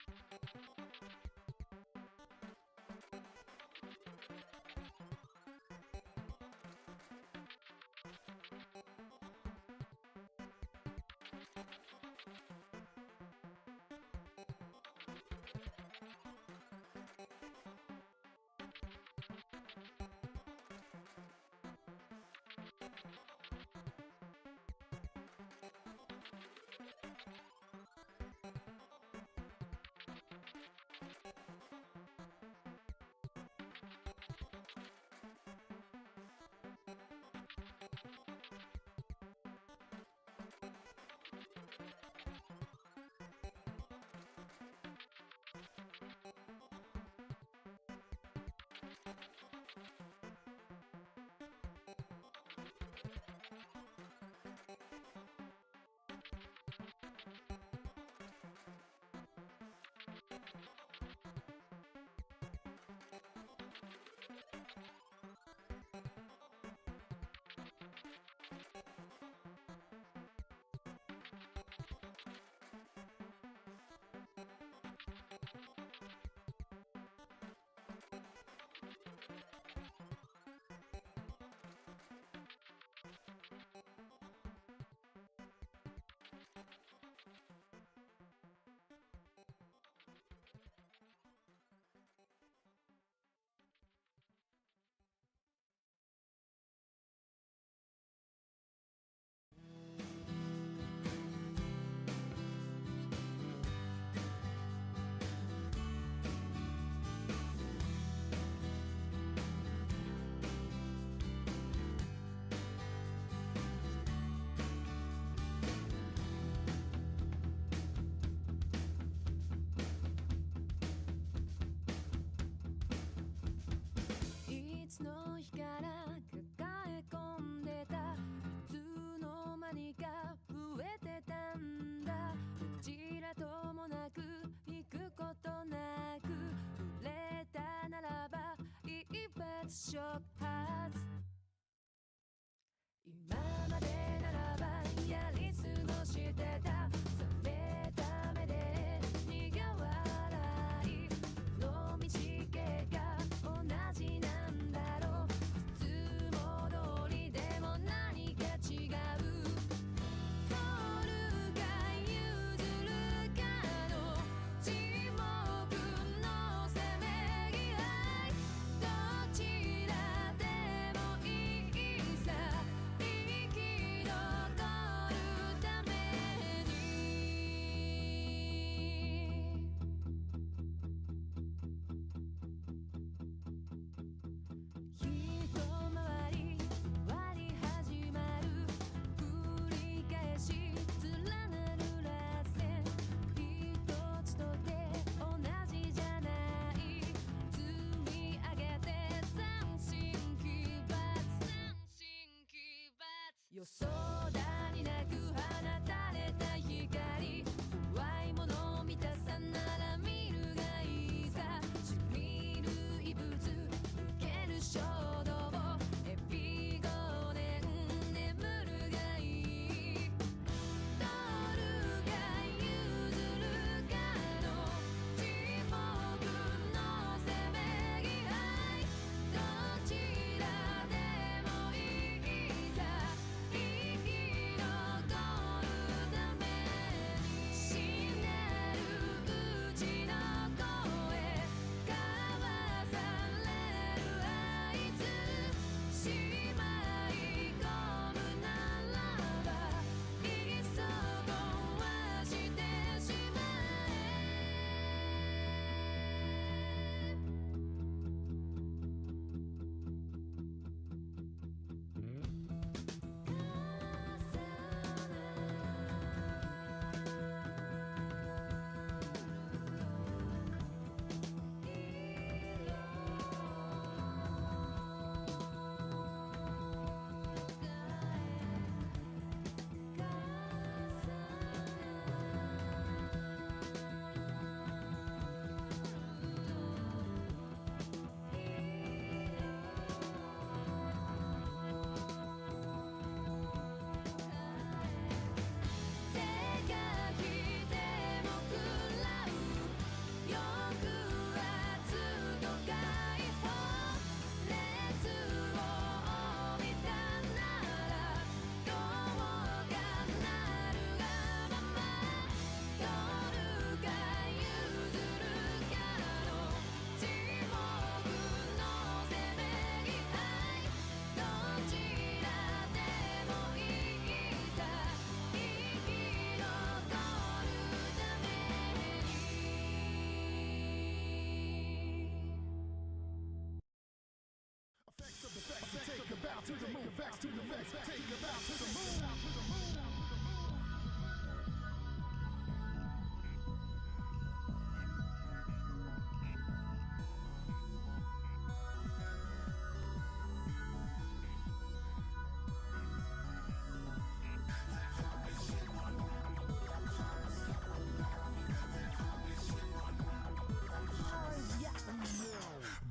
「to the moon, facts to the facts, take it back to the moon.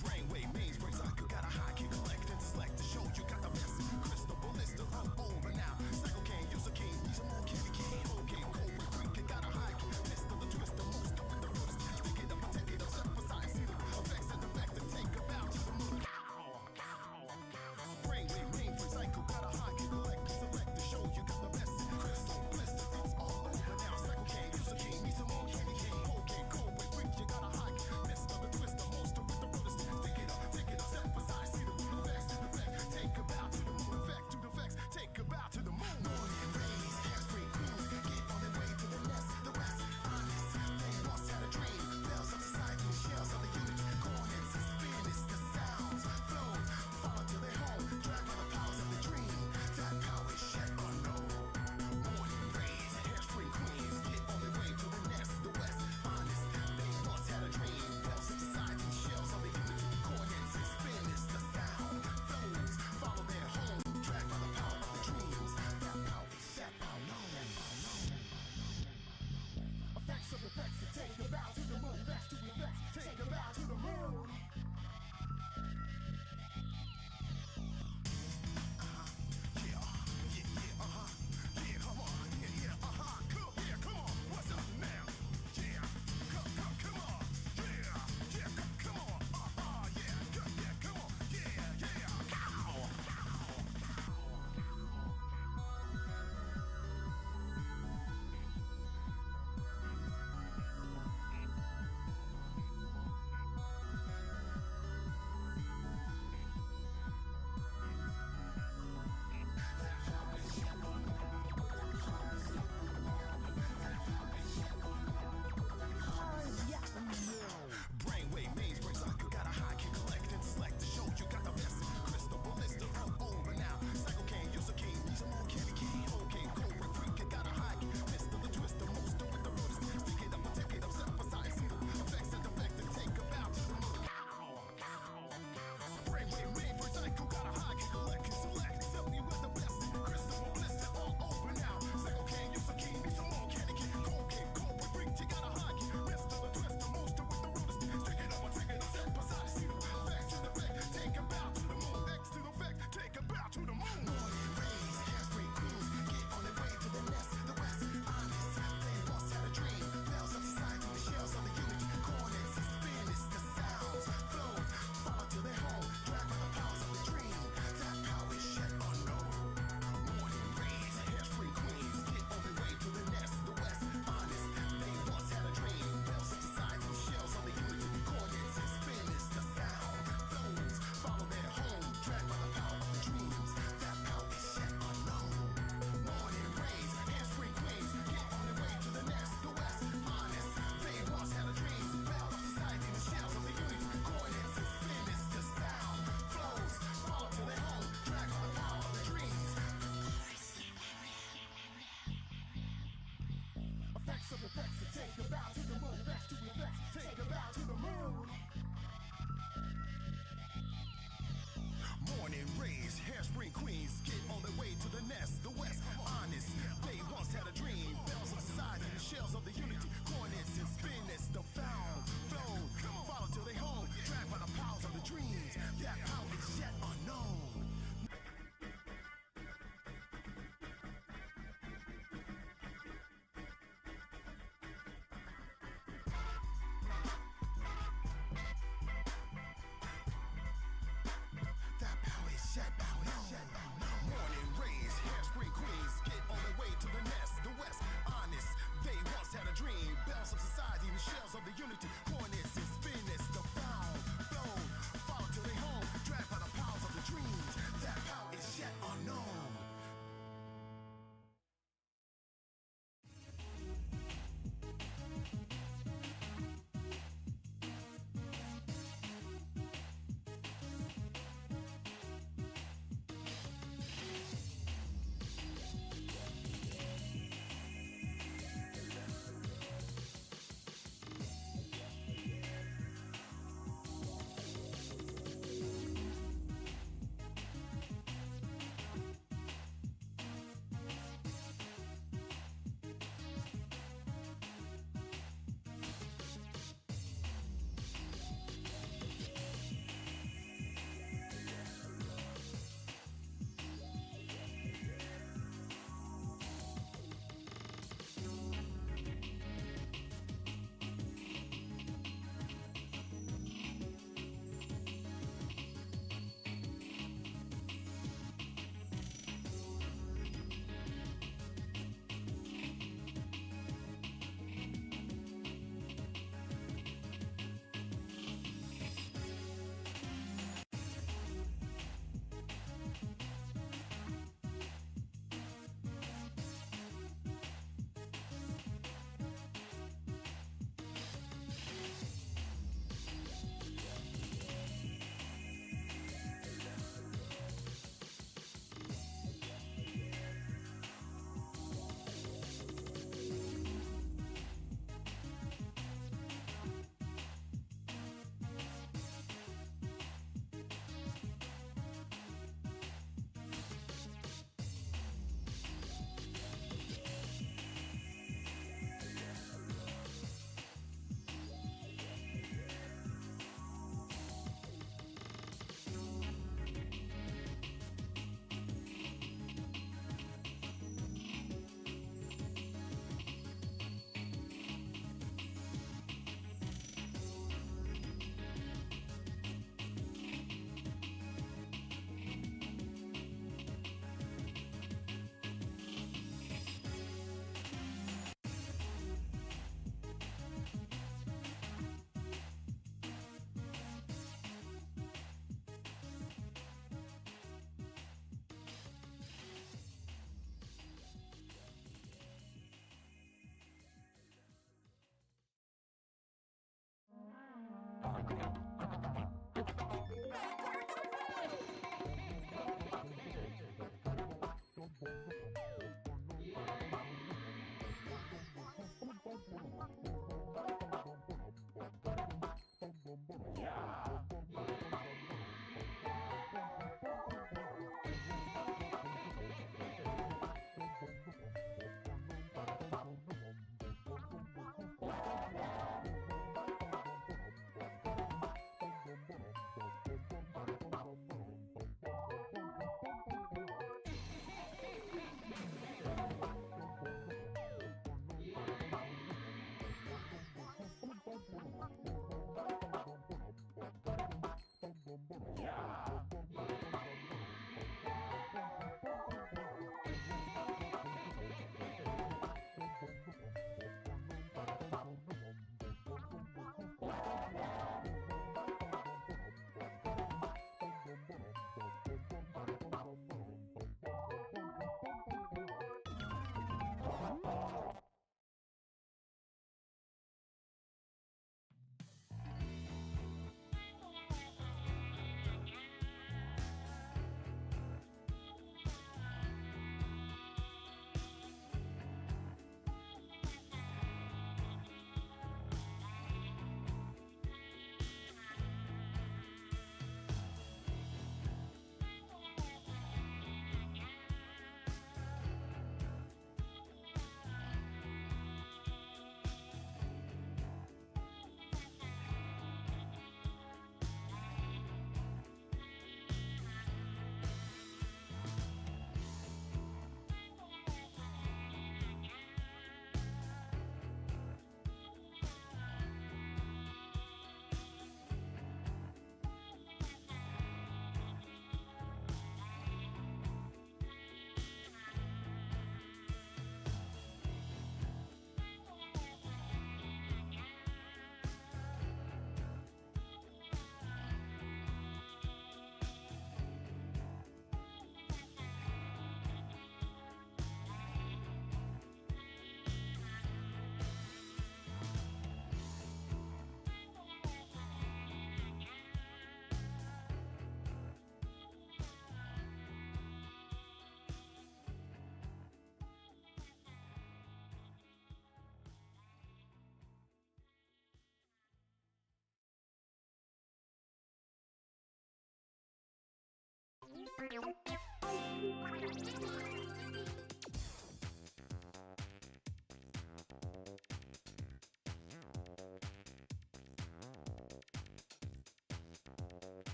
Brainwave means brings out, you got a high key collect and select the show. You got the mess, crystal ballista, over now. Cycle can't use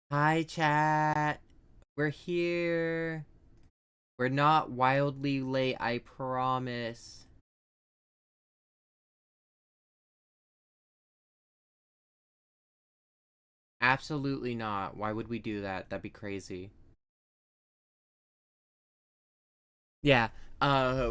Hi, chat. We're here. We're not wildly late, I promise. Absolutely not. Why would we do that? That'd be crazy. Yeah,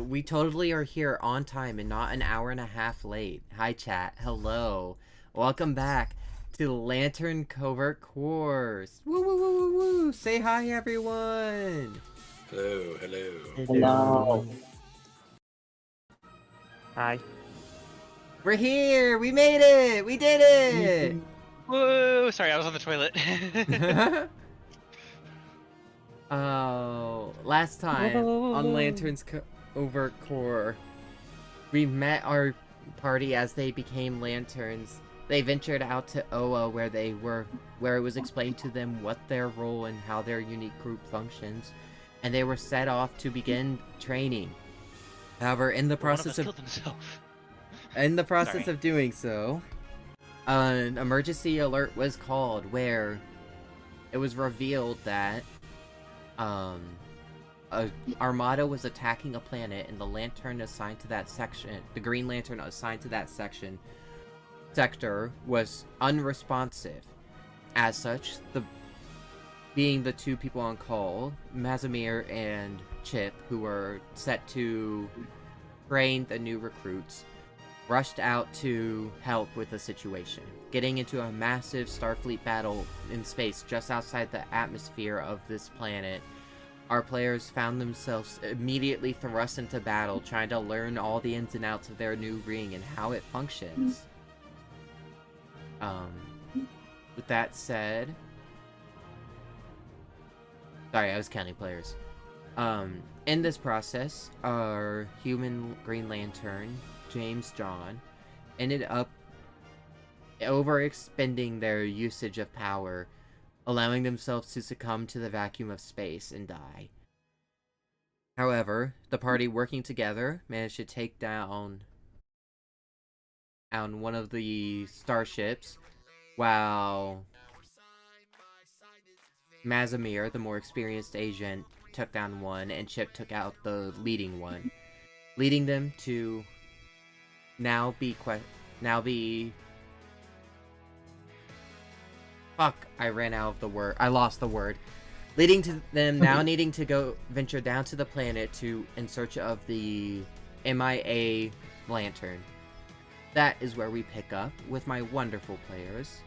we totally are here on time and not an hour and a half late. Hi, chat. Hello. Welcome back to Lantern Covert Course. Woo, woo, woo, woo, woo. Say hi, everyone. Hello, hello. Hello. Hi. We're here. We made it. We did it. Whoa! Sorry, I was on the toilet. Oh, last time on Lanterns Over Core, we met our party as they became lanterns. They ventured out to Oa where it was explained to them what their role and how their unique group functions, and they were set off to begin training. However, in the process of doing so, an emergency alert was called where it was revealed that Armada was attacking a planet, and the lantern assigned to that section, the Green Lantern assigned to that sector, was unresponsive. As such, being the two people on call, Mazamir and Chip, who were set to train the new recruits, rushed out to help with the situation, getting into a massive Starfleet battle in space just outside the atmosphere of this planet. Our players found themselves immediately thrust into battle, trying to learn all the ins and outs of their new ring and how it functions. With that said... Sorry, I was counting players. In this process, our human Green Lantern, James John, ended up overexpending their usage of power, allowing themselves to succumb to the vacuum of space and die. However, the party working together managed to take down one of the starships, while Mazamir, the more experienced agent, took down one, and Chip took out the leading one, leading them to now be Fuck, I ran out of the word. I lost the word. Leading to them now needing to venture down to the planet in search of the MIA lantern. That is where we pick up with my wonderful players.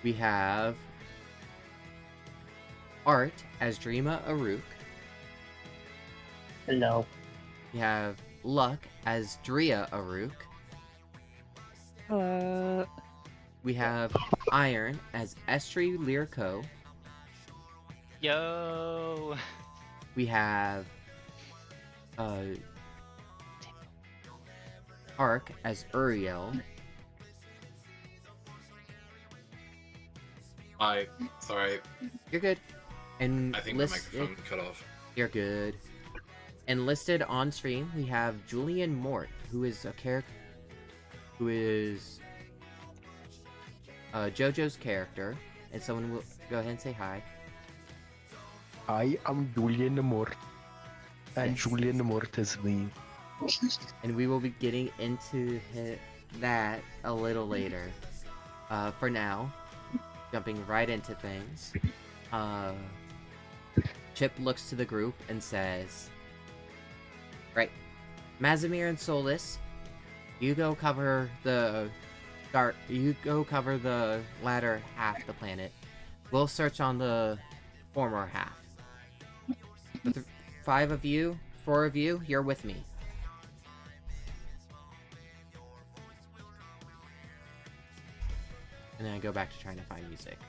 We have Art as Dreama Aruk. Hello. We have Luck as Drea Aruk. We have Iron as Estri Lirko. Yo. We have Ark as Uriel. Hi, sorry. You're good. And I think my microphone cut off. You're good. And listed on stream, we have Julian Mort, who is a character, who is JoJo's character, and someone will go ahead and say hi. I am Julian Mort, and Yes. Julian Mort is me. And we will be getting into that a little later. For now, jumping right into things, Chip looks to the group and says, "Right, Mazamir and Solus, you go cover the latter half of the planet. We'll search on the former half. The 4 of you, you're with me." And then I go back to trying to find music.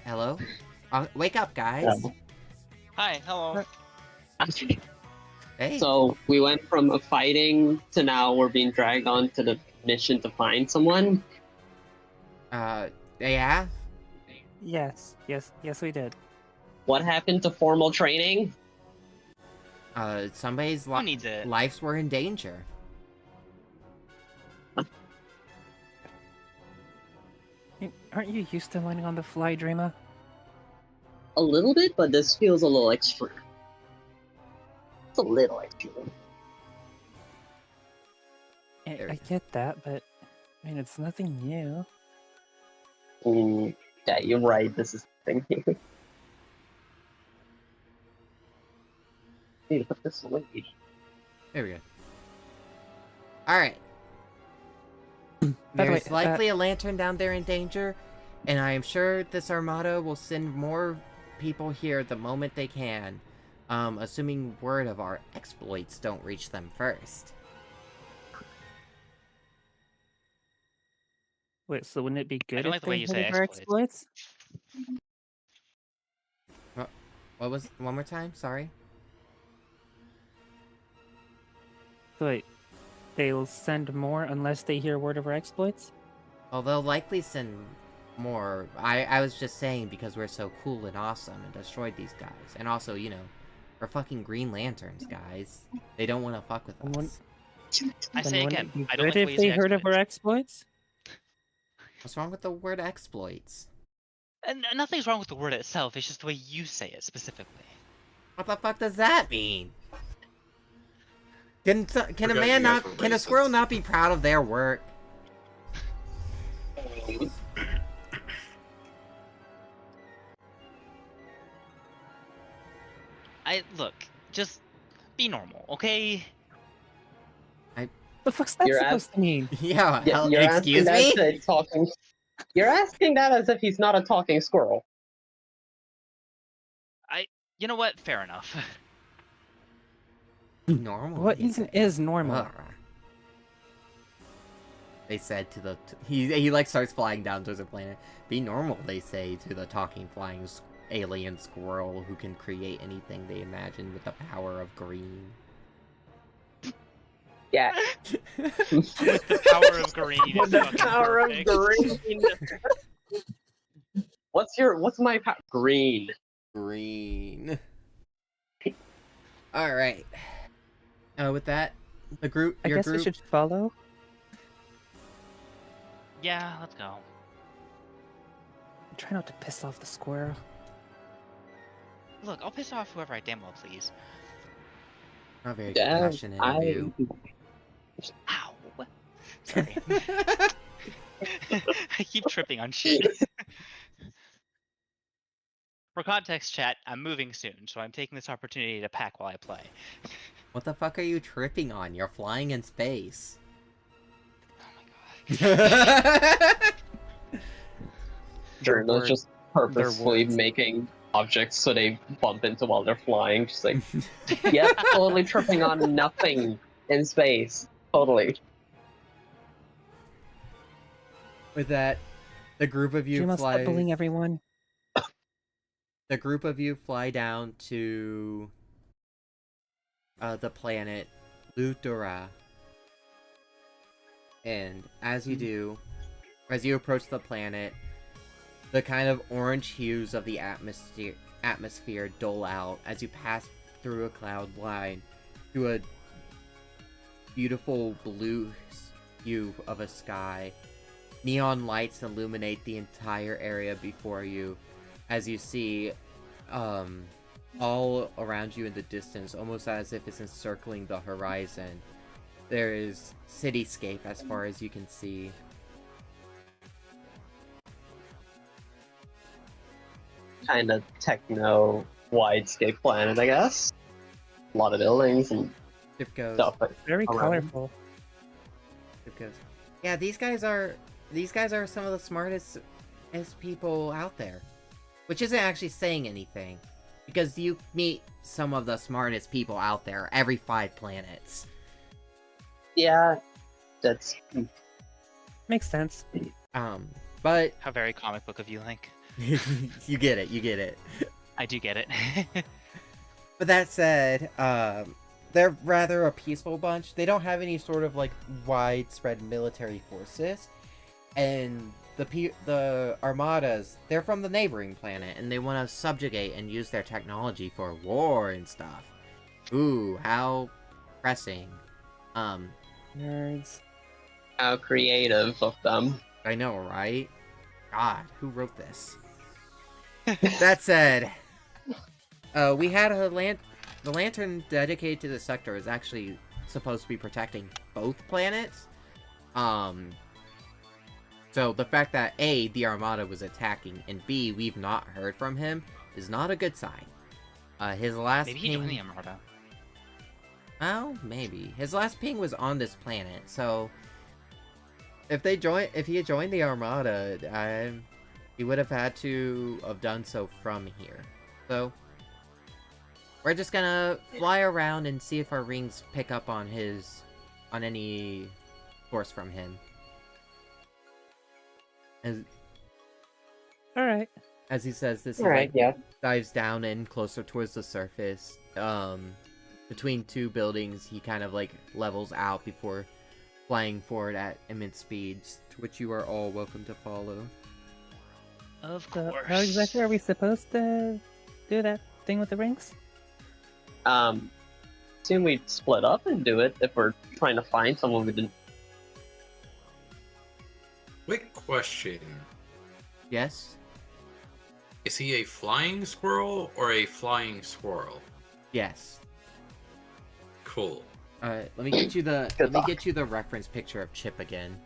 Hello? Wake up, guys! Hi, hello. Hey! So we went from a fighting to now we're being dragged on to the mission to find someone. Yeah? Yes, we did. What happened to formal training? Somebody's Who needs it? lives were in danger. Aren't you used to landing on the fly, Dreamer? A little bit, but this feels a little extreme. It's a little extreme. I get that, but I mean, it's nothing new. Yeah, you're right. This is the thing here. Need to put this away. There we go. Alright. By the way, There's likely a lantern down there in danger, and I am sure this armada will send more people here the moment they can, assuming word of our exploits don't reach them first. Wait, so wouldn't it be good don't if like the way they you heard say of our exploits. exploits? What was... One more time? Sorry? So wait, they'll send more unless they hear word of our exploits? Well, they'll likely send more. I was just saying because we're so cool and awesome and destroyed these guys. And also, you know, we're fucking Green Lanterns, guys. They don't want to fuck with And us. I Then say wouldn't again, it be I don't like good the way if you say they heard of our exploits. exploits? What's wrong with the word exploits? And nothing's wrong with the word itself, it's just the way you say it specifically. What the fuck does that mean? Can a Forgot man you guys not... were Can a racist. squirrel not be proud of their work? Look, just be normal, okay? The fuck's that You're supposed to mean? Yeah, Yeah, hell, you're excuse asking me? that to talking. You're asking that as if he's not a talking squirrel. You know what? Fair enough. Normal. What they even said. is normal? Ugh. They said to the... He like starts flying down towards the planet. Be normal, they say to the talking flying alien squirrel who can create anything they imagine with the power of green. Yeah. With the power of green. With is the fucking power of perfect. green. What's my power? Green. Green. Alright. With that, the group... I your guess group... we should follow. Yeah, let's go. Try not to piss off the squirrel. Look, I'll piss off whoever I damn well please. Not very Yeah, compassionate of you. Ow! Sorry. I keep tripping on shit. For context, chat, I'm moving soon, so I'm taking this opportunity to pack while I play. What the fuck are you tripping on? You're flying in space. Oh my god. Journalists just purposefully words. making objects so they bump into while they're flying. Just like, yeah, totally tripping on nothing in space. Totally. With that, the group of you Dreamer, stop bullying fly... everyone. The group of you fly down to... the planet Loup. And as you do, as you approach the planet, the kind of orange hues of the atmosphere dull out as you pass through a cloud line to a beautiful blue hue of a sky. Neon lights illuminate the entire area before you as you see all around you in the distance, almost as if it's encircling the horizon. There is cityscape as far as you can see. Kind of techno widescape planet, I guess. A lot of buildings and Chip goes. stuff. But Very around. colorful. Chip goes. Yeah, these guys are some of the smartest people out there. Which isn't actually saying anything. Because you meet some of the smartest people out there every 5 planets. Yeah, that's Makes sense. But How very comic book of you, Link. you get it. I do get it. But that said, they're rather a peaceful bunch. They don't have any sort of like widespread military forces, and the armadas, they're from the neighboring planet, and they want to subjugate and use their technology for war and stuff. Ooh, how pressing. Nerds. how creative of them. I know, right? God, who wrote this? That said, we had the lantern dedicated to the sector is actually supposed to be protecting both planets. So the fact that A, the Armada was attacking, and B, we've not heard from him, is not a good sign. His last Maybe he joined the Armada. Oh, maybe. His last ping was on this planet, so if he had joined the Armada, he would have had to have done so from here. So we're just gonna fly around and see if our rings pick up on any force from him. Alright. As he says this, he Alright, yeah. dives down and closer towards the surface. Between two buildings, he kind of levels out before flying forward at immense speeds, to which you are all welcome to follow. Of So, course. how exactly are we supposed to do that thing with the rings? Assume we split up and do it if we're trying to find someone we didn't. Quick question. Yes? Is he a flying squirrel or a flying squirrel? Yes. Cool. Let me get you the reference picture of Chip again.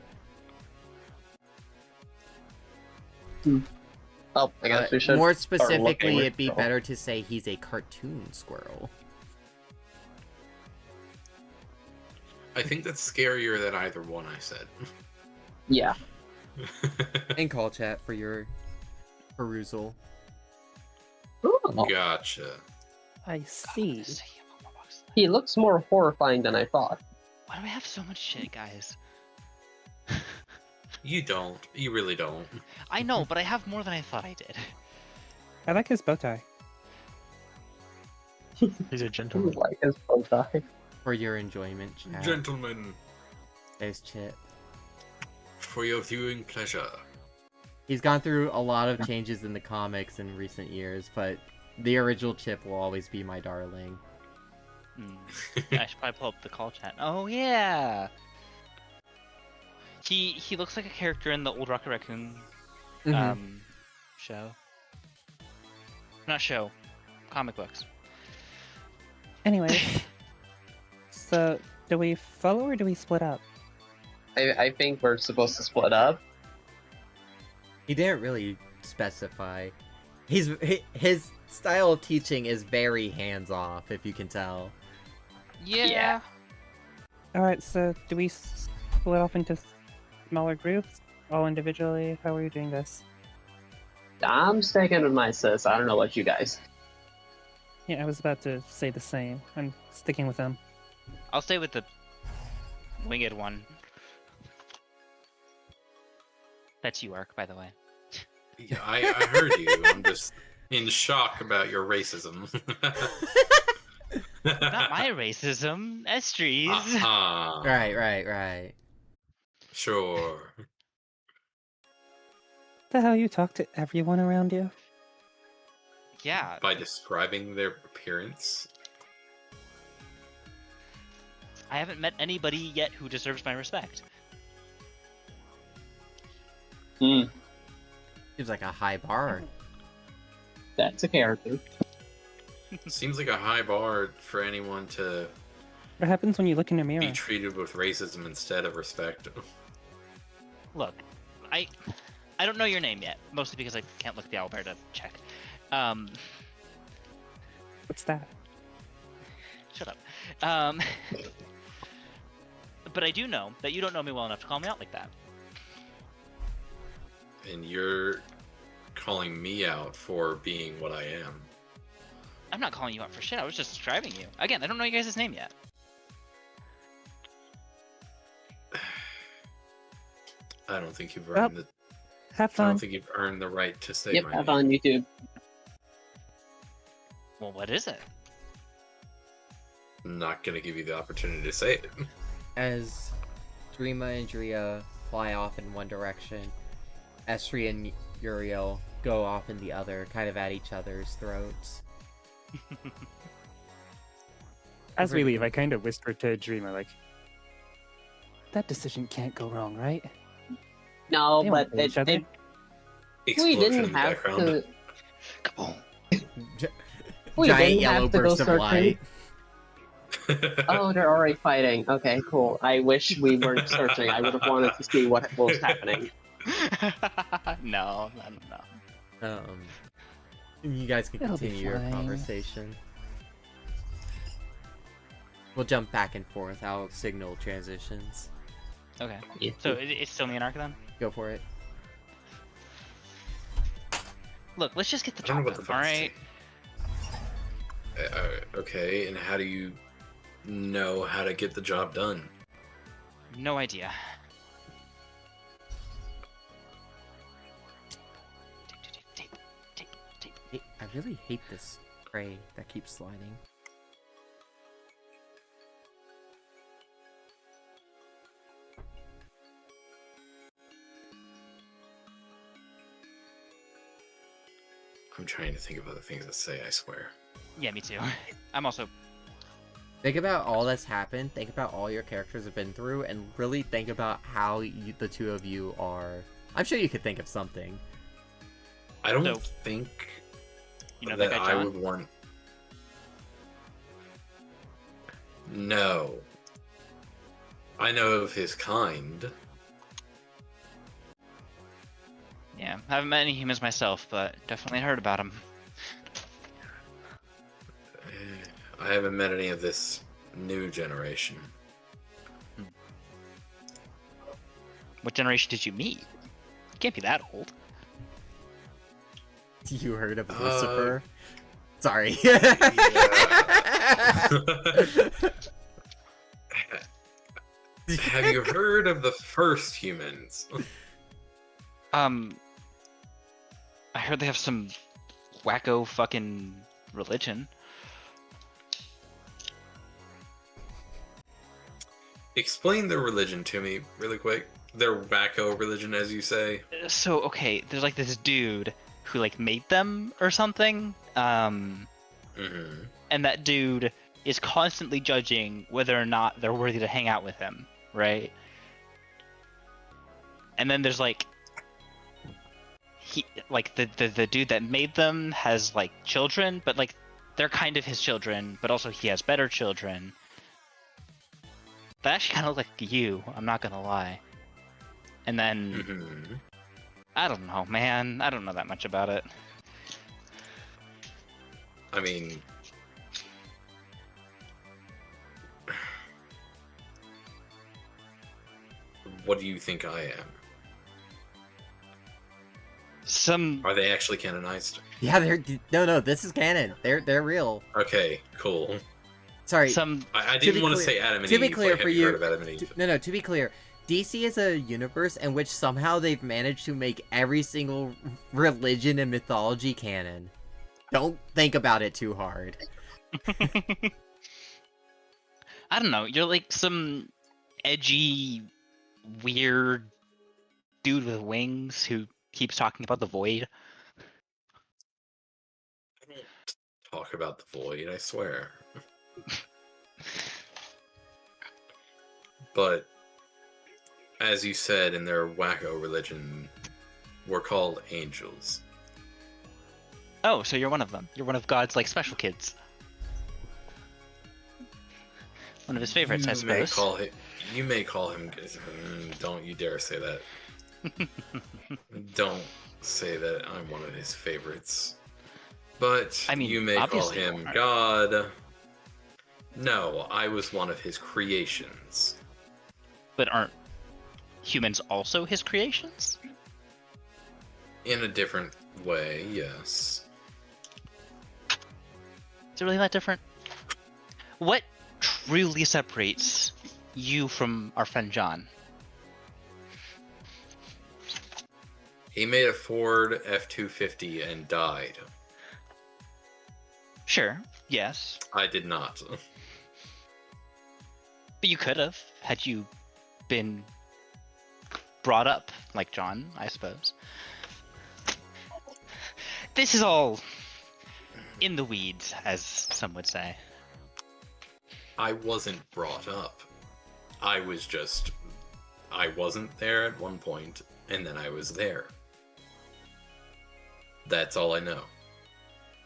Oh, I guess we should. More start looking specifically, with it'd be squirrel. better to say he's a cartoon squirrel. I think that's scarier than either one I said. Yeah. In call chat for your perusal. Ooh, Gotcha. I God, see. this is a Humble box. he looks more horrifying than I thought. Why do I have so much shit, guys? You don't. You really don't. I know, but I have more than I thought I did. I like his bow tie. He's a Ooh, gentleman. like his bow tie. For your enjoyment, chat. Gentlemen, There's Chip. for your viewing pleasure. He's gone through a lot of changes in the comics in recent years, but the original Chip will always be my darling. I should probably pull up the call chat. Oh yeah. He looks like a character in the old Rocket Raccoon show. Not show. Comic books. Anyways. So, do we follow or do we split up? I think we're supposed to split up. He didn't really specify. His style of teaching is very hands-off, if you can tell. Yeah. Alright, so do we split off into smaller groups? All individually? How are you doing this? I'm sticking with my sis. I don't know what you guys. Yeah, I was about to say the same. I'm sticking with them. I'll stay with the winged one. That's you, Ark, by the way. Yeah, I heard you. I'm just in shock about your racism. Not my racism. Estries. Uh-huh. Right. Sure. The hell you talk to everyone around you? Yeah. By describing their appearance. I haven't met anybody yet who deserves my respect. Hmm, Seems like a high bar. that's a character. Seems like a high bar for anyone to What happens when you look in a mirror? be treated with racism instead of respect. Look, I don't know your name yet, mostly because I can't look at the owlbear to check. What's that? Shut up. But I do know that you don't know me well enough to call me out like that. And you're calling me out for being what I am. I'm not calling you out for shit. I was just describing you. Again, I don't know you guys' name yet. I don't think you've Well, earned the. Have I fun. don't think you've earned the right to say Yep, my have name. on YouTube. Well, what is it? I'm not gonna give you the opportunity to say it. As Dreama and Drea fly off in one direction, Estri and Uriel go off in the other, kind of at each other's throats. As we leave, I kind of whisper to Dreamer, like, that decision can't go wrong, right? No, They but won't hate each other. Explosion in didn't the have background. to. Kaboom. We Giant didn't yellow have to go burst of searching. light. Oh, they're already fighting. Okay, cool. I wish we weren't searching. I would have wanted to see what was happening. No. You guys can It'll be continue your fine. conversation. We'll jump back and forth. I'll signal transitions. Okay. Yeah. So it's still in the anarch then? Go for it. Look, let's just get the I don't know job what done, the fuck to alright? Okay, and how do you know how to get the job done? No idea. Tape. I really hate this spray that keeps sliding. I'm trying to think of other things to say, I swear. Yeah, me too. I'm also... Think about all that's happened. Think about all your characters have been through, and really think about how the two of you are. I'm sure you could think of something. I don't So, think You know that that guy I John? would want. No. I know of his kind. Yeah, I haven't met any humans myself, but definitely heard about him. I haven't met any of this new generation. What generation did you meet? You can't be that old. You heard of Lucifer? Sorry. Have you heard of the first humans? I heard they have some wacko fucking religion. Explain their religion to me really quick. Their wacko religion, as you say. So, okay, there's like this dude who like made them or something. Mm-hmm. And that dude is constantly judging whether or not they're worthy to hang out with him, right? And then there's like the dude that made them has like children, but like they're kind of his children, but also he has better children. That actually kind of look like you, I'm not gonna lie. And then Mm-hmm. I don't know, man. I don't know that much about it. I mean, what do you think I am? Some Are they actually canonized? Yeah, they're no. This is canon. They're real. Okay, cool. Sorry. some I To didn't be want to clear- say Adam and to Eve. be clear like, for have you you- heard of Adam and Eve? No. To be clear, DC is a universe in which somehow they've managed to make every single religion and mythology canon. Don't think about it too hard. I don't know. You're like some edgy, weird dude with wings who keeps talking about the void. I don't talk about the void, I swear. But as you said, in their wacko religion, we're called angels. Oh, so you're one of them. You're one of God's like special kids. One of his favorites, I suppose. You may call him. Don't you dare say that. Don't say that I'm one of his favorites. But I mean, you may call obviously you him are. God. No, I was one of his creations. But aren't humans also his creations? In a different way, yes. Is it really that different? What truly separates you from our friend John? He made a Ford F-250 and died. Sure, yes. I did not. But you could have, had you been brought up like John, I suppose. This is all in the weeds, as some would say. I wasn't brought up. I wasn't there at one point, and then I was there. That's all I know.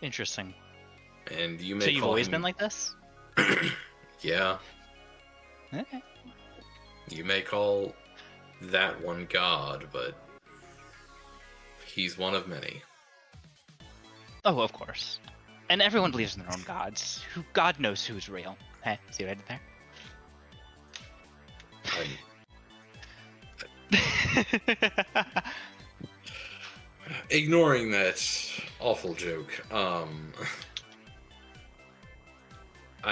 Interesting. And you may So you've call always him... been like this? Yeah. Okay. You may call that one God, but he's one of many. Oh, of course. And everyone believes in their own gods. God knows who's real. Hey, see what I did there? Ignoring that awful joke, I'm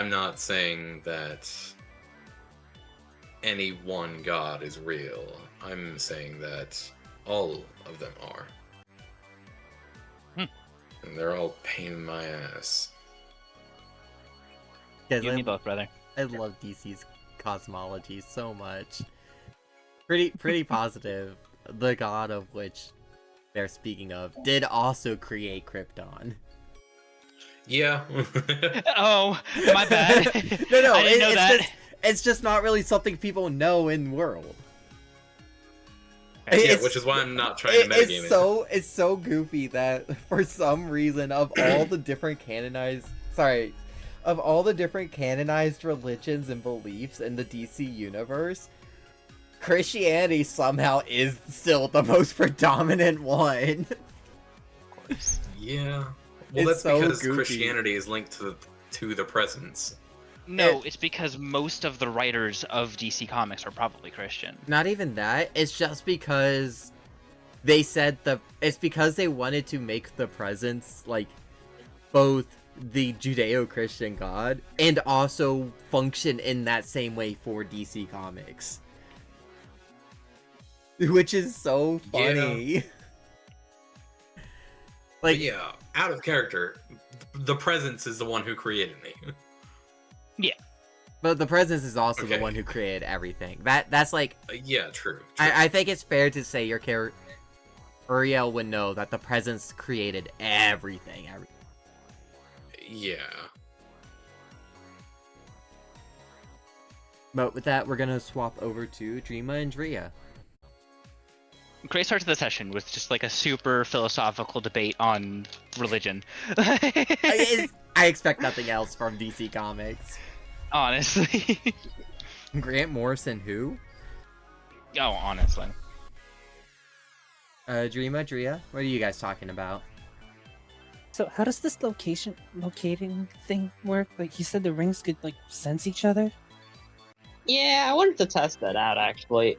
not saying that any one god is real. I'm saying that all of them are. And they're all pain in my ass. Guys, You and me both, brother. I love DC's cosmology so much. Pretty positive. The god of which they're speaking of did also create Krypton. Yeah. Oh, my bad. No, I didn't know that. It's just not really something people know in world. Yeah, which is why I'm not trying to metagame it. It's so goofy that for some reason of all the different canonized religions and beliefs in the DC universe, Christianity somehow is still the most predominant one. Of course. Yeah. Well, It's that's so because goofy. Christianity is linked to the presence. No, it's because most of the writers of DC Comics are probably Christian. Not even that. It's just because they said it's because they wanted to make the presence like both the Judeo-Christian god and also function in that same way for DC Comics. Which is so funny. Yeah. Like, But yeah, out of character, the presence is the one who created me. but the presence is also the Okay. one who created everything. That's like, Yeah, true. I think it's fair to say your character Uriel would know that the presence created everything. Yeah. But with that, we're gonna swap over to Dreama and Drea. Great start to the session with just like a super philosophical debate on religion. I expect nothing else from DC Comics. Honestly. Grant Morrison, who? Oh, honestly. Drea, what are you guys talking about? So how does this locating thing work? Like you said the rings could like sense each other? Yeah, I wanted to test that out actually.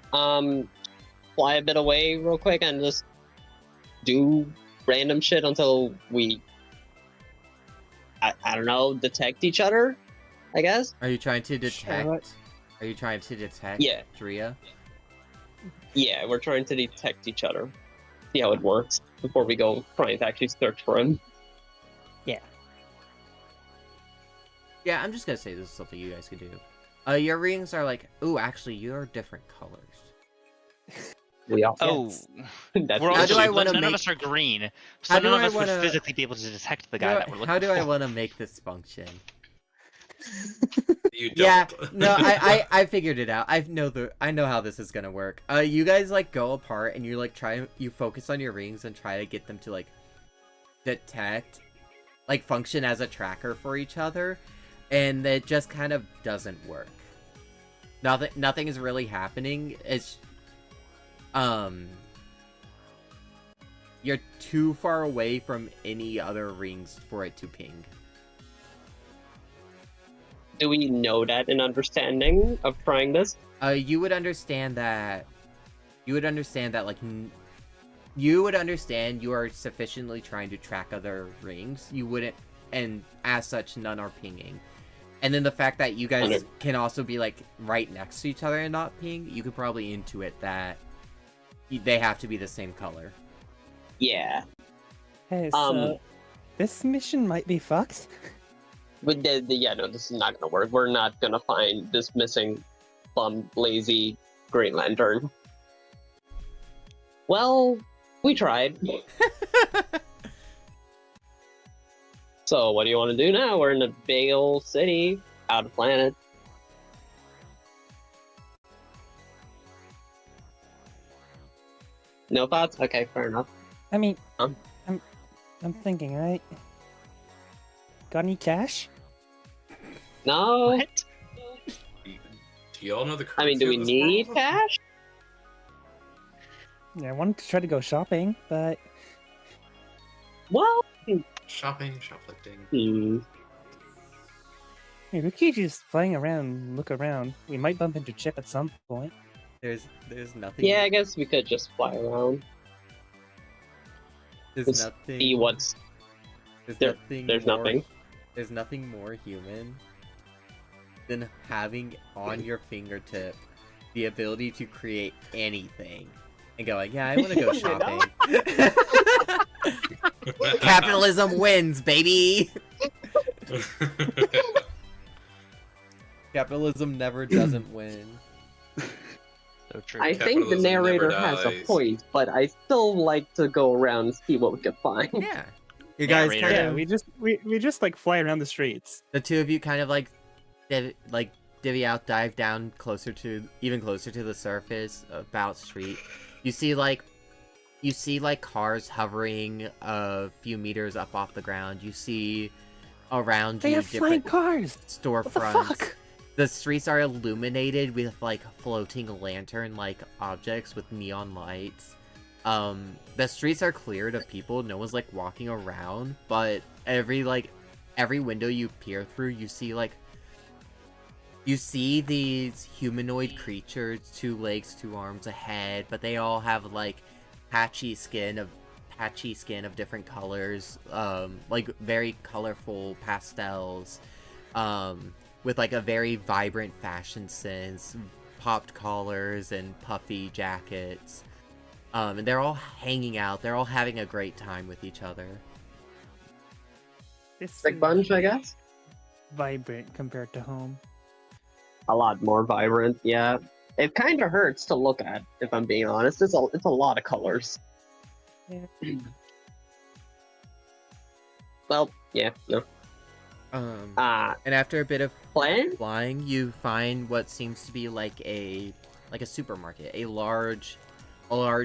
Fly a bit away real quick and just do random shit until we, I don't know, detect each other, I guess? Are you trying to detect? Sure. Are you trying to detect? Yeah. Drea? Yeah, we're trying to detect each other. See how it works before we go trying to actually search for him. Yeah, I'm just gonna say this is something you guys can do. Your rings are like, ooh, actually, you're different colors. We are. Oh, That's we're How also, do I wanna none of make- us are green, so How do none of I us would wanna- physically be able to detect the guy that we're looking How do I for. want to make this function? You don't. Yeah, no, I figured it out. I know how this is gonna work. You guys like go apart and you like you focus on your rings and try to get them to like detect, like function as a tracker for each other, and it just kind of doesn't work. Nothing is really happening. It's you're too far away from any other rings for it to ping. Do we know that in understanding of trying this? You would understand that. You would understand that, like, you would understand you are sufficiently trying to track other rings. You wouldn't, and as such, none are pinging. And then the fact that you guys can also be like right next to each other and not ping, you could probably intuit that they have to be the same color. Yeah. Hey, so this mission might be fucked. But yeah, no, this is not gonna work. We're not gonna find this missing, bum, lazy Green Lantern. Well, we tried. So, what do you want to do now? We're in a big old city, out of planet. No thoughts? Okay, fair enough. I mean, I'm thinking, right? Got any cash? No. What? Do you all know the I mean, currency do we of this need world? cash? Yeah, I wanted to try to go shopping, but Well, Shopping, shoplifting. hey, we keep just flying around, look around. We might bump into Chip at some point. There's nothing. yeah, I guess we could just fly around. There's Let's nothing. see what's There's there- nothing. there's more, nothing. There's nothing more human than having on your fingertip the ability to create anything and going, yeah, I want to go shopping. Capitalism wins, baby. Capitalism never doesn't win. So true. I think the Capitalism narrator never has a dies. point, but I still like to go around and see what we can find. Yeah. You guys Narrator. kind Yeah, of, we just like fly around the streets. the two of you kind of like divvy out, dive down even closer to the surface about street. You see like cars hovering a few meters up off the ground. You see around They you have flying different cars. storefronts. What the fuck? The streets are illuminated with like floating lantern like objects with neon lights. The streets are cleared of people. No one's like walking around, but every window you peer through, you see these humanoid creatures, 2 legs, 2 arms, a head, but they all have like patchy skin of different colors, like very colorful pastels, with like a very vibrant fashion sense, popped collars and puffy jackets. And they're all hanging out. They're all having a great time with each other. This Big is bunch, I guess. vibrant compared to home. A lot more vibrant, yeah. It kind of hurts to look at, if I'm being honest. It's a lot of colors. Yeah. Well, yeah, no. And after a bit of Plan? flying, you find what seems to be like a supermarket, a large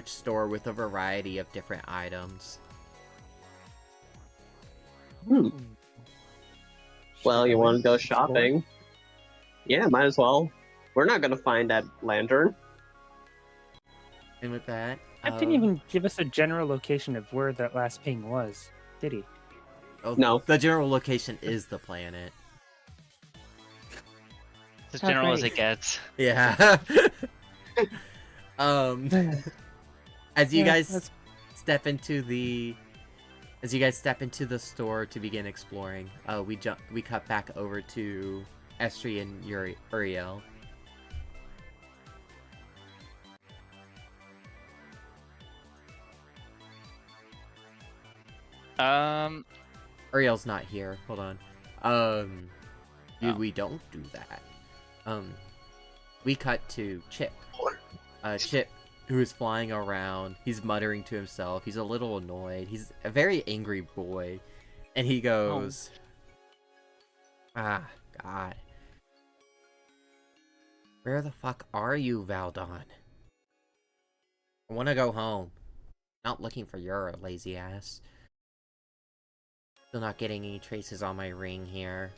store with a variety of different items. Well, you want to go shopping? Yeah, might as well. We're not gonna find that lantern. And with that, I didn't even give us a general location of where that last ping was, did he? No. The general location is the planet. As general as great. it gets. Yeah. As you Yeah, guys that's- step into the store to begin exploring, we cut back over to Estri and Uriel. Uriel's not here. Hold on. We don't do that. We cut to Chip. Chip, who is flying around. He's muttering to himself. He's a little annoyed. He's a very angry boy. And he goes, Ah, God. Where the fuck are you, Valdon? I want to go home. Not looking for your lazy ass. Still not getting any traces on my ring here.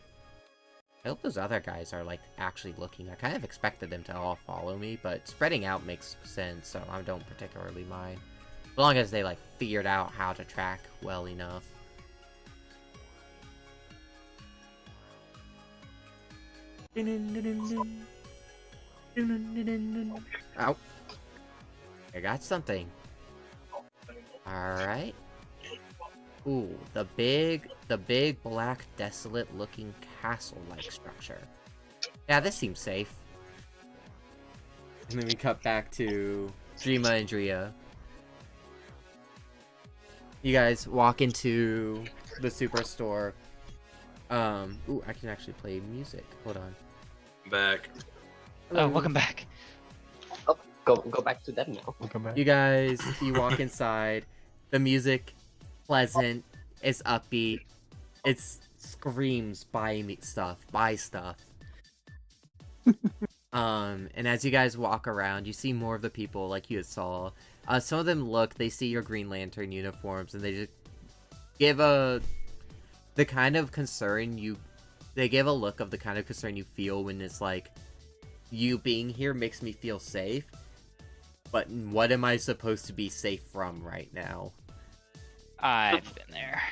I hope those other guys are, like, actually looking. I kind of expected them to all follow me, but spreading out makes sense, so I don't particularly mind. As long as they, like, figured out how to track well enough. Ow. I got something. Alright. Ooh, the big black desolate looking castle-like structure. Yeah, this seems safe. And then we cut back to Dreama and Drea. You guys walk into the superstore. Ooh, I can actually play music. Hold on. Back. Oh, welcome back. Go back to that now. Welcome back. You walk inside. The music, pleasant. It's upbeat. It screams buy stuff. And as you guys walk around, you see more of the people like you saw. Some of them they see your Green Lantern uniforms, and give a the kind of concern you they give a look of the kind of concern you feel when it's like, you being here makes me feel safe, but what am I supposed to be safe from right now? I've been there.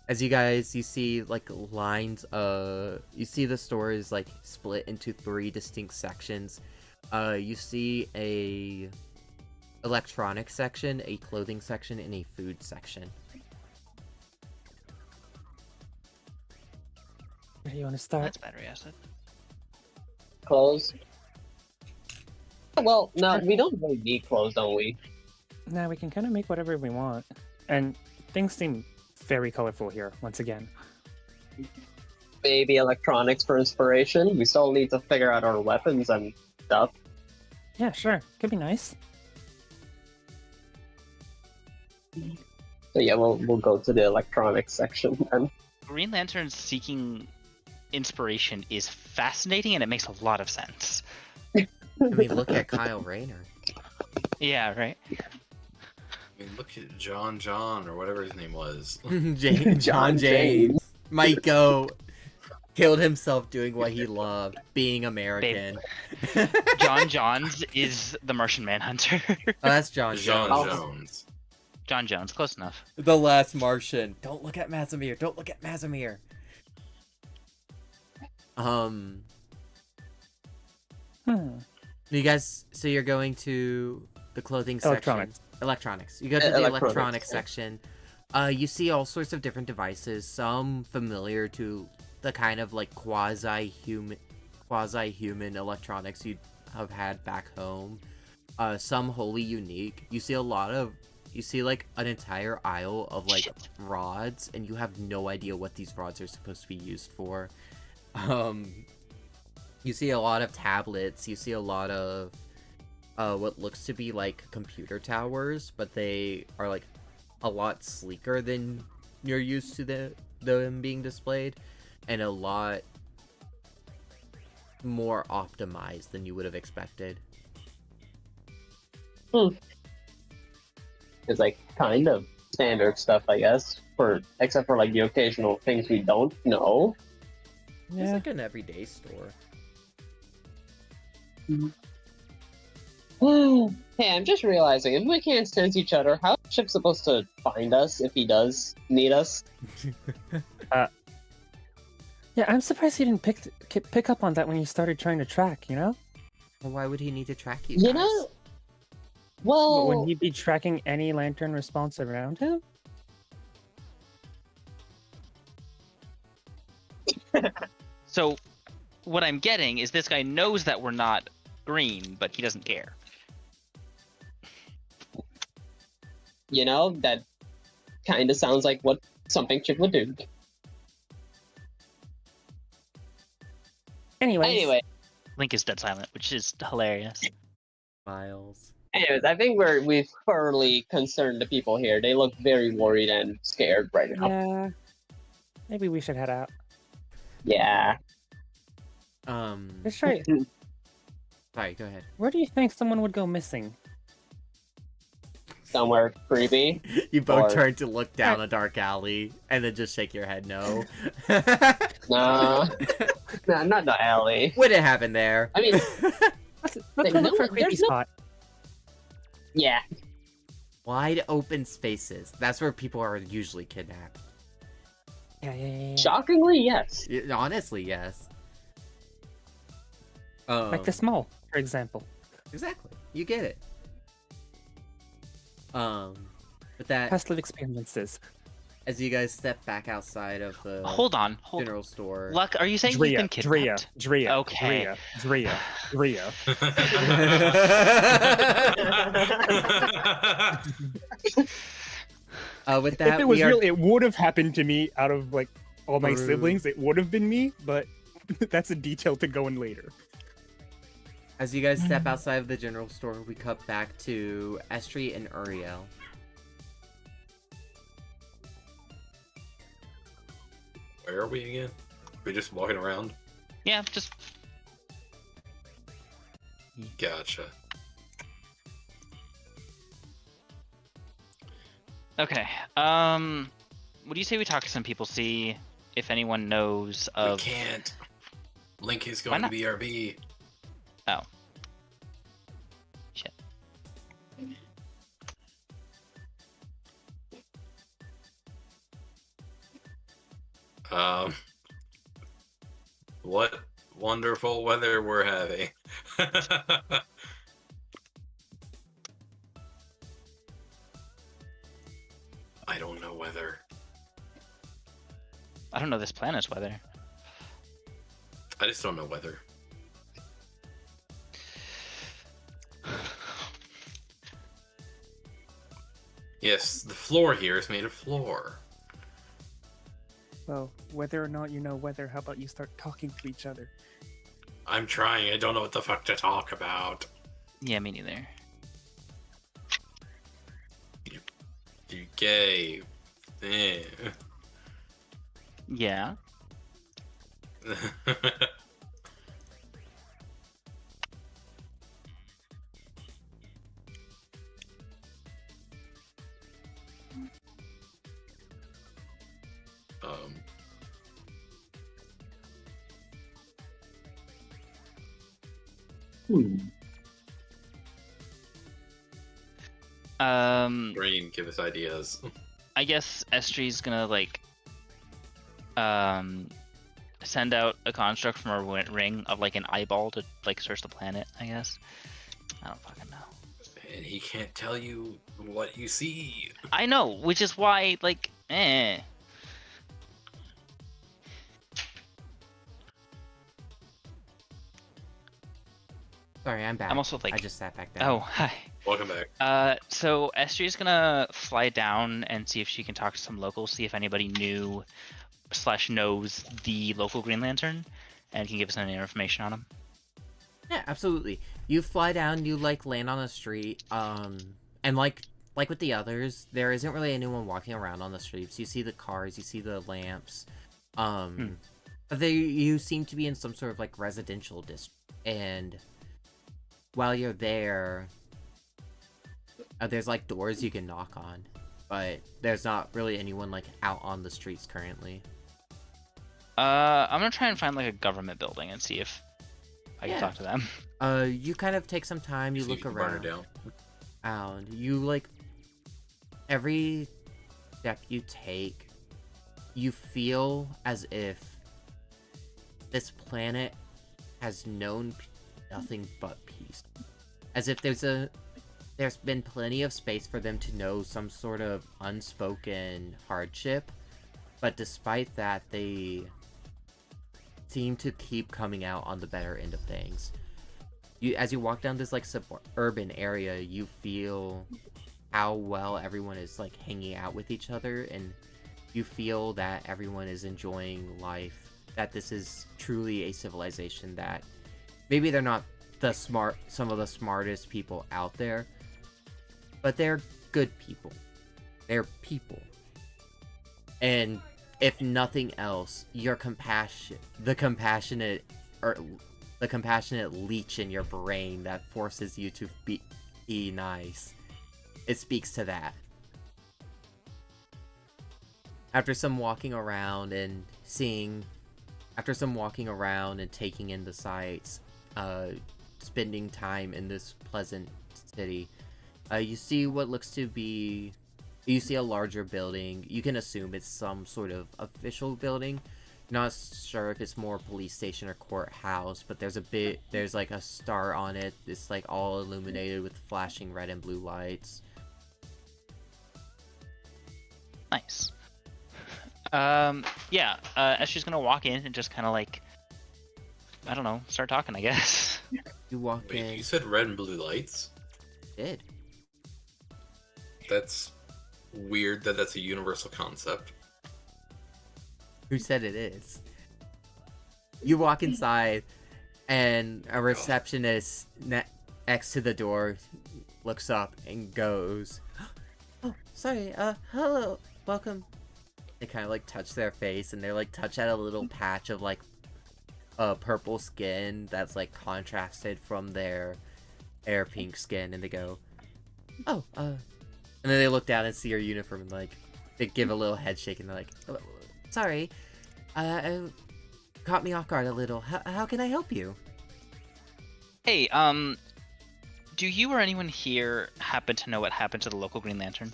As you see like lines, you see the store is like split into 3 distinct sections. You see a electronics section, a clothing section, and a food section. Where do you want to start? That's battery acid. Clothes. Well, no, we don't really need clothes, don't we? Nah, we can kind of make whatever we want. And things seem very colorful here, once again. Maybe electronics for inspiration. We still need to figure out our weapons and stuff. Yeah, sure. Could be nice. So yeah, we'll go to the electronics section then. Green Lantern's seeking inspiration is fascinating, and it makes a lot of sense. I mean, look at Kyle Rayner. Yeah, right. I mean, look at John, or whatever his name was. John James. Maiko killed himself doing what he loved, being American. John Johns is the Martian Manhunter. Oh, that's John John Jones. Jones. John Jones, close enough. The Last Martian. Don't look at Mazimir. Don't look at Mazimir. You guys, so you're going to the clothing section. Electronics. You go to the electronics section. You see all sorts of different devices, some familiar to the kind of like quasi-human electronics you'd have had back home. Some wholly unique. You see like an entire aisle of like rods, and you have no idea what these rods are supposed to be used for. You see a lot of tablets. You see a lot of what looks to be like computer towers, but they are like a lot sleeker than you're used to them being displayed, and a lot more optimized than you would have expected. It's like kind of standard stuff, I guess, except for like the occasional things we don't know. It's like an everyday store. Hey, I'm just realizing, if we can't sense each other, how is Chip supposed to find us if he does need us? Yeah, I'm surprised he didn't pick up on that when you started trying to track, you know? Well, why would he need to track you You guys? know, But well, would he be tracking any lantern response around him? So, what I'm getting is this guy knows that we're not green, but he doesn't care. you know, that kind of sounds like what something Chip would do. Anyway, Link is dead silent, which is hilarious. Miles. Anyways, I think we've thoroughly concerned the people here. They look very worried and scared right now. yeah, maybe we should head out. Yeah. Let's try it. Sorry, go ahead. Where do you think someone would go missing? Somewhere creepy. You both Or- turn to look down a dark alley, and then just shake your head no. Nah. Nah, not the alley. What did happen there? I mean, Let's Like, go no look for a one- creepy there's no- spot. yeah. Wide open spaces. That's where people are usually kidnapped. Yeah. Shockingly, yes. Honestly, yes. Like this mall, for example. Exactly. You get it. But that, Past life experiences. as you guys step back outside of the Hold on. general store. Luck, are you saying you've been kidnapped? Drea. Okay. Drea. With that, If it was we are... real, it would have happened to me out of like all my True. siblings. It would have been me, but that's a detail to go in later. As you guys step outside of the general store, we cut back to Estri and Uriel. Where are we again? We just walking around? Yeah, just Gotcha. Okay. What do you say we talk to some people, see if anyone knows We of? can't. Link is Why going to not? BRB. Oh. Shit. What wonderful weather we're having. I don't know weather. I don't know this planet's weather. I just don't know weather. Yes, the floor here is made of floor. Well, whether or not you know weather, how about you start talking to each other? I'm trying. I don't know what the fuck to talk about. Yeah, me neither. You gay. Eh. Yeah. um. Green, give us ideas. I guess Estree's gonna like send out a construct from her ring of like an eyeball to like search the planet, I guess. I don't fucking know. And he can't tell you what you see. I know, which is why like Sorry, I'm back. I'm also like I just sat back down. Oh, hi. Welcome back. So Estree's gonna fly down and see if she can talk to some locals, see if anybody knew / knows the local Green Lantern, and can give us any information on him. Yeah, absolutely. You fly down, you like land on a street, and like with the others, there isn't really anyone walking around on the streets. You see the cars, you see the lamps, but you seem to be in some sort of like residential district, and while you're there, there's like doors you can knock on, but there's not really anyone like out on the streets currently. I'm gonna try and find like a government building and see if I can talk to them. You kind of take some time, you See if look you can burn around. her down. And you like every step you take, you feel as if this planet has known nothing but peace. As if there's been plenty of space for them to know some sort of unspoken hardship, but despite that, they seem to keep coming out on the better end of things. As you walk down this like suburban area, you feel how well everyone is like hanging out with each other, and you feel that everyone is enjoying life, that this is truly a civilization that maybe they're not some of the smartest people out there, but they're good people. They're people. And if nothing else, the compassionate leech in your brain that forces you to be nice, it speaks to that. After some walking around and taking in the sights, spending time in this pleasant city, you see what looks to be... You see a larger building. You can assume it's some sort of official building. Not sure if it's more police station or courthouse, but there's like a star on it. It's like all illuminated with flashing red and blue lights. Nice. Estree's gonna walk in and just kind of like, I don't know, start talking, I guess. You walk Wait, in. you said red and blue lights? Did. That's weird that that's a universal concept. Who said it is? You walk inside, and a receptionist next to the door looks up and goes, "Oh, sorry, hello, welcome." They kind of like touch their face, and they like touch at a little patch of like purple skin that's like contrasted from their air pink skin, and they go, "Oh, And then they look down and see your uniform and, like, they give a little head shake and they're like, "Oh, sorry, caught me off guard a little. How can I help you?" Hey, do you or anyone here happen to know what happened to the local Green Lantern?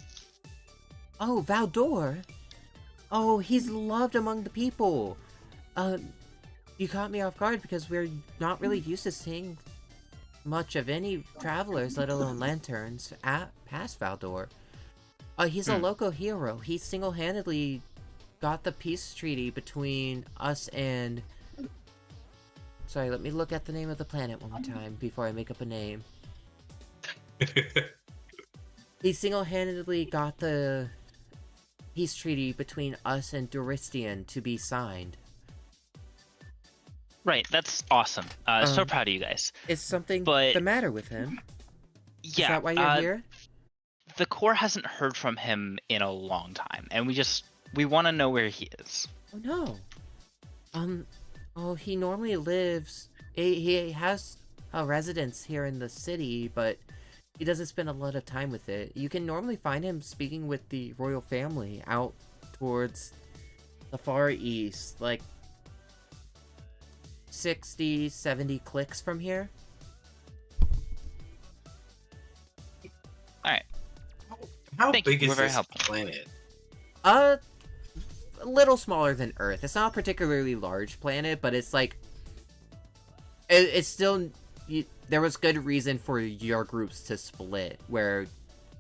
Oh, Valdor? Oh, he's loved among the people. You caught me off guard because we're not really used to seeing much of any travelers, let alone lanterns, past Valdor. He's a local hero. He single-handedly got the peace treaty between us and... Sorry, let me look at the name of the planet one more time before I make up a name. He single-handedly got the peace treaty between us and Doristian to be signed. Right, that's awesome. So proud of you guys. Is something But- the matter with him? Yeah. Is that why you're here? The Corps hasn't heard from him in a long time, and we want to know where he is. Oh no. Oh, he normally lives... He has a residence here in the city, but he doesn't spend a lot of time with it. You can normally find him speaking with the royal family out towards the far east, like 60, 70 clicks from here. Alright. How Thank you, big we're is very this helpful. planet? A little smaller than Earth. It's not a particularly large planet, but it's like... It's still... There was good reason for your groups to split, where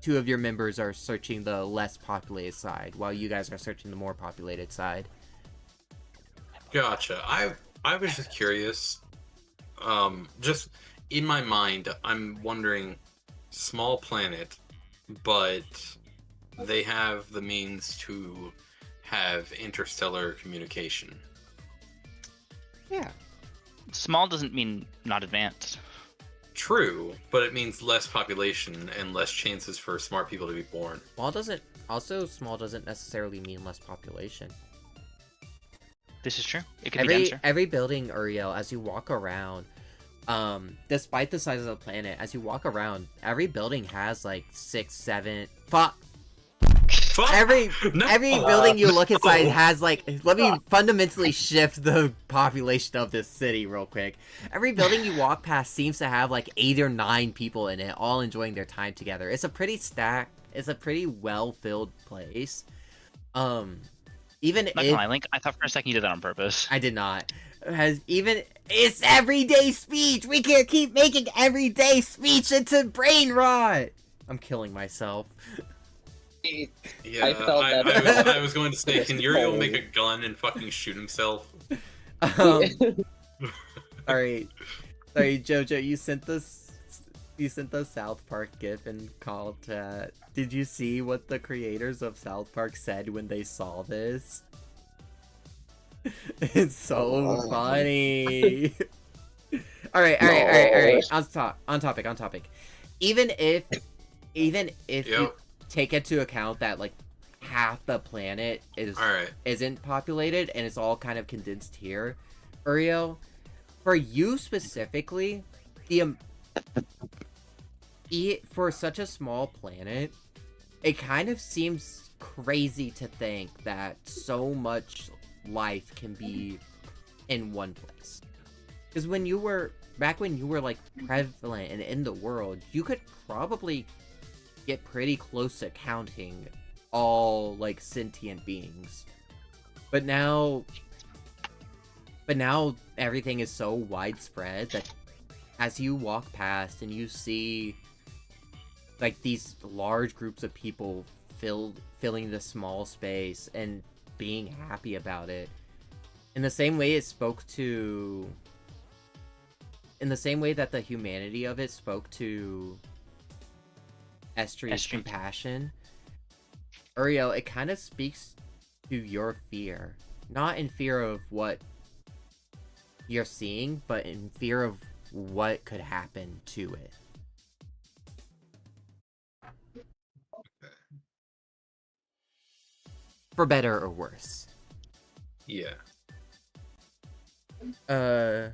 two of your members are searching the less populated side, while you guys are searching the more populated side. Gotcha. I was just curious. Just in my mind, I'm wondering, small planet, but they have the means to have interstellar communication. Yeah. Small doesn't mean not advanced. True, but it means less population and less chances for smart people to be born. Small doesn't necessarily mean less population. This is true. It could be denser. Every building, Uriel, as you walk around, despite the size of the planet, as you walk around, every building has like 6, 7... Fuck! Every building you look inside has like... Let me fundamentally shift the population of this city real quick. Every building you walk past seems to have like 8 or 9 people in it, all enjoying their time together. It's a pretty well-filled place. Even Not gonna lie, Link, I thought for a second you did that on purpose. I did not. It's everyday speech! We can't keep making everyday speech into brain rot! I'm killing myself. Yeah, I felt that. I was going to say, can Uriel make a gun and fucking shoot himself? Sorry, Jojo, you sent the South Park gif in call chat. Did you see what the creators of South Park said when they saw this? It's so funny. Alright. On topic. Even if you take into account that like half the planet isn't populated and it's all kind of condensed here, Uriel, for you specifically, for such a small planet, it kind of seems crazy to think that so much life can be in one place. Because back when you were like prevalent and in the world, you could probably get pretty close to counting all like sentient beings. But now everything is so widespread that as you walk past and you see like these large groups of people filling the small space and being happy about it, in the same way that the humanity of it spoke to Estrie's compassion, Uriel, it kind of speaks to your fear. Not in fear of what you're seeing, but in fear of what could happen to it. For better or worse. Yeah. The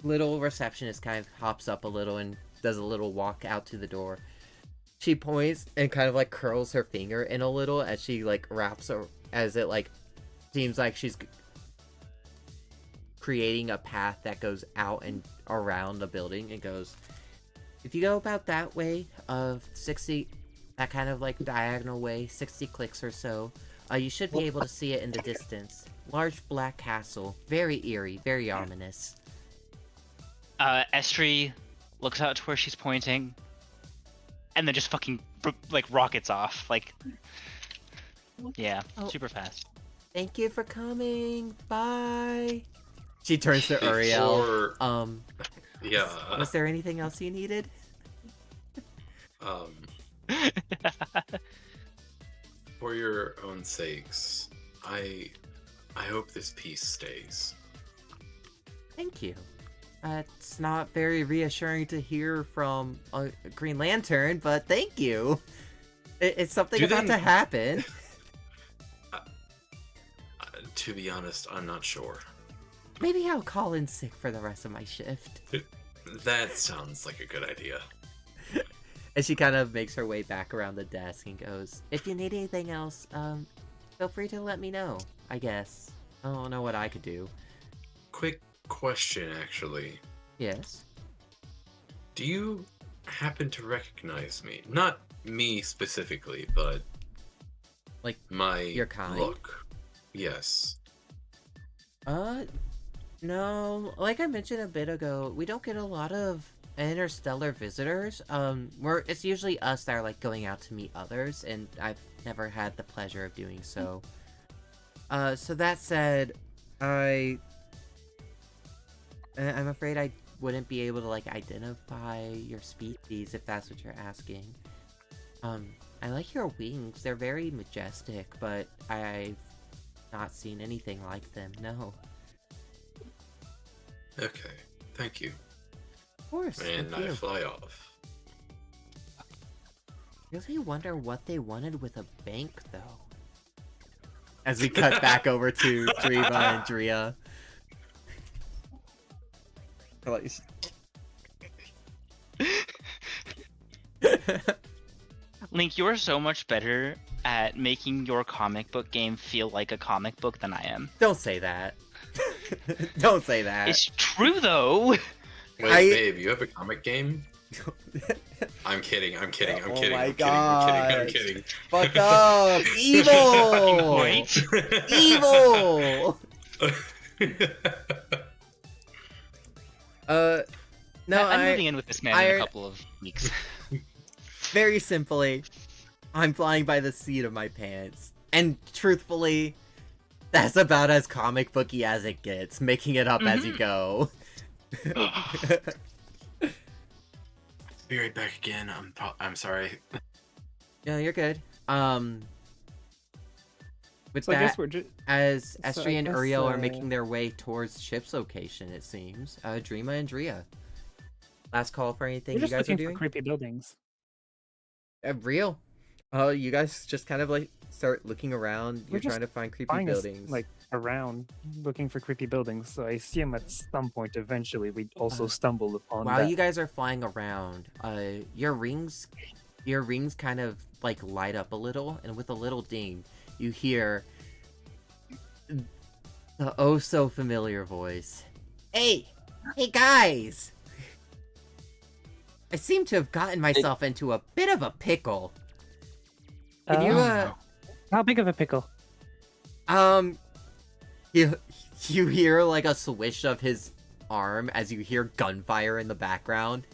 little receptionist kind of hops up a little and does a little walk out to the door. She points and kind of like curls her finger in a little as she like wraps her, as it like seems like she's creating a path that goes out and around the building, and goes, if you go about that way of 60, that kind of like diagonal way, 60 clicks or so, you should be able to see it in the distance. Large black castle, very eerie, very ominous. Estri looks out to where she's pointing, and then just fucking like rockets off. Like, yeah, Oh. super fast. Thank you for coming. Bye. She turns to Uriel. Before- Yeah. Was there anything else you needed? For your own sakes, I hope this peace stays. Thank you. It's not very reassuring to hear from a Green Lantern, but thank you. It's something Do about they- to happen. To be honest, I'm not sure. Maybe I'll call in sick for the rest of my shift. That sounds like a good idea. And she kind of makes her way back around the desk and goes, if you need anything else, feel free to let me know, I guess. I don't know what I could do. Quick question, actually. Yes? Do you happen to recognize me? Not me specifically, but Like, my your kind? look. Yes. No. Like I mentioned a bit ago, we don't get a lot of interstellar visitors. It's usually us that are like going out to meet others, and I've never had the pleasure of doing so. So that said, I'm afraid I wouldn't be able to like identify your species if that's what you're asking. I like your wings. They're very majestic, but I've not seen anything like them, no. Okay. Thank you. Of course, And thank I you. fly off. Really wonder what they wanted with a bank, though. As we cut back over to Driva and Drea. Link, you are so much better at making your comic book game feel like a comic book than I am. Don't say that. Don't say that. It's true though. Wait, babe, you have a comic game? I'm kidding. I'm kidding. I'm Oh kidding. my I'm kidding. I'm gosh. kidding. Fuck up! Evil! Point. Evil! No, I'm moving in with this man in a couple of weeks. very simply, I'm flying by the seat of my pants. And truthfully, that's about as comic booky as it gets, making it up as you go. Be right back again. I'm sorry. Yeah, you're good. With So I that, guess we're just. as so Estri I and guess, Uriel are making their way towards ship's location, it seems. Dreama and Drea. Last call for anything We're you just guys are looking for doing? creepy buildings. Real. You guys just kind of like start looking around. We're You're just trying to find creepy Buying us, buildings. like around looking for creepy buildings. So I assume at some point eventually we'd also stumble upon While that. you guys are flying around, your rings kind of like light up a little, and with a little ding, you hear the oh so familiar voice. Hey guys! I seem to have gotten myself into a bit of a pickle. Can you How big of a pickle? you hear like a swish of his arm as you hear gunfire in the background.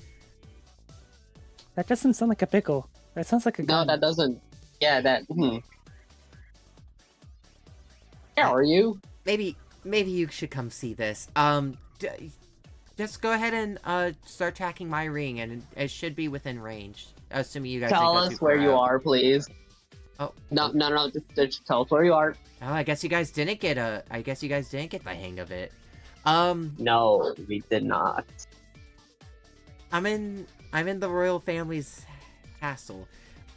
That doesn't sound like a pickle. That sounds like a No, gun. that doesn't. Yeah, that. How are you? Maybe you should come see this. Just go ahead and start tracking my ring, and it should be within range. Assuming you guys Tell didn't go us too where far you out. are, please. Oh No, just tell us where you are. Oh, I guess you guys didn't get the hang of it. No, we did not. I'm in the royal family's castle.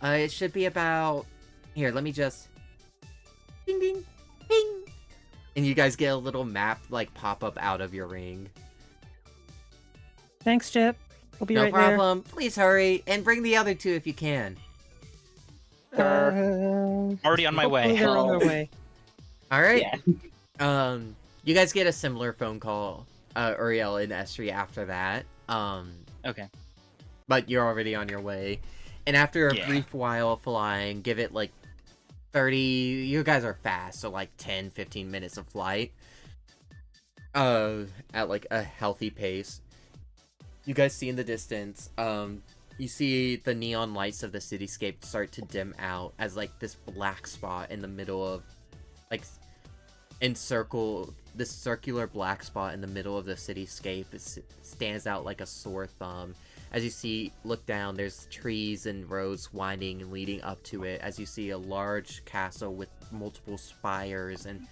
It should be about here. Let me just ding ding ping, and you guys get a little map like pop up out of your ring. Thanks, Chip. We'll be No right problem. Please hurry and bring the other two if you can. there. Already on my Hopefully way. they're on their way. All right. Yeah. You guys get a similar phone call, Uriel and Estri after that. Okay. But you're already on your way. And after a Yeah. brief while of flying, give it like 30, you guys are fast, so like 10, 15 minutes of flight. At like a healthy pace. You guys see in the distance, you see the neon lights of the cityscape start to dim out as like this black spot in the middle of, like, this circular black spot in the middle of the cityscape stands out like a sore thumb. As you look down, there's trees and roads winding and leading up to it, as you see a large castle with multiple spires and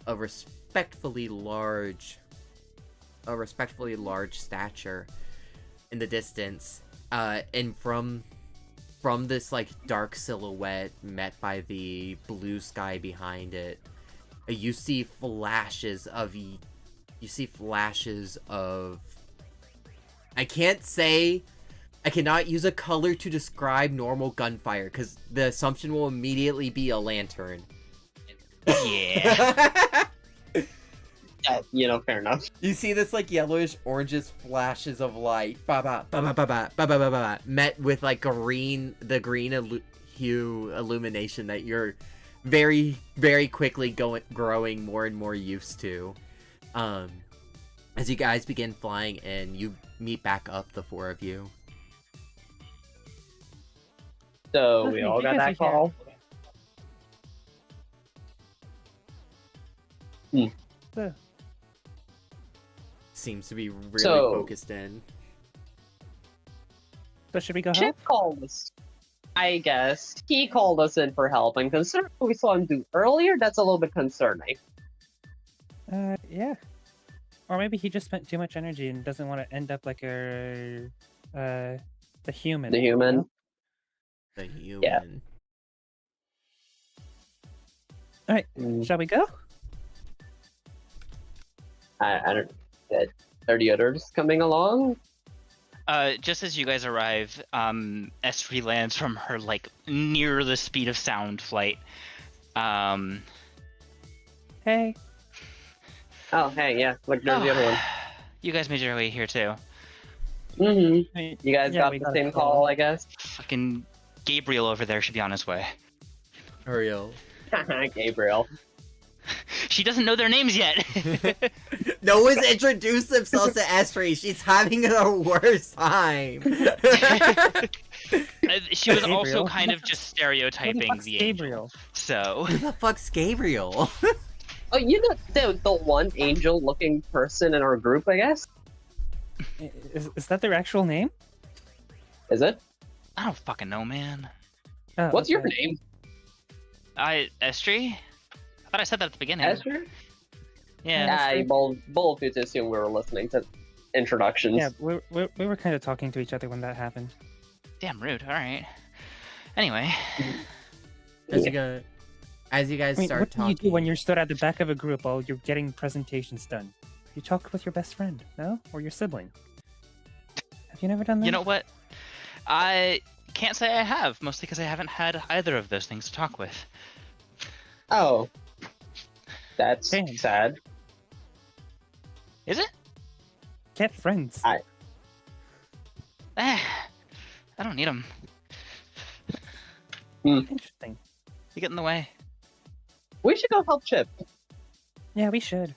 a respectfully large stature in the distance. And from this like dark silhouette met by the blue sky behind it, you see flashes of I cannot use a color to describe normal gunfire, because the assumption will immediately be a lantern. Yeah. Yeah, fair enough. You see this like yellowish orangish flashes of light, ba ba ba ba ba ba ba ba ba ba, met with like the green hue illumination that you're very, very quickly growing more and more used to. As you guys begin flying in, you meet back up, the four of you. So we all got You guys that are here. call. So, Seems to be really So- focused in. so should we go Chip help? called us. I guess he called us in for help, and considering what we saw him do earlier, that's a little bit concerning. Yeah. Or maybe he just spent too much energy and doesn't want to end up like the human. The you human. know? The human. Yeah. Alright, Mm, shall we go? I don't. Are the others coming along? Just as you guys arrive, Estri lands from her like near the speed of sound flight. Hey. Oh, hey, yeah. Look, there's the other one. You guys made your way here too. Mm-hmm. I mean, You guys yeah, got we the got a same call. call, I guess. Fucking Gabriel over there should be on his way. Uriel. Gabriel. She doesn't know their names yet. No one's introduced themselves to Estri. She's having the worst time. She was also Gabriel? kind of just Who the stereotyping fuck's the angel. Gabriel? So Who the fuck's Gabriel? Oh, you know the one angel-looking person in our group, I guess. Is that their actual name? Is it? I don't fucking know, man. Oh, What's your okay. name? Estri? I thought I said that at the beginning. Ezra? Yeah. Yeah, both of you assume we were listening to introductions. Yeah, we were kind of talking to each other when that happened. Damn rude. All right. Anyway, As you guys I mean, start what do talking, you do when you're stood at the back of a group while you're getting presentations done? You talk with your best friend, no? Or your sibling? Have you never done that? you know what? I can't say I have, mostly because I haven't had either of those things to talk with. Oh. That's Damn. sad. Is it? Get friends. I don't need them. Interesting. You get in the way. We should go help Chip. Yeah, we should.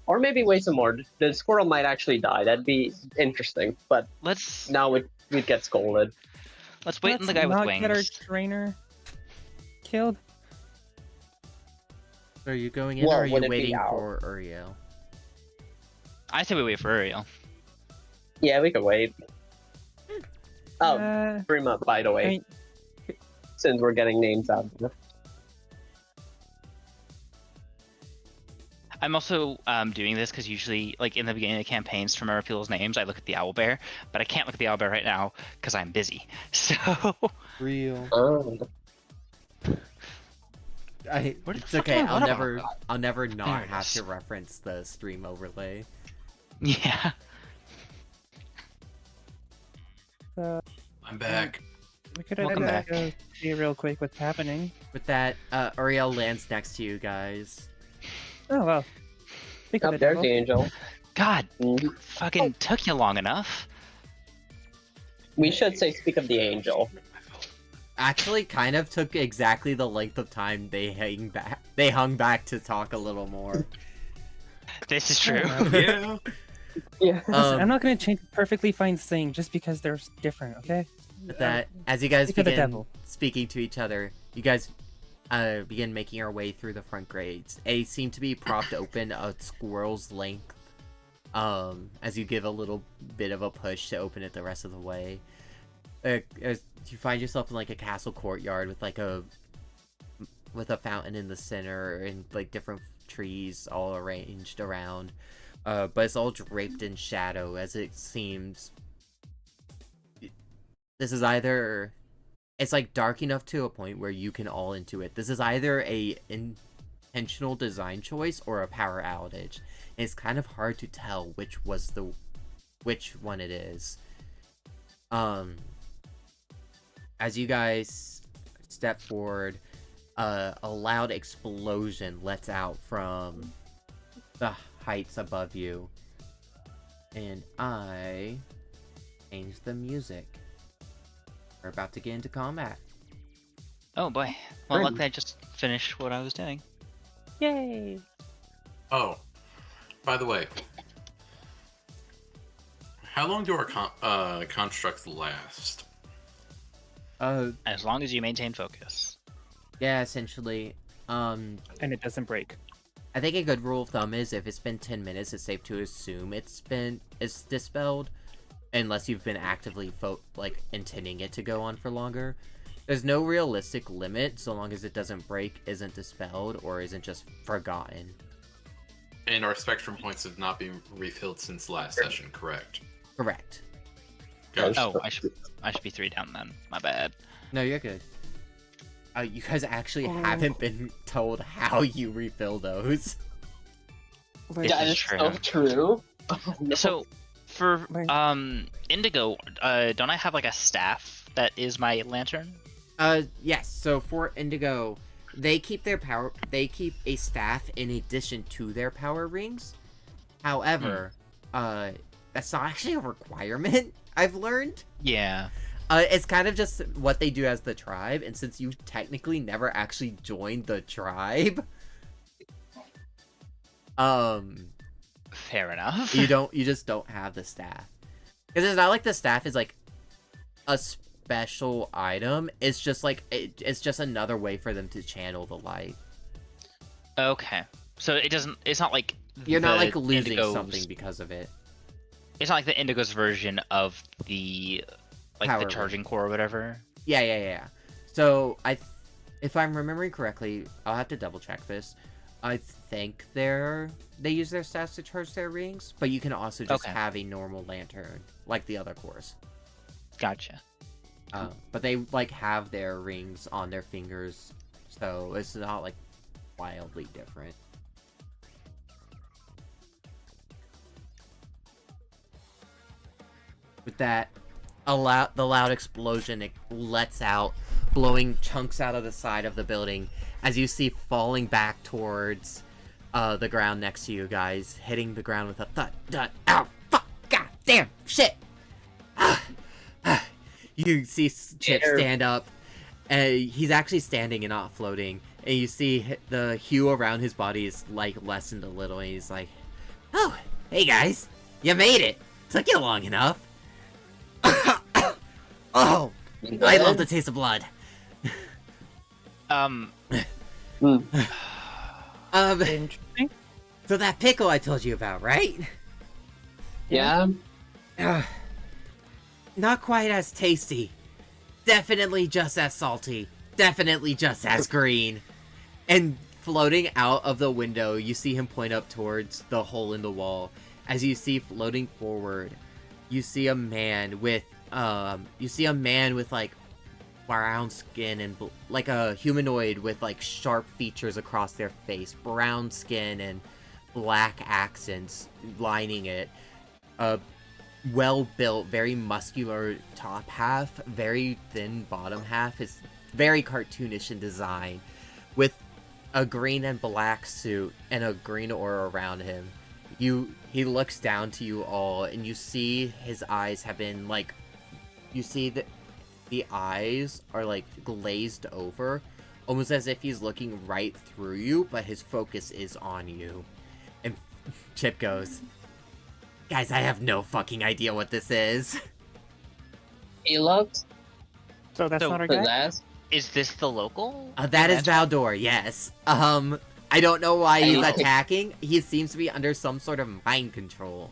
Or maybe wait some more. The squirrel might actually die. That'd be interesting. But Let's now we'd get scolded. wait on the guy with not wings. get our trainer killed. are you going in Well, or are you would it be waiting out? for Uriel? I say we wait for Uriel. Yeah, we could wait. Oh, Uh, bring him up, by the way, I mean, since we're getting names out of it. I'm also doing this because usually, like in the beginning of campaigns, to remember people's names, I look at the owlbear, but I can't look at the owlbear right now because I'm busy. So Real. Oh. Where the It's fuck okay. did I I'll run never about? not There it have is. to reference the stream overlay. yeah, I'm back. We could Welcome back. go see real quick what's happening. With that, Uriel lands next to you guys. Oh well. Speak of Oh, the there's devil. the angel. God, Mhm. fucking took you long enough. We should say speak of the angel. Actually, kind of took exactly the length of time they hung back to talk a little more. This is true. Yeah. Yeah. Listen, I'm not gonna change a perfectly fine thing just because they're different, okay? With that, as you guys Speak of the begin devil. speaking to each other, you guys begin making your way through the front gates. They seem to be propped open a squirrel's length. As you give a little bit of a push to open it the rest of the way. As you find yourself in like a castle courtyard with a fountain in the center and like different trees all arranged around. But it's all draped in shadow, as it seems this is either it's like dark enough to a point where you can all intuit this is either a intentional design choice or a power outage. And it's kind of hard to tell which one it is. As you guys step forward, a loud explosion lets out from the heights above you. And I changed the music. We're about to get into combat. Oh boy. Well, Great. luckily I just finished what I was doing. Yay! Oh, by the way, how long do our constructs last? As long as you maintain focus. Yeah, essentially. And it doesn't break. I think a good rule of thumb is if it's been 10 minutes, it's safe to assume it's dispelled, unless you've been actively intending it to go on for longer. There's no realistic limit so long as it doesn't break, isn't dispelled, or isn't just forgotten. And our spectrum points have not been refilled since last session, correct? Correct. Gotcha. Oh, I should be 3 down then. My bad. No, you're good. You guys actually haven't been told how you refill those. Wait, That is is true. so true. Oh, no. So, for Wait. Indigo, don't I have like a staff that is my lantern? Yes. So for Indigo, they keep a staff in addition to their power rings. However, that's not actually a requirement, I've learned. Yeah. It's kind of just what they do as the tribe, and since you technically never actually joined the tribe, Fair enough. you just don't have the staff. Because it's not like the staff is like a special item. It's just like it's just another way for them to channel the light. Okay. So it's not like You're not the like losing Indigo's- something because of it. It's not like the Indigo's version of the Power the ring. charging core or whatever. Yeah. So if I'm remembering correctly, I'll have to double check this. I think they use their staffs to charge their rings, but you can also just Okay. have a normal lantern like the other cores. Gotcha. But they like have their rings on their fingers, so it's not like wildly different. With that, the loud explosion, it lets out, blowing chunks out of the side of the building as you see falling back towards the ground next to you guys, hitting the ground with a thud, ow, fuck, god damn, shit. You see Chip stand up, and he's actually standing and not floating, and you see the hue around his body is like lessened a little, and he's like, oh, hey guys, you made it. Took you long enough. Oh, I love the taste of blood. Interesting. So that pickle I told you about, right? Yeah. Not quite as tasty. Definitely just as salty. Definitely just as green. And floating out of the window, you see him point up towards the hole in the wall. As you see floating forward, you see a man with like brown skin and like a humanoid with like sharp features across their face, brown skin and black accents lining it. well built, very muscular top half, very thin bottom half. It's very cartoonish in design, with a green and black suit and a green aura around him. He looks down to you all, and you see his eyes have been like, you see that the eyes are like glazed over, almost as if he's looking right through you, but his focus is on you. And Chip goes, "Guys, I have no fucking idea what this is." He looked So that's So not our guy? possessed. Is this the local? That is Valdor, yes. I don't know why he's Oh. attacking. He seems to be under some sort of mind control.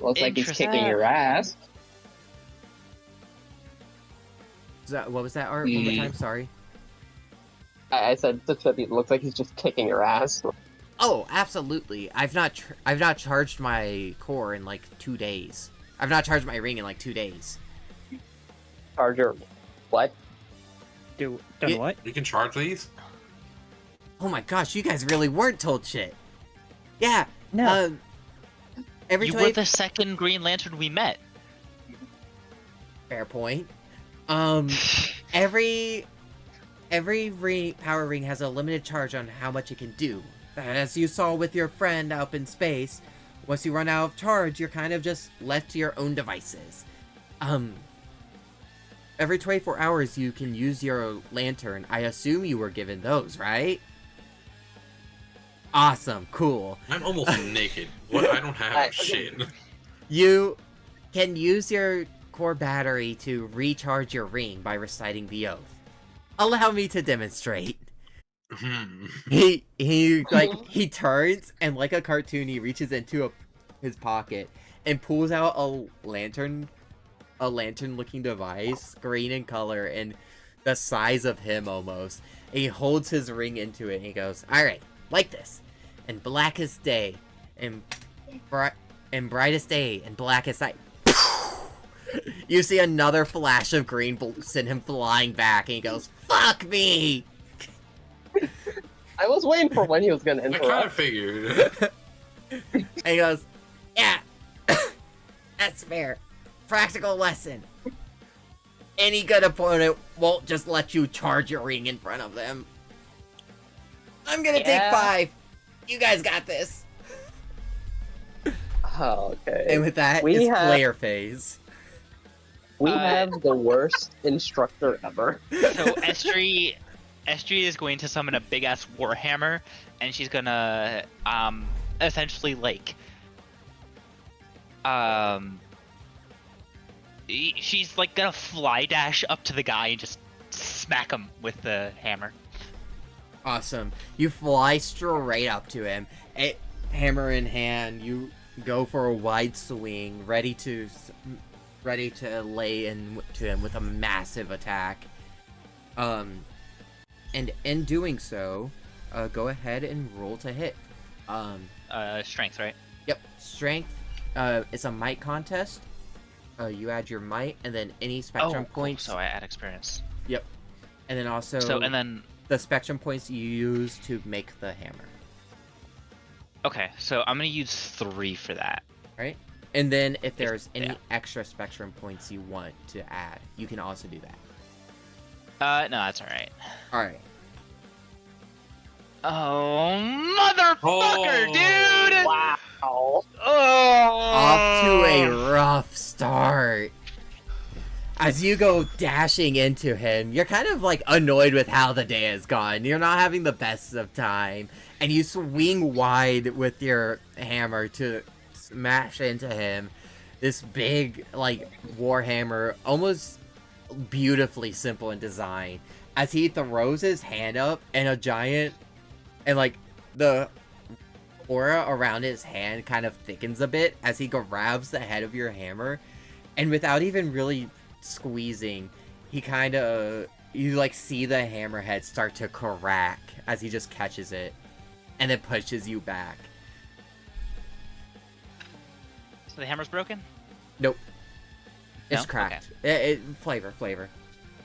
Looks like he's kicking Interesting. your ass. What was that, Art? One more time, sorry. I said it looks like he's just kicking your ass. Oh, absolutely. I've not charged my core in like 2 days. I've not charged my ring in like 2 days. Charger, what? Done Yeah. what? You can charge these? Oh my gosh, you guys really weren't told shit. Yeah. No. Every You 20 were the second Green Lantern we met. Fair point. Every power ring has a limited charge on how much it can do. As you saw with your friend up in space, once you run out of charge, you're kind of just left to your own devices. Every 24 hours you can use your lantern. I assume you were given those, right? Awesome, cool. I'm almost naked. What? I don't have shit. You can use your core battery to recharge your ring by reciting the oath. Allow me to demonstrate. He turns, and like a cartoon, he reaches into his pocket and pulls out a lantern looking device, green in color and the size of him almost. And he holds his ring into it and he goes, "Alright, like this. And blackest day, and brightest day, and blackest night." You see another flash of green send him flying back, and he goes, "Fuck me!" I was waiting for when he was gonna I kind of interrupt. figured. And he goes, "Yeah, that's fair. Practical lesson. Any good opponent won't just let you charge your ring in front of them. I'm gonna take Yeah. 5. You guys got this." Oh, okay. And with that, We it's have- player phase. We have the worst instructor ever. So Estrie is going to summon a big ass warhammer, and she's gonna essentially like she's like gonna fly dash up to the guy and just smack him with the hammer. Awesome. You fly straight up to him, hammer in hand. You go for a wide swing, ready to lay into him with a massive attack. And in doing so, go ahead and roll to hit. Strength, right? Yep, strength. It's a might contest. You add your might, and then any spectrum cool. points. So I add experience. Yep. And then also And then the spectrum points you use to make the hammer. okay, so I'm gonna use 3 for that. Right? And then if there's any yeah. extra spectrum points you want to add, you can also do that. No, that's all right. Alright. Oh, motherfucker, dude! Wow. Oh! Off to a rough start. As you go dashing into him, you're kind of like annoyed with how the day has gone. You're not having the best of time. And you swing wide with your hammer to smash into him. This big, like, warhammer, almost beautifully simple in design. As he throws his hand up, and a giant, and like, the aura around his hand kind of thickens a bit as he grabs the head of your hammer, and without even really squeezing, he kind of, you like see the hammerhead start to crack as he just catches it and then pushes you back. So the hammer's broken? Nope. It's No? cracked. Flavor.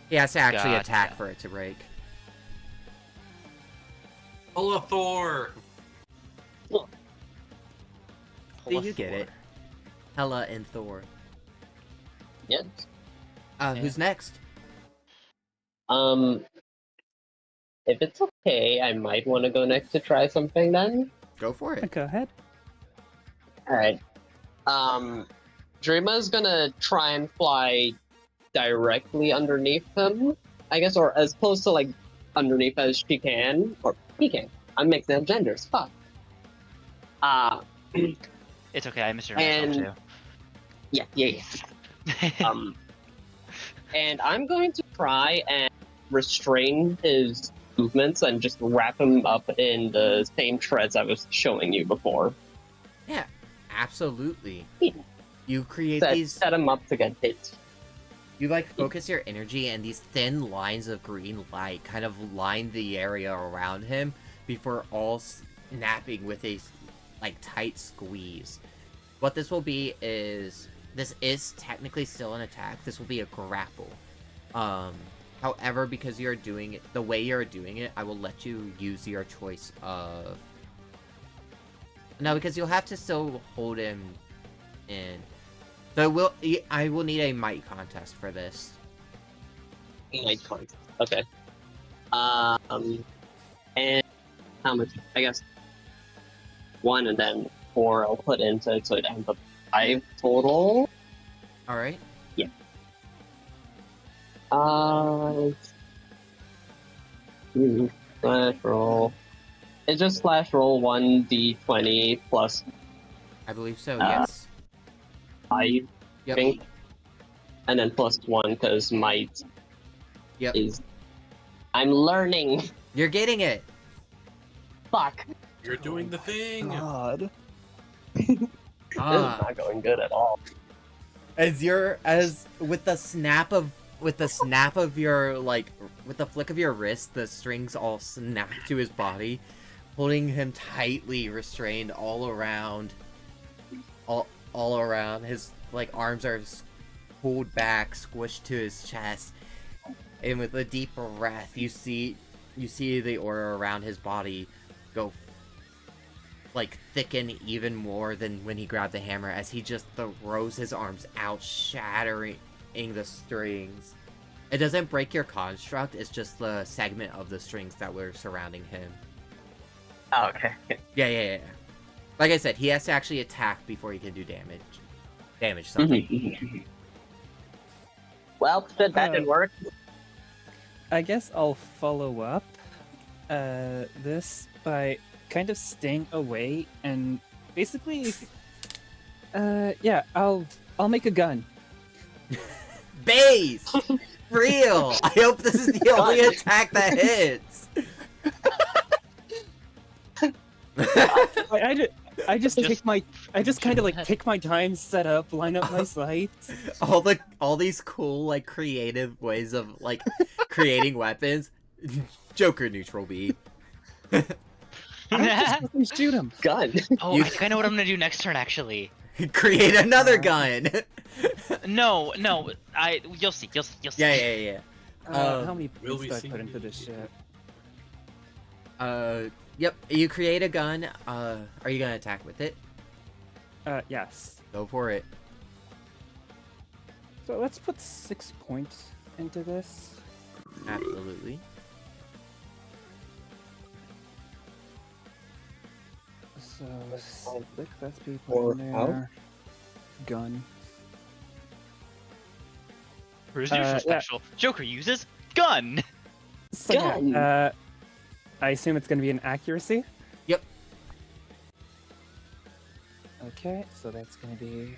He has to actually attack Gotcha. for it to break. Thor. Do you get it? Hela and Thor. Yes. Who's next? If it's okay, I might want to go next to try something then. Go for it. Go ahead. Alright. Dreama's gonna try and fly directly underneath him, I guess, or as close to, like, underneath as she can. Or he can. I'm mixing up genders. Fuck. It's okay, I misheard And- myself Yeah. too. And I'm going to try and restrain his movements and just wrap him up in the same treads I was showing you before. Yeah, absolutely. Yeah. You create Set, these. set him up to get hit. You like focus your energy, and these thin lines of green light kind of line the area around him before all snapping with a like tight squeeze. What this will be is this is technically still an attack. This will be a grapple. However, because you're doing it the way you're doing it, I will let you use your choice of. No, because you'll have to still hold him in. So I will need a might contest for this. Might contest. Okay. And how much? I guess 1 and then 4 I'll put into it, so it ends up 5 total. All right. Yeah. Slash roll. It's just slash roll 1d20 plus I believe so. Yes. 5, Yep. I think. And then plus 1 because might Yep. is. I'm learning. You're getting it. Fuck. You're doing the thing. God. This is Ah, not going good at all. as with the snap of your with the flick of your wrist, the strings all snap to his body, holding him tightly restrained all around. All around his arms are pulled back, squished to his chest, and with a deep breath, you see the aura around his body go thicken even more than when he grabbed the hammer, as he just throws his arms out, shattering the strings. It doesn't break your construct, it's just the segment of the strings that were surrounding him. Oh, okay. Yeah. Like I said, he has to actually attack before he can do damage something. Well, shit, that didn't work. I guess I'll follow up this by kind of staying away and basically, yeah, I'll make a gun. Base! Real! I hope this is the only attack that hits! I just kind of take my time, set up, line up my sights. all these cool, creative ways of, creating weapons. Joker neutral B. I just fucking shoot him. Gun. Oh, I think I know what I'm gonna do next turn, actually. Create another gun! No, you'll see. Yeah. How many will points we do I see put into you this do shit? Yep, you create a gun. Are you gonna attack with it? Yes. Go for it. So let's put 6 points into this. Absolutely. So 6 SP Or put in out. there. Gun. Where's neutral yeah. special? Joker uses gun. So, Gun. yeah, I assume it's going to be an accuracy. Yep. Okay, so that's going to be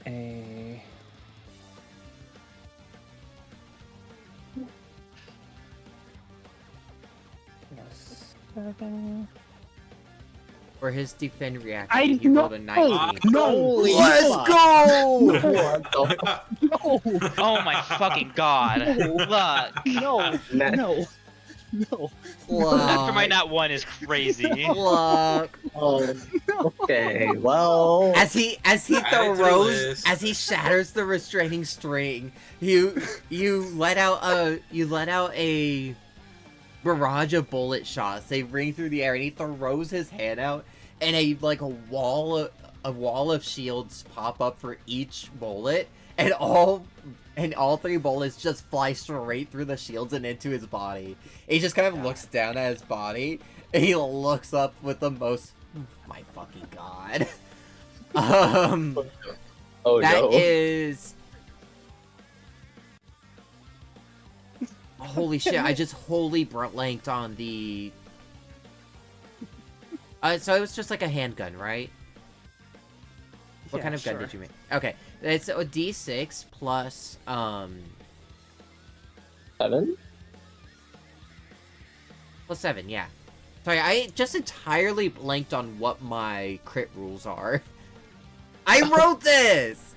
a +7. For his defend reaction, I he rolled a know! 19. No! Let's go! No! Oh my fucking god. Look. No! No! No! After my nat 1 is crazy. Look. Oh, okay, well. As he Add to the throws, list. as he shatters the restraining string, you let out a barrage of bullet shots. They ring through the air, and he throws his hand out, and a wall a wall of shields pop up for each bullet, and all 3 bullets just fly straight through the shields and into his body. He just kind of looks down at his body, and he looks up with the most... My fucking god. Oh That no. is... Holy shit, I just wholly blanked on the... so it was just like a handgun, right? What Yeah, kind of gun sure. did you make? Okay, it's a D6 plus, 7? plus 7, yeah. Sorry, I just entirely blanked on what my crit rules are. I wrote this!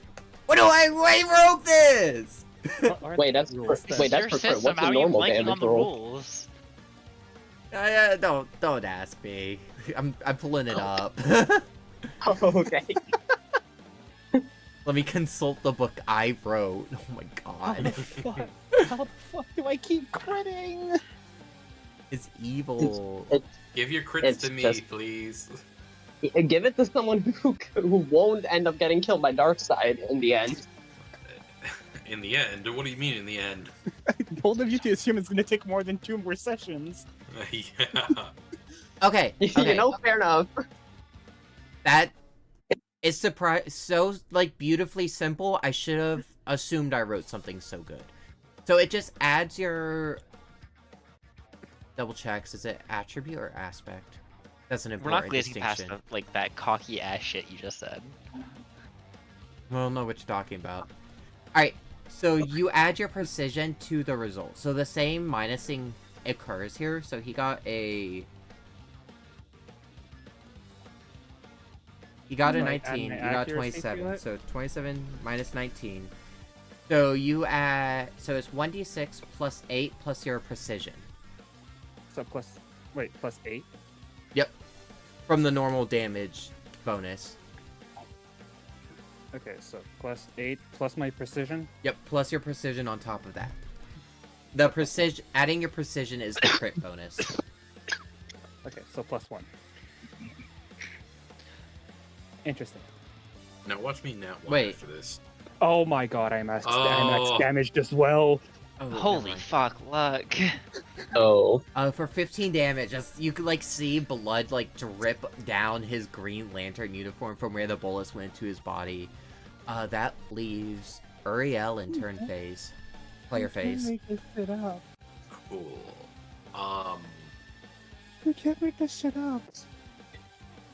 I wrote this! What are Wait, the that's rules for- then? wait, that's Your for crit. system, What's the how are you normal blanking damage on the roll? rules? Don't ask me. I'm pulling it up. Oh, okay. Let me consult the book I wrote. Oh my How the god. fuck? How the fuck do I keep critting? It's evil. Give your crits It's to me, just- please. Give it to someone who won't end up getting killed by Darkseid in the end. In the end, what do you mean in the end? Bold of you to assume it's gonna take more than 2 more sessions. Yeah. Okay, You okay. know, fair enough. That is so like beautifully simple. I should have assumed I wrote something so good. So it just adds your double checks. Is it attribute or aspect? That's an We're important not glazing past distinction. like that cocky ass shit you just said. I don't know what you're talking about. Alright, so you add your precision to the result. So the same minusing occurs here. So he got a... He got a Like, add 19. my You got accuracy to 27. it? So 27 minus 19. So you add... So it's 1d6 plus 8 plus your precision. So plus, wait, plus 8? Yep. From the normal damage bonus. Okay, so plus 8 plus my precision. Yep, plus your precision on top of that. The precision... Adding your precision is the crit bonus. Okay, so plus 1. Interesting. Now watch me nat one Wait. after this. Oh my god, I'm max Oh. damaged as well. Oh, never Holy mind. fuck, luck. Oh. For 15 damage, just you could like see blood like drip down his Green Lantern uniform from where the bullets went to his body. That leaves Uriel in turn phase. Player phase. Make this shit up. Cool. You can't make this shit up.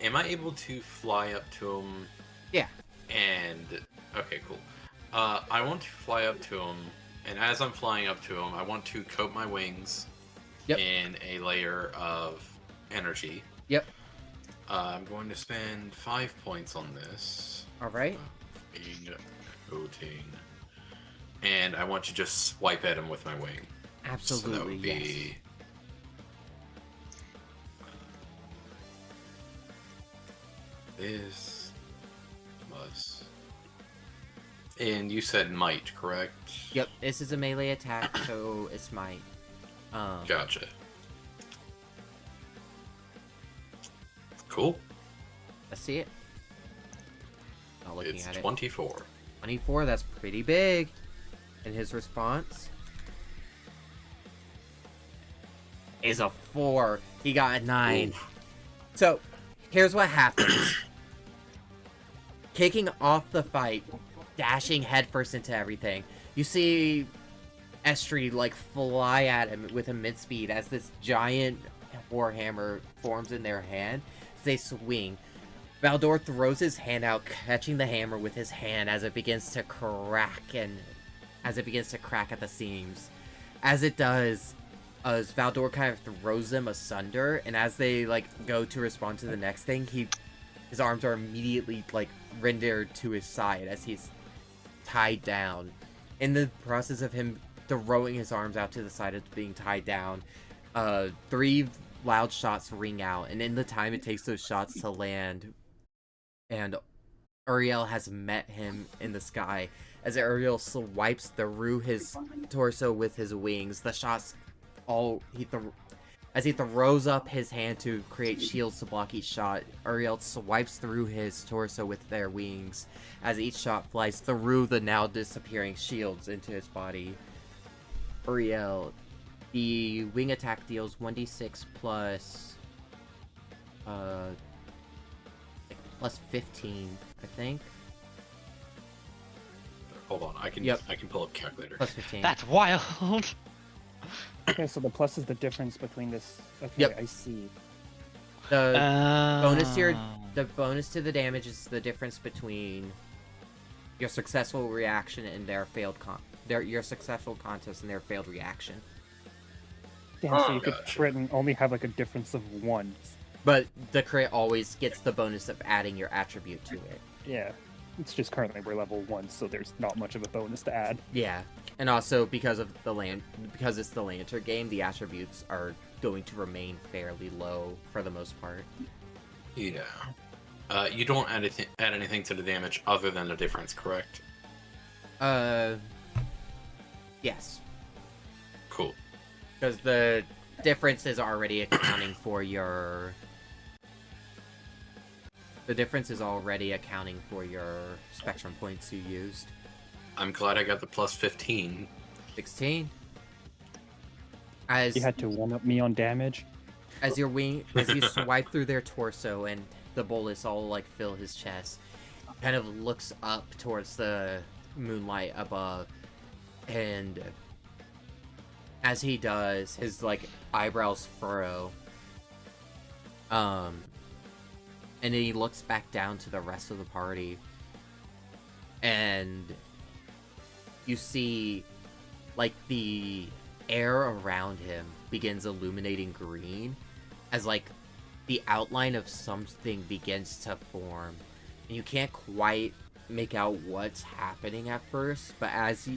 Am I able to fly up to him? Yeah. And okay, cool. I want to fly up to him, and as I'm flying up to him, I want to coat my wings Yep. in a layer of energy. Yep. I'm going to spend 5 points on this. All right. Wing coating, and I want to just swipe at him with my wing. So that Absolutely, would yes. be this plus. And you said might, correct? Yep, this is a melee attack, so it's might. Gotcha. Cool. Let's see it. Not looking It's at it. 24. 24, that's pretty big. And his response is a 4. He got a 9. Oof. So, here's what happens. Kicking off the fight, dashing headfirst into everything, you see Estri like fly at him with immense speed as this giant warhammer forms in their hand. They swing. Valdor throws his hand out, catching the hammer with his hand as it begins to crack at the seams. As it does, as Valdor kind of throws them asunder, and as they like go to respond to the next thing, his arms are immediately like rendered to his side as he's tied down. In the process of him throwing his arms out to the side of being tied down, 3 loud shots ring out, and in the time it takes those shots to land, and Uriel has met him in the sky. As Uriel swipes through his torso with his wings, the shots as As he throws up his hand to create shields to block each shot, Uriel swipes through his torso with their wings, as each shot flies through the now disappearing shields into his body. Uriel, the wing attack deals 1d6 plus... plus 15, I think. Hold on, I can pull up calculator. Plus 15. That's wild. Okay, so the plus is the difference between this. Okay, Yep. I see. The bonus to the damage is the difference between your successful reaction and their failed your successful contest and their failed reaction. Damn, so you could Gotcha. crit and only have like a difference of 1. But the crit always gets the bonus of adding your attribute to it. Yeah. It's just currently we're level 1, so there's not much of a bonus to add. Yeah, and also because it's the lantern game, the attributes are going to remain fairly low for the most part. Yeah. You don't add anything to the damage other than the difference, correct? Yes, Cool. because the difference is already accounting for your. The difference is already accounting for your spectrum points you used. I'm glad I got the plus 15. 16. As You had to one up me on damage. as you swipe through their torso and the bullets all like fill his chest, kind of looks up towards the moonlight above, and as he does, his like eyebrows furrow. And then he looks back down to the rest of the party, and you see, like, the air around him begins illuminating green, as, like, the outline of something begins to form. And you can't quite make out what's happening at first, but as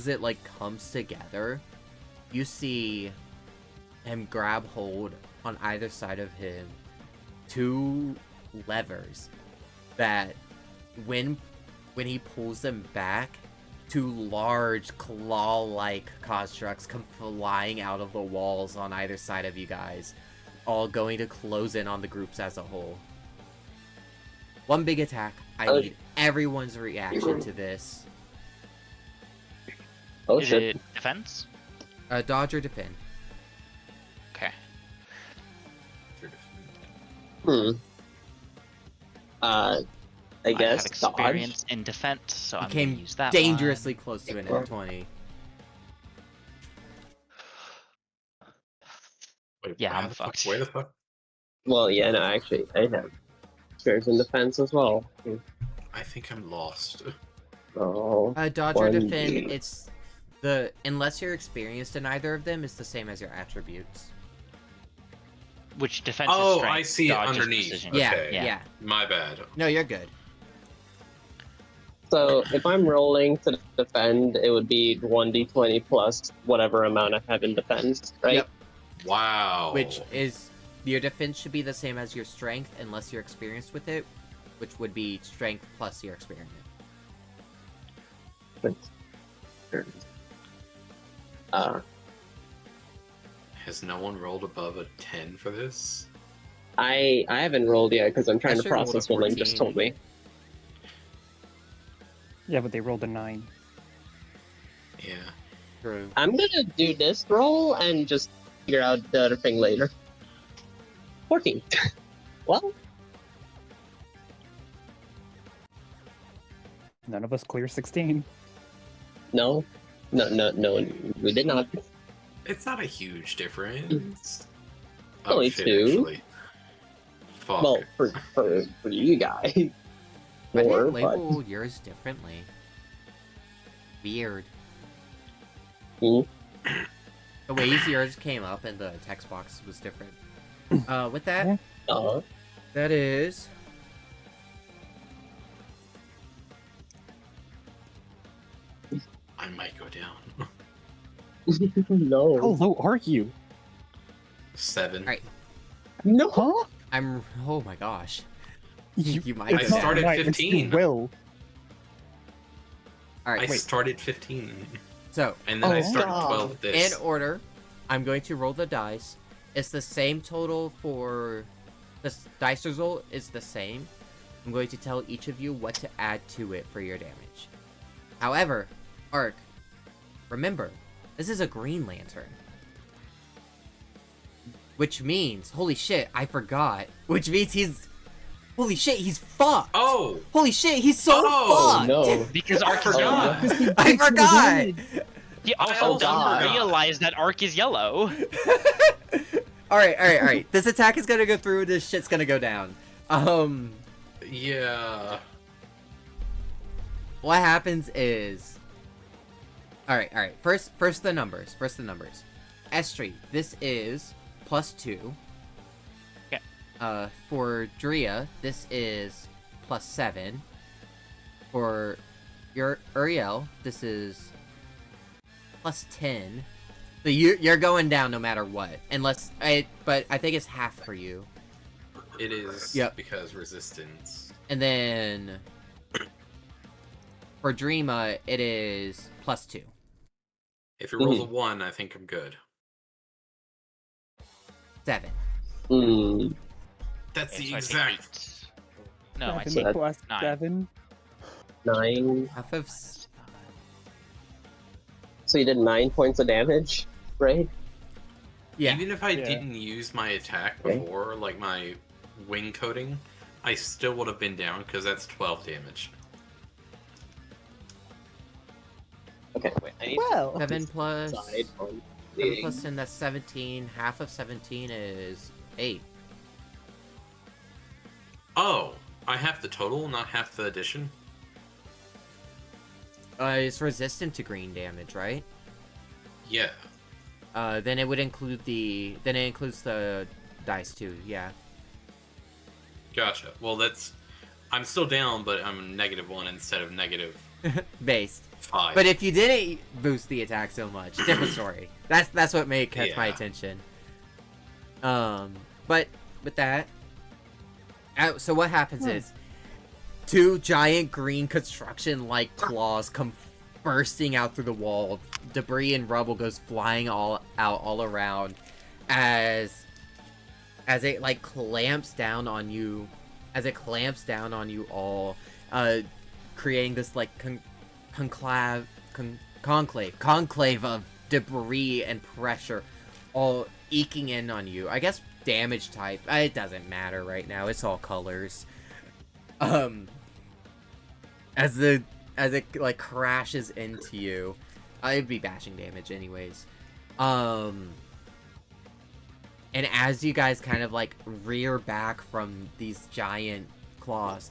it, like, comes together, you see him grab hold on either side of him 2 levers that when he pulls them back, 2 large claw-like constructs come flying out of the walls on either side of you guys, all going to close in on the groups as a whole. One big attack. I need everyone's reaction to this. Oh Is shit. it defense? Dodge or defend. Okay. I I guess have dodge. experience in defense, so You I'm gonna came use that dangerously one. close to an M20. Wait, Yeah, how I'm the fuck- fucked. Where the fuck? Well, yeah, no, actually, I have experience in defense as well. I think I'm lost. Oh, Dodge or 1D. defend, it's unless you're experienced in either of them, it's the same as your attributes. Which defense is Oh, strength, I see it dodge is underneath. precision. Yeah, Okay. yeah. My bad. No, you're good. So if I'm rolling to defend, it would be 1d20 plus whatever amount I have in defense, right? Yep. Wow. Which is your defense should be the same as your strength unless you're experienced with it, which would be strength plus your experience. Has no one rolled above a 10 for this? I haven't rolled yet because I'm trying to Actually rolled a process what Link just 14. told me. Yeah, but they rolled a 9. Yeah. True. I'm gonna do this roll and just figure out the other thing later. 14. Well, None of us clear 16. no, we did not. It's not a huge difference. Only shit, 2. actually. Fuck. Well, for you guys, I more, didn't but label yours differently. Weird. Hmm. The ways yours came up in the text box was different. With that, that is... I might go down. no, How low are you? 7. Alright. no. Huh? Oh my gosh. You might I go started down. Right, it's 15. you will. Alright, I started 15. So, And then I Oh, started God. 12 with this. in order, I'm going to roll the dice. It's the same total for the dice result is the same. I'm going to tell each of you what to add to it for your damage. However, Ark, remember, this is a Green Lantern. Which means, holy shit, I forgot. Which means holy shit, he's fucked. Oh! Holy shit, he's so Oh, fucked. no. Because Ark is Oh, yellow. no. I forgot. He I also also doesn't forgot. realize that Ark is yellow. Alright. This attack is gonna go through, this shit's gonna go down. Yeah. What happens is... Alright. First the numbers. Estri, this is +2. Okay. For Drea, this is +7. For your Uriel, this is +10. So you're going down no matter what. But I think it's half for you. It is Yep. because resistance. And then for Dreama, it is +2. If it rolls a 1, I think I'm good. 7. Mm. That's Okay, the so I take exact. 8. No, I 7 take plus 9. 7. 9. Half of... So you did 9 points of damage, right? Yeah. Even if I Yeah. didn't use my attack Okay. before, like my wing coating, I still would have been down because that's 12 damage. Okay, wait. I need Well, 7 plus... to decide on 7 plus 10, that's 17. Half of 17 is 8. Oh, I have the total, not half the addition. It's resistant to green damage, right? Yeah. Then it would include the... Then it includes the dice too, yeah. Gotcha. Well, that's. I'm still down, but I'm -1 instead of Based. -5. But if you didn't boost the attack so much, different story. That's what made catch my Yeah. attention. But with that, so what happens is 2 giant green construction-like claws come bursting out through the wall. Debris and rubble goes flying all around as it like clamps down on you. As it clamps down on you all, creating this like conclave of debris and pressure, all eking in on you. I guess damage type, it doesn't matter right now. It's all colors. As it like crashes into you, it'd be bashing damage anyways. And as you guys kind of like rear back from these giant claws,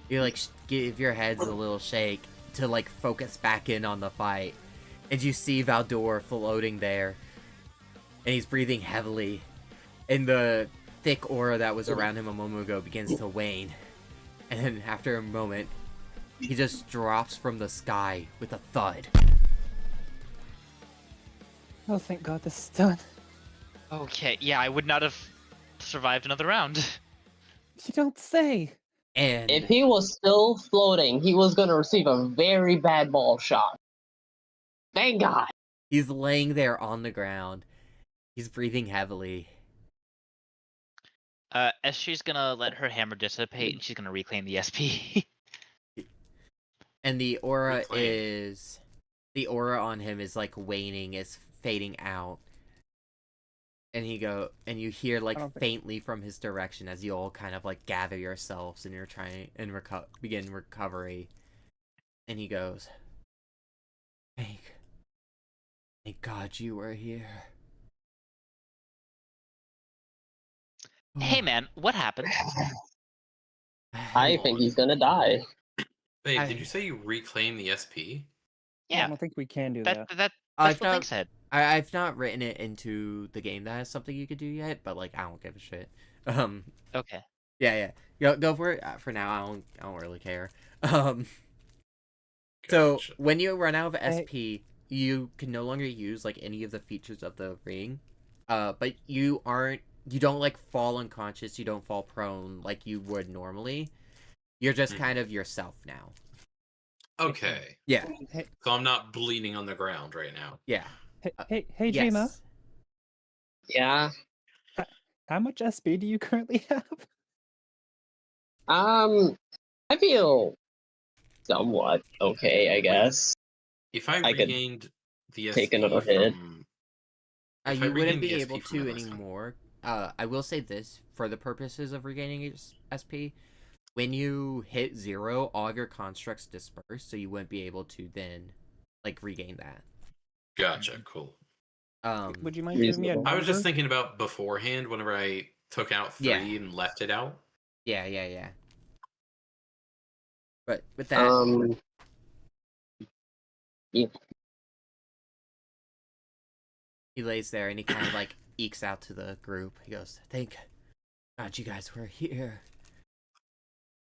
you like give your heads a little shake to like focus back in on the fight. And you see Valdor floating there, and he's breathing heavily, and the thick aura that was around him a moment ago begins to wane. And then after a moment, he just drops from the sky with a thud. oh, thank God this is done. Okay, yeah, I would not have survived another round. You don't say. And If he was still floating, he was going to receive a very bad ball shot. Thank God. he's laying there on the ground. He's breathing heavily. SG's gonna let her hammer dissipate and she's gonna reclaim the SP. And the aura Reclaim. on him is like waning, is fading out. And you hear like I don't think- faintly from his direction as you all kind of like gather yourselves and you're trying and begin recovery. And he goes, Thank God you were here. Hey man, what happened? I think he's going to die. Babe, I- did you say you reclaim the SP? I Yeah, don't think we can do that's that. what Link said. I've not written it into the game that has something you could do yet, but like I don't give a shit. Okay. Yeah. Go for it. For now, I don't really care. So Gotcha. when you run out of SP, you can no longer use like any of the features of the ring. But you don't like fall unconscious. You don't fall prone like you would normally. You're just kind of yourself now. Okay. Yeah, Hey, So I'm not bleeding on the ground right now. yeah. hey, Jima. Yes. Yeah. How much SP do you currently have? I feel somewhat okay, I guess. If I I could regained the take SP another hit. from... If I You wouldn't regained the be SP able from to my last time. anymore. I will say this for the purposes of regaining SP. When you hit 0, all of your constructs disperse, so you wouldn't be able to then, like, regain that. Gotcha, cool. Would you mind giving me a Reasonable. I was just number? thinking about beforehand whenever I took out 3 Yeah. and left it out. Yeah. But with that, Yeah. he lays there and he kind of like ekes out to the group. He goes, "Thank God you guys were here.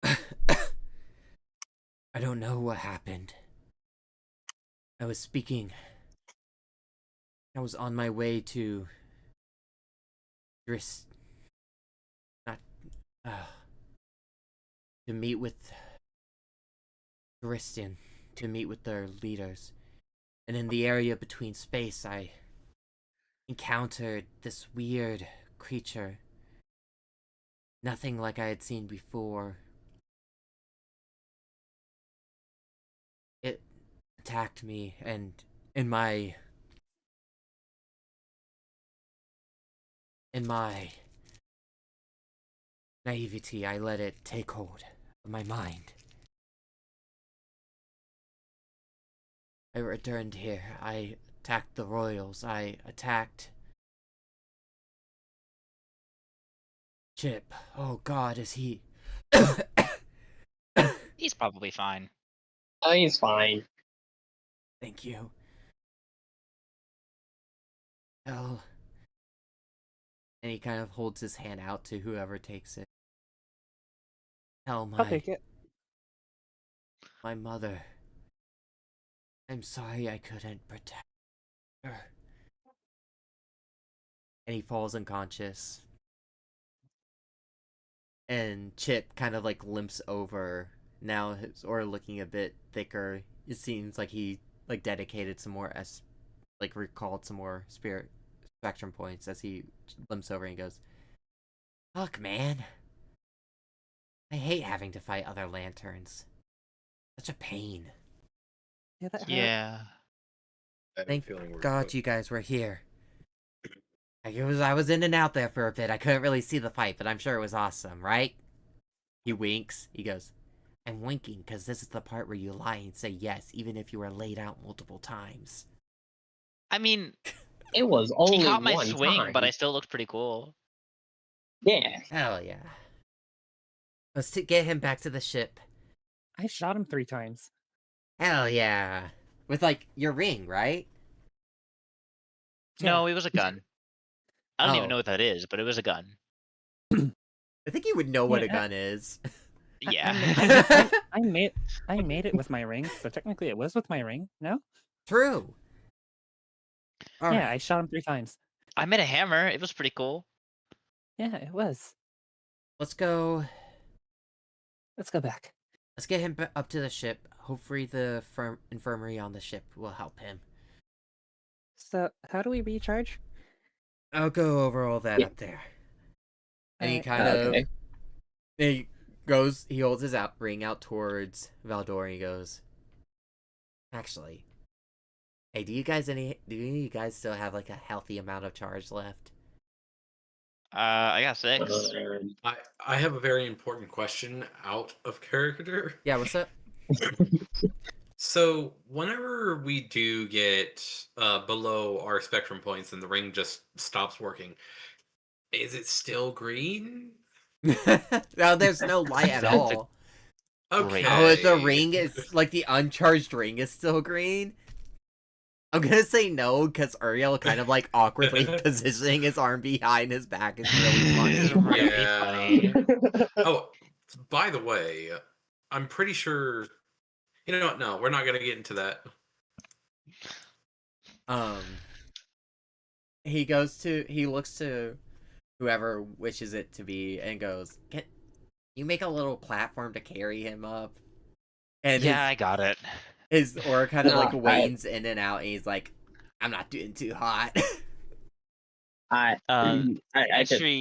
I don't know what happened. I was speaking. I was on my way to Drist, not to meet with Dristan, to meet with their leaders. And in the area between space, I encountered this weird creature. Nothing like I had seen before. It attacked me, and in my naivety, I let it take hold of my mind. I returned here. I attacked the royals. I attacked Chip. Oh God, is he? He's probably fine. Oh, he's fine. Thank you. Hell. And he kind of holds his hand out to whoever takes it. Hell, I'll take it. my mother. I'm sorry I couldn't protect her. And he falls unconscious. And Chip kind of like limps over. Now his aura looking a bit thicker. It seems like he like dedicated some more recalled some more spirit spectrum points as he limps over and goes, "Fuck, man. I hate having to fight other lanterns. Such a pain. Yeah, that hurt. Yeah. I have a Thank feeling we're God you guys were here. I was in and out there for a bit. I couldn't really see the fight, but I'm sure it was awesome, right?" He winks. He goes, "I'm winking because this is the part where you lie and say yes, even if you were laid out multiple times." I mean, It was he only caught my one swing, time. but I still looked pretty cool. Yeah. Hell yeah. Let's get him back to the ship. I shot him 3 times. Hell yeah. With, like, your ring, right? No, it was a gun. I don't even Oh. know what that is, but it was a gun. I think you would know what Yeah, a gun is. Yeah. I made it with my ring, so technically it was with my ring. No? True. All Yeah, right. I shot him 3 times. I made a hammer. It was pretty cool. Yeah, it was. Let's go. Let's go back. Let's get him up to the ship. Hopefully the infirmary on the ship will help him. So, how do we recharge? I'll go over all that Yeah. up there. And he Alright. kind of... Okay. He holds his ring out towards Valdor and he goes, "Actually, hey, do you guys still have like a healthy amount of charge left?" I got 6. I have a very important question out of character. Yeah, what's up? So whenever we do get below our spectrum points and the ring just stops working, is it still green? No, there's no light at That's a all. Okay. Oh, the ring is like the uncharged ring is still green. I'm gonna say no because Uriel kind of like awkwardly positioning his arm behind his back is really funny. Really Yeah. funny. Oh, by the way, I'm pretty sure. You know what? No, we're not gonna get into that. He looks to whoever wishes it to be and goes, "Can you make a little platform to carry him up?" And Yeah, I got it. his aura kind of No, like wanes in and out, and he's like, "I'm not doing too hot." I Actually,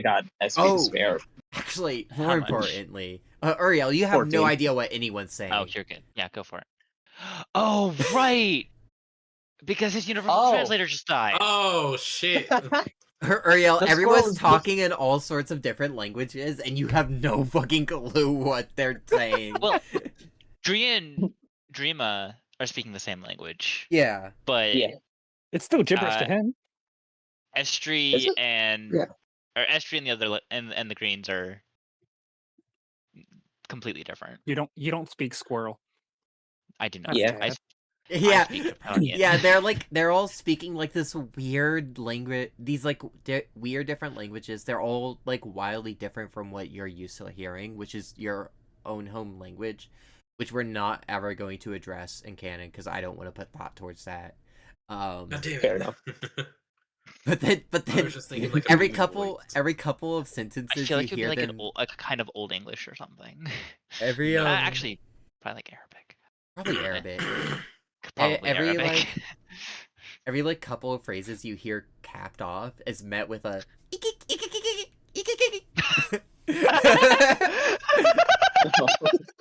got SP Oh. to spare. Actually, How more much? importantly, Uriel, you have no 14. idea what anyone's saying. Oh, you're good. Yeah, go for it. Oh, right! Because his universal Oh. translator just died. Oh shit! Uriel, The everyone's squirrels- talking in all sorts of different languages, and you have no fucking clue what they're saying. Well, Dree and Dreama are speaking the same language, yeah. but Yeah. It's still gibberish to him. Is Estri it? and Yeah. or Estri and the other and the Greens are completely different. You don't speak squirrel. I do not. That's Yeah. sad. Yeah. speak Kryptonian. Yeah, they're all speaking like this weird language, these like weird different languages. They're all like wildly different from what you're used to hearing, which is your own home language, which we're not ever going to address in canon because I don't want to put thought towards that. God damn Fair it. enough. But then I was just thinking like a every human couple voice. of sentences I feel like you it'd be hear like them an old, like a kind of old English or something. every No. Actually, probably like Arabic. probably Arabic. Probably every Arabic. like every like couple of phrases you hear capped off is met with a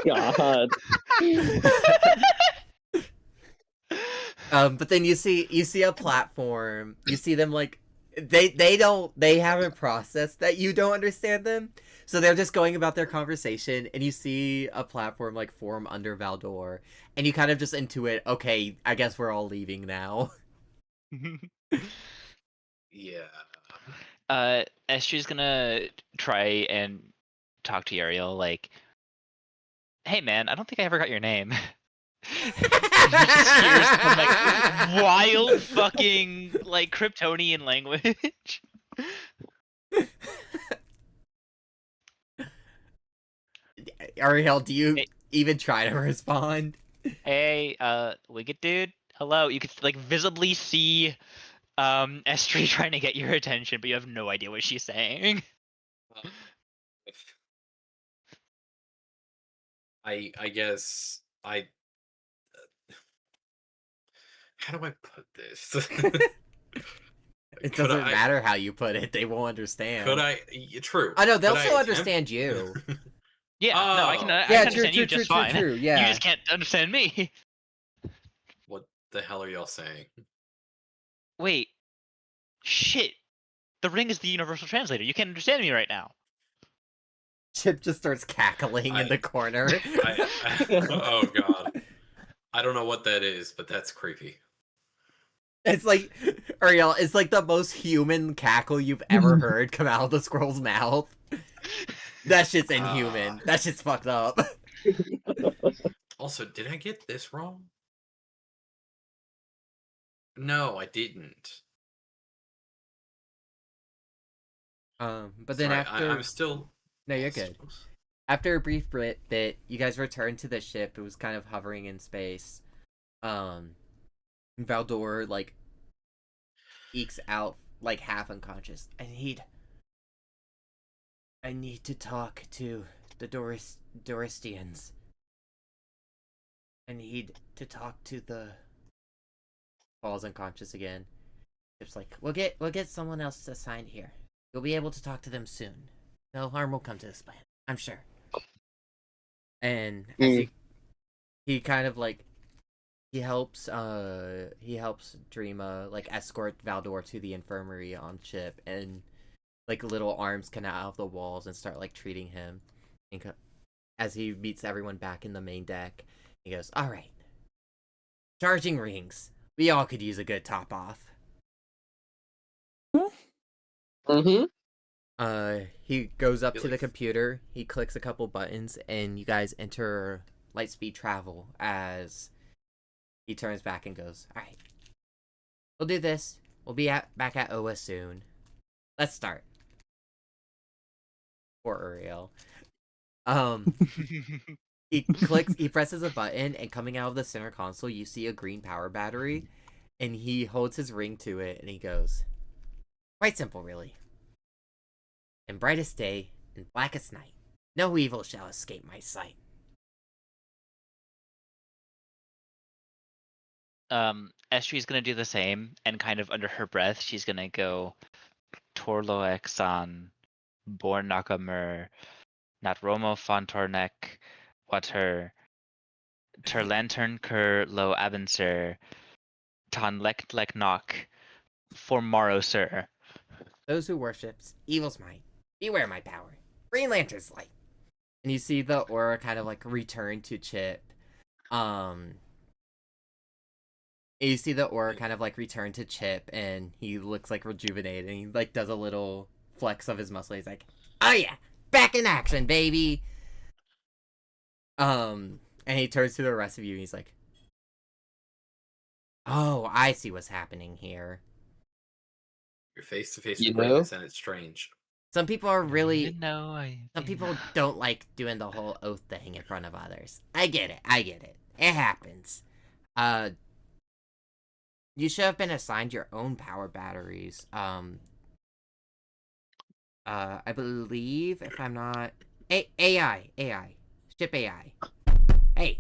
God. but then you see a platform, you see them like they haven't processed that you don't understand them, so they're just going about their conversation, and you see a platform like form under Valdor, and you kind of just intuit, okay, I guess we're all leaving now. Yeah. Estri's gonna try and talk to Uriel like, hey man, I don't think I ever got your name. You just hear some like wild fucking like Kryptonian language. Ariel, do you Hey. even try to respond? Hey, Wicked dude, hello. You could like visibly see Estri trying to get your attention, but you have no idea what she's saying. I guess I. How do I put this? It Could doesn't I- matter how you put it; they won't understand. Could I? True. I know they'll Could I still attempt- understand you. Yeah, no, I can, Oh. I Yeah, can true, understand you just fine. true. Yeah. You just can't understand me. What the hell are y'all saying? Wait, shit. The ring is the universal translator. You can't understand me right now. Chip just starts cackling in the corner. Oh god. I don't know what that is, but that's creepy. It's like, Ariel, it's like the most human cackle you've ever heard come out of the squirrel's mouth. That shit's inhuman. That shit's fucked up. Also, did I get this wrong? No, I didn't. But then Sorry, after... I'm still. No, you're good. After a brief bit, you guys returned to the ship. It was kind of hovering in space. Valdor, like, ekes out, like, half unconscious. I need to talk to the Dorastians. I need to talk to the... Falls unconscious again. It's like, we'll get someone else assigned here. You'll be able to talk to them soon. No harm will come to this planet, I'm sure. And as he kind of like he helps Dreama like escort Valdor to the infirmary on ship, and like little arms come out of the walls and start like treating him. And as he meets everyone back in the main deck, he goes, "All right, charging rings. We all could use a good top off." Mm-hmm. He goes up to the computer, he clicks a couple buttons, and you guys enter lightspeed travel as he turns back and goes, "Alright, we'll do this. We'll be back at OS soon. Let's start." Poor Uriel. He presses a button, and coming out of the center console, you see a green power battery, and he holds his ring to it, and he goes, "Quite simple, really. In brightest day, in blackest night, no evil shall escape my sight." Estri's gonna do the same, and kind of under her breath, she's gonna go Torloexan, Bornakamer, Natromo Fontornek, Water, Terlantern Ker Lo Abenser, Tan Lek Nok, Formaro Sir. Those who worships evil's might, beware my power. Green Lantern's light. And you see the aura kind of like return to Chip. You see the aura kind of like return to Chip, and he looks like rejuvenated. And he like does a little flex of his muscle. He's like, "Oh yeah, back in action, baby." And he turns to the rest of you. And he's like, "Oh, I see what's happening here." You're face to face You with know? greatness, and it's strange. Some people are really. No, Some people don't like doing the whole oath thing in front of others. I get it. It happens. You should have been assigned your own power batteries. I believe, if I'm not... AI. Ship AI. Hey!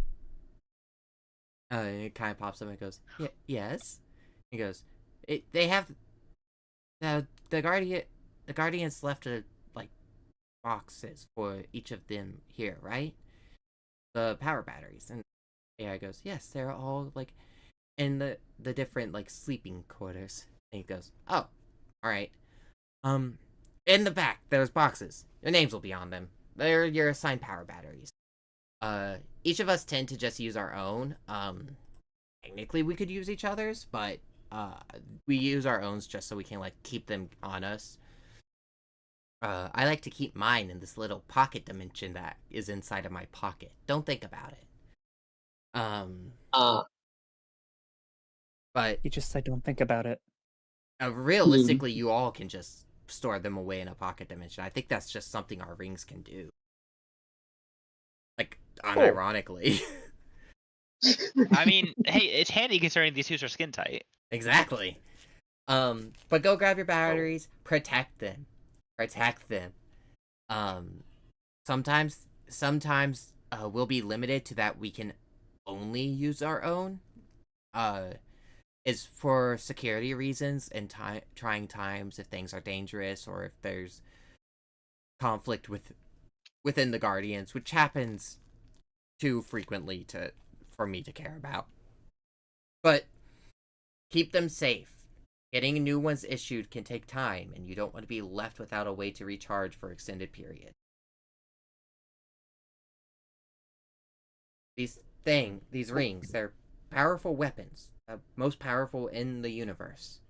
It kind of pops up and goes, yes? He goes, they have... The Guardians left, like, boxes for each of them here, right? The power batteries. And AI goes, yes, they're all, like, in the different, like, sleeping quarters. And he goes, oh, alright. In the back, there's boxes. Your names will be on them. They're your assigned power batteries. Each of us tend to just use our own. Technically we could use each other's, but, we use our own just so we can, like, keep them on us. I like to keep mine in this little pocket dimension that is inside of my pocket. Don't think about it. But He just said, "Don't think about it." realistically, you all can just store them away in a pocket dimension. I think that's just something our rings can do. Like, unironically. I mean, hey, it's handy considering these two are skin tight. Exactly. But go grab your batteries. Protect them. Sometimes we'll be limited to that we can only use our own. Is for security reasons and trying times if things are dangerous or if there's conflict within the Guardians, which happens too frequently for me to care about. But keep them safe. Getting new ones issued can take time, and you don't want to be left without a way to recharge for extended periods. These rings, they're powerful weapons. Most powerful in the universe.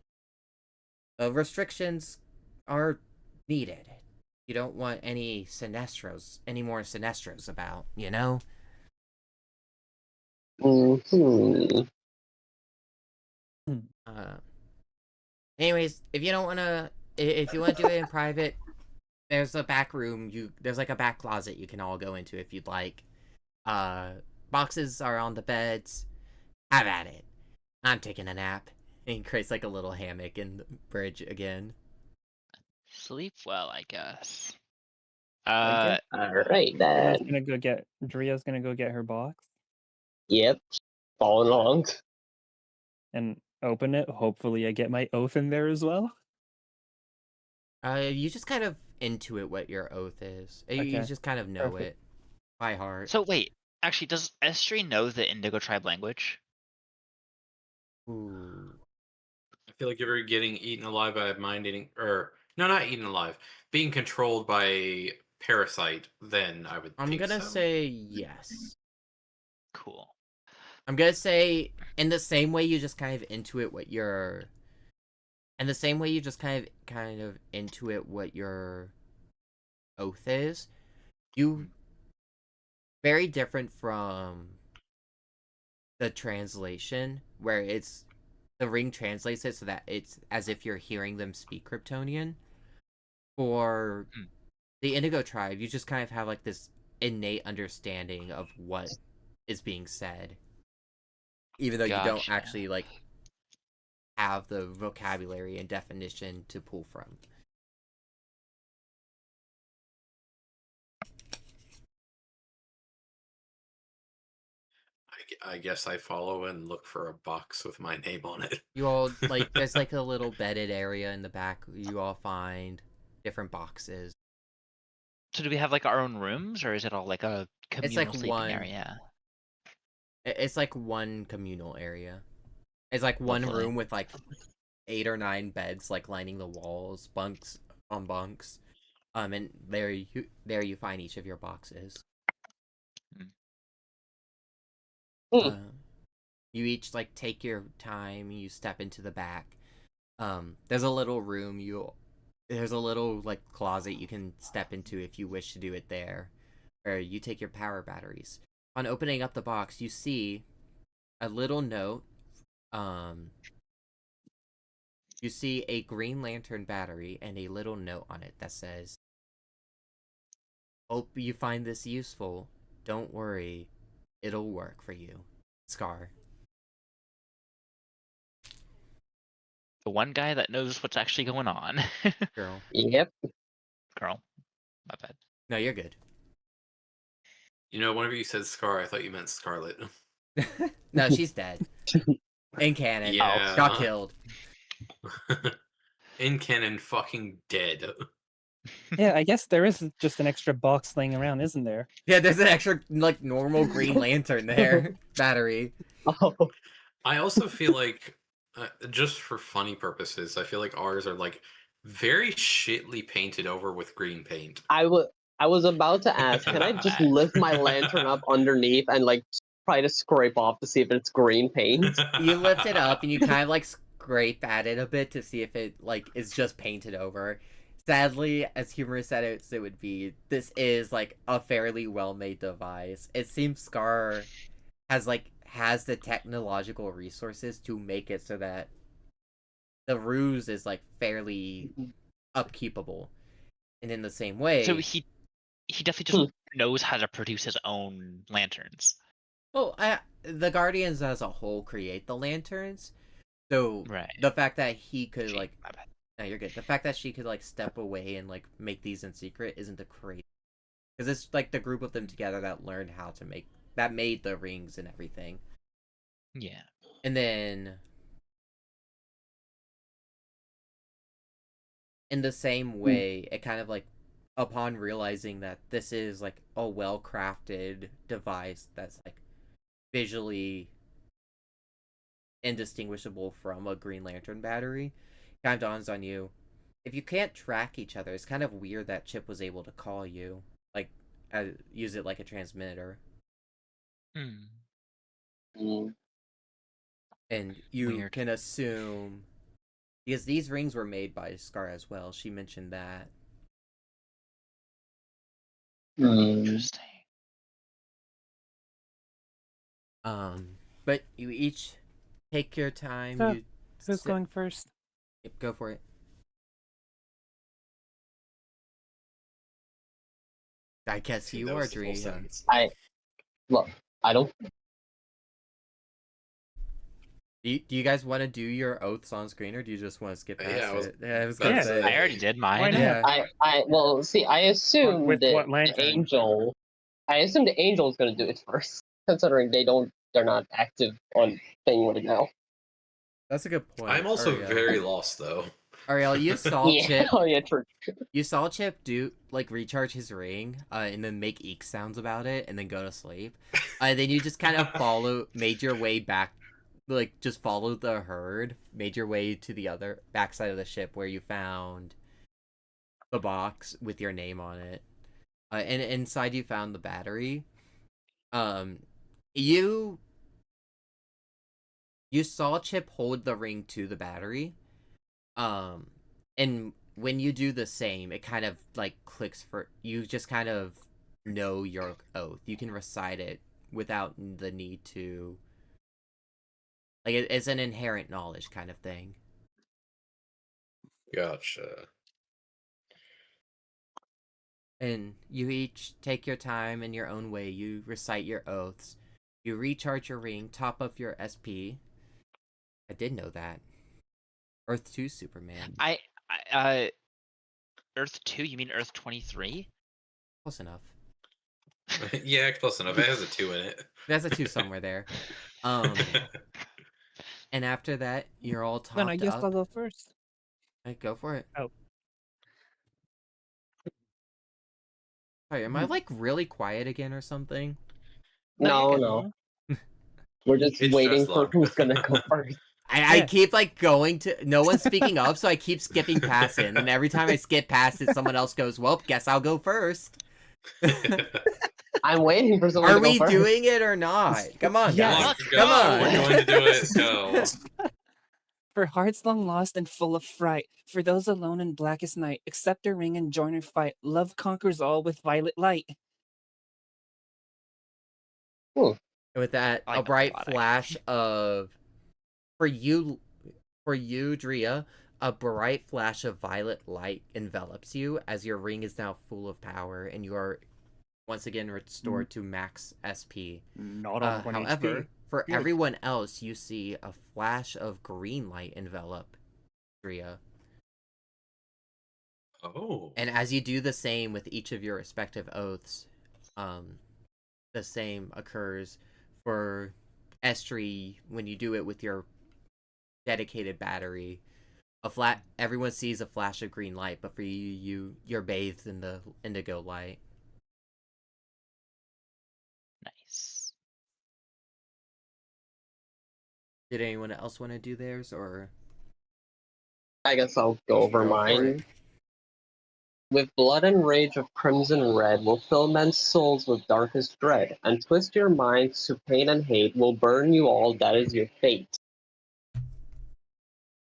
Restrictions are needed. You don't want any more Sinestros about, you know? Mm-hmm. Anyways, if you want to do it in private, there's a back room. There's like a back closet you can all go into if you'd like. Boxes are on the beds. Have at it. I'm taking a nap. And he creates like a little hammock in the bridge again. Sleep well, I guess. Okay. Alright then. Dria's gonna go get her box Yep. Following along. and open it. Hopefully I get my oath in there as well. You just kind of intuit what your oath is. You Okay, just kind of know perfect. it by heart. So wait, actually, does Estri know the Indigo Tribe language? Ooh. I feel like if you're getting eaten alive by a mind eating, or no, not eaten alive, being controlled by a parasite, then I would. I'm think gonna so. say yes. Cool. I'm gonna say in the same way you just kind of intuit what your. In the same way you just kind of intuit what your oath is, you very different from the translation where the ring translates it so that it's as if you're hearing them speak Kryptonian. For the Indigo Tribe, you just kind of have like this innate understanding of what is being said, even though you don't Gotcha. actually like have the vocabulary and definition to pull from. I I guess I follow and look for a box with my name on it. You all like there's like a little bedded area in the back. You all find different boxes. So do we have like our own rooms, or is it all like a It's communal like sleeping one. area? It's like one communal area. It's like one Lovely. room with like 8 or 9 beds like lining the walls, bunks on bunks. And there you find each of your boxes. Hmm. You each like take your time. You step into the back. There's a little room. There's a little like closet you can step into if you wish to do it there, or you take your power batteries. On opening up the box, you see a little note. You see a Green Lantern battery and a little note on it that says, "Hope you find this useful. Don't worry, it'll work for you. Scar." The one guy that knows what's actually going on. Girl. Yep. Girl. My bad. No, you're good. Whenever you said Scar, I thought you meant Scarlet. No, she's dead. In canon. Yeah. Got killed. In canon, fucking dead. Yeah, I guess there is just an extra box laying around, isn't there? Yeah, there's an extra, like, normal Green Lantern there. Battery. Oh, I also feel like, just for funny purposes, I feel like ours are like very shitly painted over with green paint. I was about to ask, can I just lift my lantern up underneath and like try to scrape off to see if it's green paint? You lift it up and you kind of, like, scrape at it a bit to see if it, like, is just painted over. Sadly, as humorous as it would be, this is, like, a fairly well-made device. It seems Scar has the technological resources to make it so that the ruse is, like, fairly upkeepable. And in the same way... So he definitely just knows how to produce his own lanterns. Well, the Guardians as a whole create the lanterns. So, Right. the fact that he could, Gee, like... my bad. No, you're good. The fact that she could, like, step away and, like, make these in secret isn't the crazy. Because it's, like, the group of them together that learned how to make... That made the rings and everything. Yeah. And then... In the same way, it kind of, like... Upon realizing that this is, like, a well-crafted device that's, like, visually indistinguishable from a Green Lantern battery, kind of dawns on you. If you can't track each other, it's kind of weird that Chip was able to call you, like, use it like a transmitter. Mm. And you Weird. can assume, because these rings were made by Scar as well. She mentioned that. Mm. Interesting. But you each take your time. So, you Who's going first? Yep, go for it. I guess See, you that are was the full Dream. sentence. Look, I don't. Do you guys want to do your oaths on screen, or do you just want to skip past Yeah, I was- it? Yeah, I was gonna gonna say- say. I already did mine. Why not? Yeah. Well, see, I assumed With that what the lantern? angel. I assumed the angel is going to do it first, considering they're not active on thing right now. That's a good point. I'm also Ariel. very lost, though. Ariel, you saw Yeah. Chip. Oh yeah, true. You saw Chip do like recharge his ring, and then make eek sounds about it, and then go to sleep. Then you just kind of made your way back, like just followed the herd, made your way to the other backside of the ship where you found the box with your name on it, and inside you found the battery. You saw Chip hold the ring to the battery, and when you do the same, it kind of like clicks for you. Just kind of know your oath. You can recite it without the need to. Like it's an inherent knowledge kind of thing. Gotcha. And you each take your time in your own way. You recite your oaths. You recharge your ring, top up your SP. I did know that. Earth 2 Superman. Earth 2? You mean Earth 23? Close enough. Yeah, close enough. It has a 2 in it. There's a 2 somewhere there. And after that, you're all Then I topped guess up. I'll go first. Hey, go for it. Oh. Sorry, am I like really quiet again or something? No, you're good. no. We're just It's waiting just for luck. who's gonna go first. I Yeah. keep like going to no one's speaking up, so I keep skipping past it, and every time I skip past it, someone else goes, "Well, guess I'll go first." I'm waiting for someone Are to go we first. doing it or not? Come on, Yes. guys. Let's Come on. We're going to do it. Go. For hearts long lost and full of fright, for those alone in blackest night, accept a ring and join her fight. Love conquers all with violet light. With that, I like a that bright melodic. flash of for you, Drea, a bright flash of violet light envelops you as your ring is now full of power, and you are once again restored to max SP. Not However, for Good. everyone else, you see a flash of green light envelop Drea. Oh. And as you do the same with each of your respective oaths, the same occurs for Estri when you do it with your dedicated battery. Everyone sees a flash of green light, but for you're bathed in the indigo light. Nice. Did anyone else want to do theirs, or I guess I'll go over Go for mine. With blood and rage of crimson red will fill men's souls with darkest dread, and twist your minds to pain and hate will burn you all, that is your fate.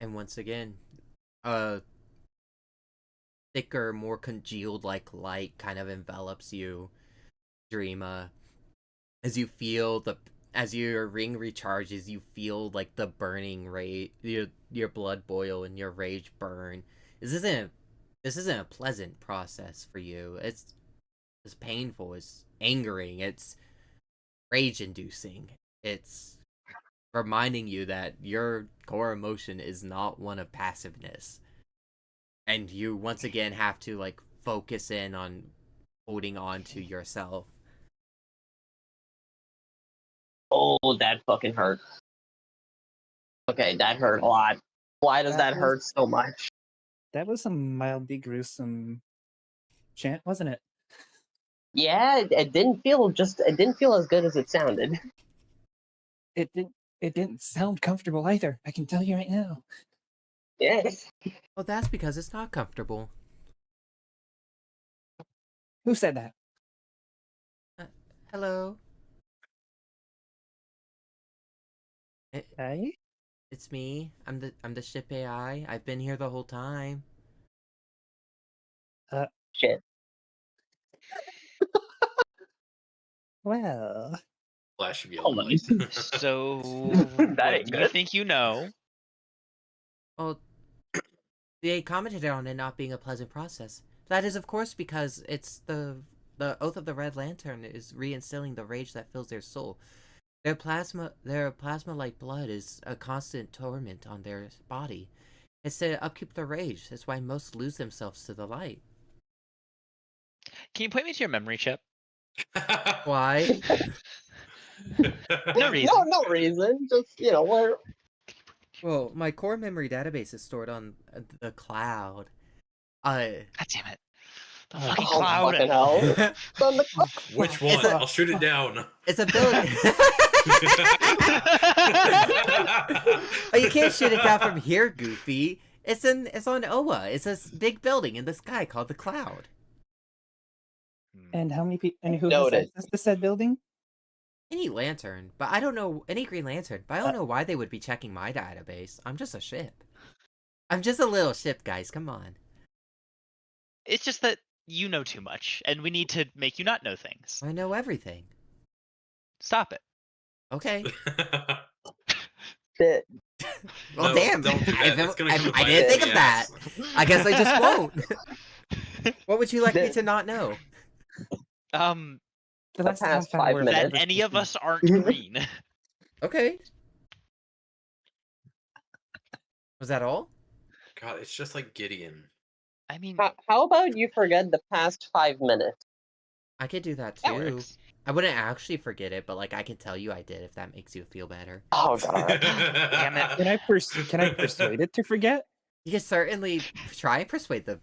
And once again, thicker, more congealed like light kind of envelops you, Dreama. As you feel as your ring recharges, you feel like the burning rage, your blood boil and your rage burn. This isn't a pleasant process for you. It's painful. It's angering. It's rage-inducing. It's reminding you that your core emotion is not one of passiveness, and you once again have to like focus in on holding on to yourself. Oh, that fucking hurt. Okay, that hurt a lot. Why does that hurt so much? That was a mildly gruesome chant, wasn't it? Yeah, it didn't feel as good as it sounded. It didn't sound comfortable either. I can tell you right now. Yes. Well, that's because it's not comfortable. Who said that? Hello. Hey? It's me. I'm the ship AI. I've been here the whole time. Shit. Well, Flash of yellow Hold on. light. So, That what ain't do you good. think you know? Well, they commented on it not being a pleasant process. That is, of course, because it's the Oath of the Red Lantern is reinstilling the rage that fills their soul. Their plasma-like blood is a constant torment on their body. It's to upkeep the rage. That's why most lose themselves to the light. Can you point me to your memory chip? Why? No reason. No reason. Just where. Well, my core memory database is stored on the cloud. God damn it. The fucking Oh, cloud. fucking hell. It's on the cloud. Which one? I'll shoot it down. It's a building. Oh, you can't shoot it down from here, Goofy. It's on Oa. It's a big building in the sky called the Cloud. and how many people? And who Noted. has access to said building? Any lantern, but I don't know any Green Lantern. But I don't know why they would be checking my database. I'm just a ship. I'm just a little ship, guys. Come on. It's just that you know too much, and we need to make you not know things. I know everything. Stop it. Okay. Shit. Well, No, damn. don't do that. That's gonna come I bite didn't us think in of the that. ass. I guess I just won't. What would you like me to not know? The last past half hour 5 of minutes. That conversation. any of us aren't green. Okay. Was that all? God, it's just like Gideon. I mean, How about you forget the past 5 minutes? I could do that That too. works. I wouldn't actually forget it, but like I can tell you I did if that makes you feel better. Oh god. Damn it. Can I persuade it to forget? You can certainly try and persuade the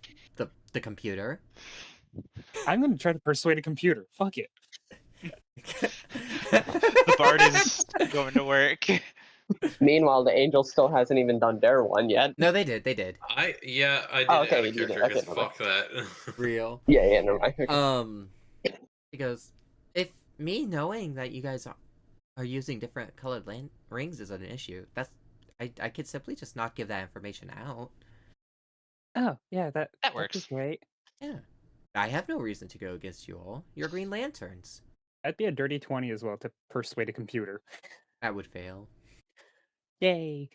computer. I'm gonna try to persuade a computer. Fuck it. The bard is going to work. Meanwhile, the angel still hasn't even done their one yet. No, they did. They did. I did Oh, it okay, out you of did. character Okay, because never mind. fuck that. Real. Yeah, never mind. He goes, if me knowing that you guys are using different colored rings is an issue, I could simply just not give that information out. Oh, yeah, that'd be works. great. Yeah. I have no reason to go against you all. You're Green Lanterns. That'd be a dirty 20 as well to persuade a computer. That would fail. Yay.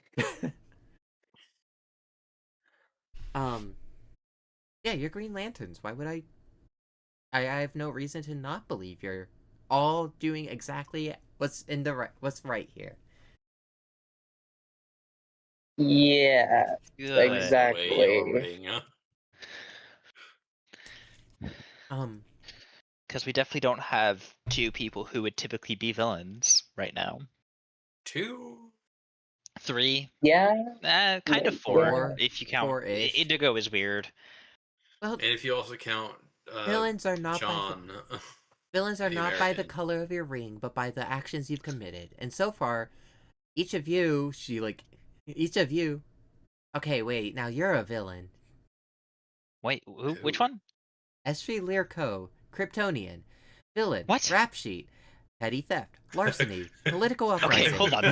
Yeah, you're Green Lanterns. Why would I have no reason to not believe you're all doing exactly what's right here. Yeah, Good. exactly. Because we definitely don't have two people who would typically be villains right now. 2? 3? Yeah. Kind of Yeah. 4, if you count. Four-ish. Indigo is weird. Well, And if you also count villains are not John. villains are the not by the American. color of your ring, but by the actions you've committed. And so far, each of you, okay, wait, now you're a villain. Wait, which one? Estri Lyrco, Kryptonian. Villain. What? Rap sheet. Petty theft. Larceny. Political Okay, uprising. hold on.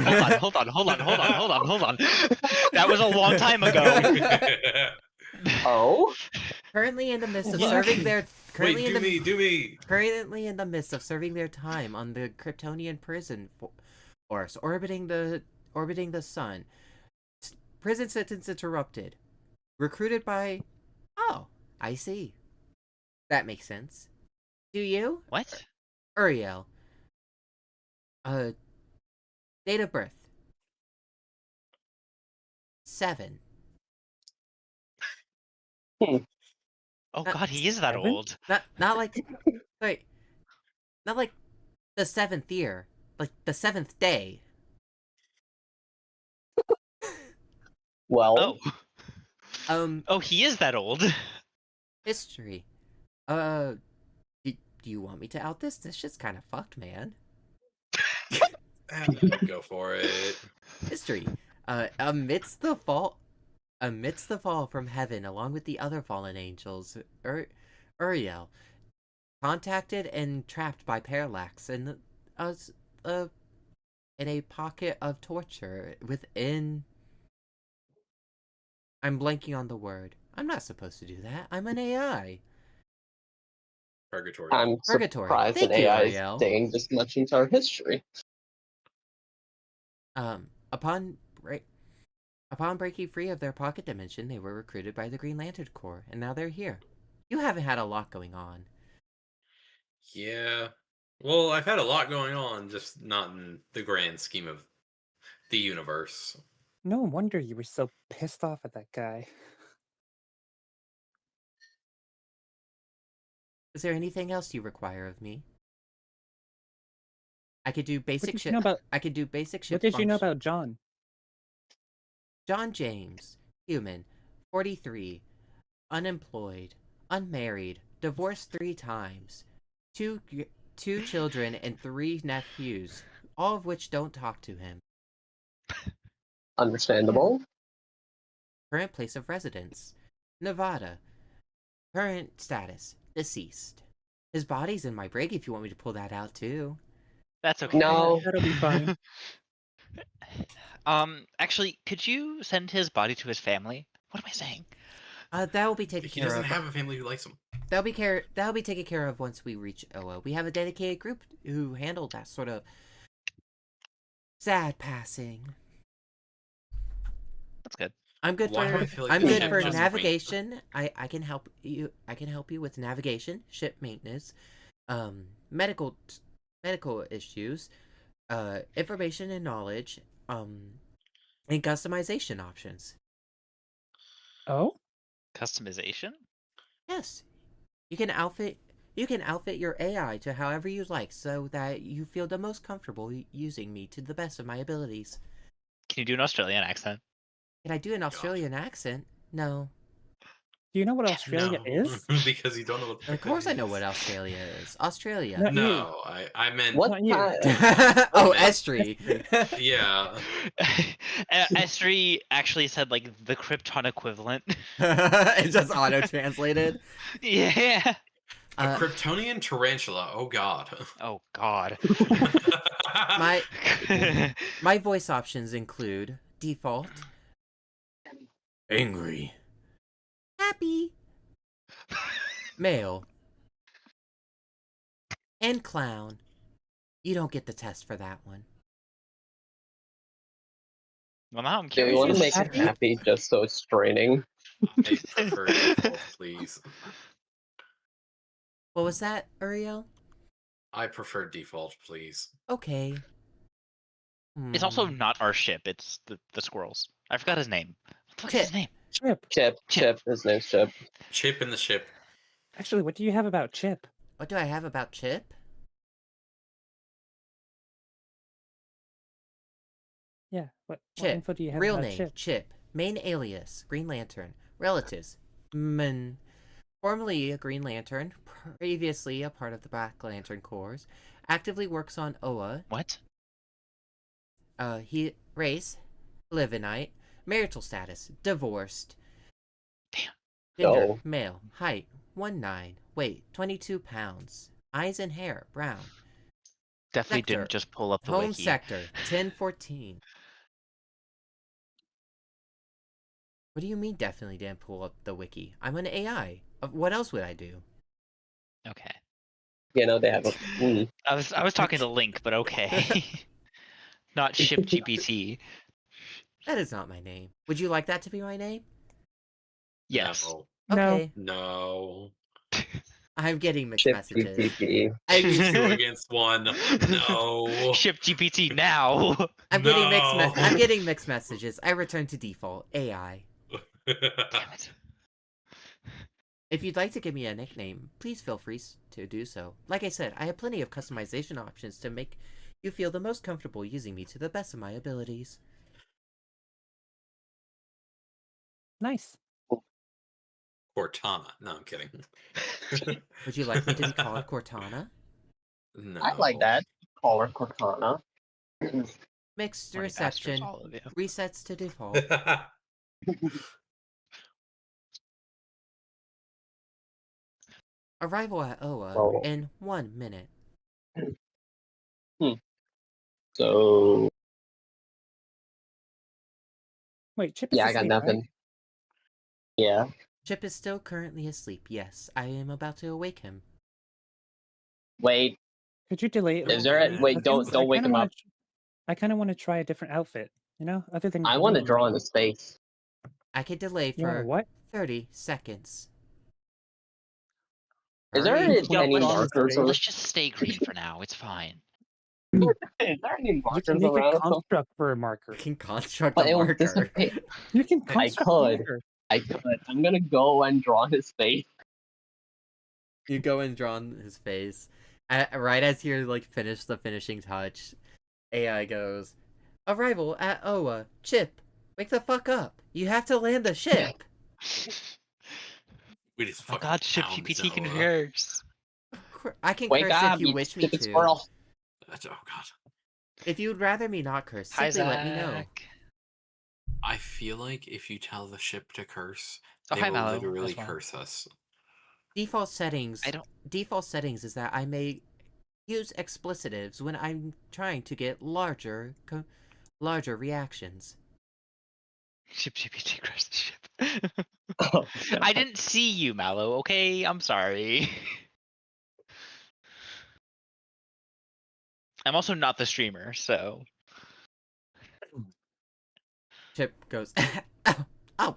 That was a long time ago. Oh? Currently in the midst of What? serving their currently Wait, in the do me. currently in the midst of serving their time on the Kryptonian prison force orbiting the sun. Prison sentence interrupted. Recruited by Oh, I see. That makes sense. Do you? What? Uriel. Date of birth. 7. Oh god, he is that 7? old. Not like wait. Not like the 7th year. Like the 7th day. Well, Oh, he is that old. History. Do you want me to out this? This shit's kind of fucked, man. Go for it. History. Amidst the fall from heaven, along with the other fallen angels, Uriel, contacted and trapped by Parallax in a pocket of torture within. I'm blanking on the word. I'm not supposed to do that. I'm an AI. Purgatory. I'm Purgatory. surprised Thank an you, AI Ariel. is saying this much into our history. Upon breaking free of their pocket dimension, they were recruited by the Green Lantern Corps, and now they're here. You haven't had a lot going on. Yeah. Well, I've had a lot going on, just not in the grand scheme of the universe. No wonder you were so pissed off at that guy. Is there anything else you require of me? I could do What basic did shit. you know about I could do basic shit. What did you know function- about John? John James, human, 43, unemployed, unmarried, divorced 3 times, two children and 3 nephews, all of which don't talk to him. Understandable. Current place of residence, Nevada. Current status, deceased. His body's in my brig if you want me to pull that out too. That's okay. No. That'll be fine. Actually, could you send his body to his family? What am I saying? That will be taken He care doesn't of. have a family who likes him. That'll be taken care of once we reach Oa. We have a dedicated group who handle that sort of sad passing. That's good. I'm good Why do I for feel like I'm this good ship for just navigation. I can help you. I can help you with navigation, ship maintenance, medical issues, information and knowledge, and customization options. Oh? Customization? Yes, you can outfit You can outfit your AI to however you like so that you feel the most comfortable using me to the best of my abilities. Can you do an Australian accent? Can I do an Australian accent? No. Do you know what Australia No, is? because you don't know what the Of fuck course that I know what is. Australia is. Australia. No. No, I meant What Not you. kind? Oh, Estrie. yeah. S3 actually said like the Krypton equivalent. It just auto-translated. Yeah. A Uh, Kryptonian tarantula. Oh god. Oh God. my my voice options include default, angry, happy, male, and clown. You don't get the test for that one. Well, now I'm Do we curious. want to make Happy? him happy just so it's straining? I prefer default, please. What was that, Uriel? I prefer default, please. Okay. It's also Hmm. not our ship. It's the squirrels. I forgot his name. What the fuck is his Chip. name? Chip. Chip. His name's Chip. Chip in the ship. Actually, what do you have about Chip? What do I have about Chip? Yeah. What Chip. info do you have Real about name, Chip? Chip. Main alias, Green Lantern. Relatives, Min. Formerly a Green Lantern, previously a part of the Black Lantern Corps. Actively works on Oa. What? Race, Livanite. Marital status, divorced. Damn. Gender, Oh. male. Height, 1'9". Weight, 22 pounds. Eyes and hair, brown. Definitely Sector. didn't just pull up the Home wiki. sector, 1014. What do you mean definitely didn't pull up the wiki? I'm an AI. What else would I do? Okay. You know they have a. I was talking to Link, but okay. Not ship GPT. That is not my name. Would you like that to be my name? Yes. No. No. Okay. No. I'm getting mixed Chip messages. GPT. I mean, 2 against 1. No. Ship GPT now. I'm getting mixed. No. I'm getting mixed messages. I return to default AI. Damn it. If you'd like to give me a nickname, please feel free to do so. Like I said, I have plenty of customization options to make you feel the most comfortable using me to the best of my abilities. Nice. Cortana. No, I'm kidding. Would you like me to be called Cortana? No. I like that. Call her Cortana. Mixed Horny bastards, reception. all of you. Resets to default. Arrival at Oa Oh. in 1 minute. So Wait, Chip is yeah, I got asleep, nothing. right? Yeah. Chip is still currently asleep. Yes, I am about to awake him. Wait. Could you delay it? Is there a- wait, Because don't wake kinda him wanna up. I kind of want to try a different outfit. You know, other than. I want to green. draw in his face. I can delay You want for what? 30 seconds. Is there Hurry. Yo, any let's- markers? Let's just stay green for now. It's fine. Is there any You markers can make a around? construct for a marker. I can construct But a it will marker. dissipate. You can I construct a could. marker. I could. I'm gonna go and draw his face. You go and draw on his face. Right as you're like finish the finishing touch, AI goes, "Arrival at Oa. Chip, wake the fuck up. You have to land the ship." We just Oh my fucking god, ship pound GPT can Zoa. curse. I can Wake curse up, if you wish me stupid to. squirrel. Oh god. If you'd rather me not curse, Hi, simply let me know. Zach. I feel like if you tell the ship to curse, Oh, they hi, will Mallow, literally as well. curse us. Default settings. I don't. Default settings is that I may use explicitives when I'm trying to get larger reactions. Ship GPT crashed the ship. I didn't see you, Mallow. Okay, I'm sorry. I'm also not the streamer, so. Chip goes, oh,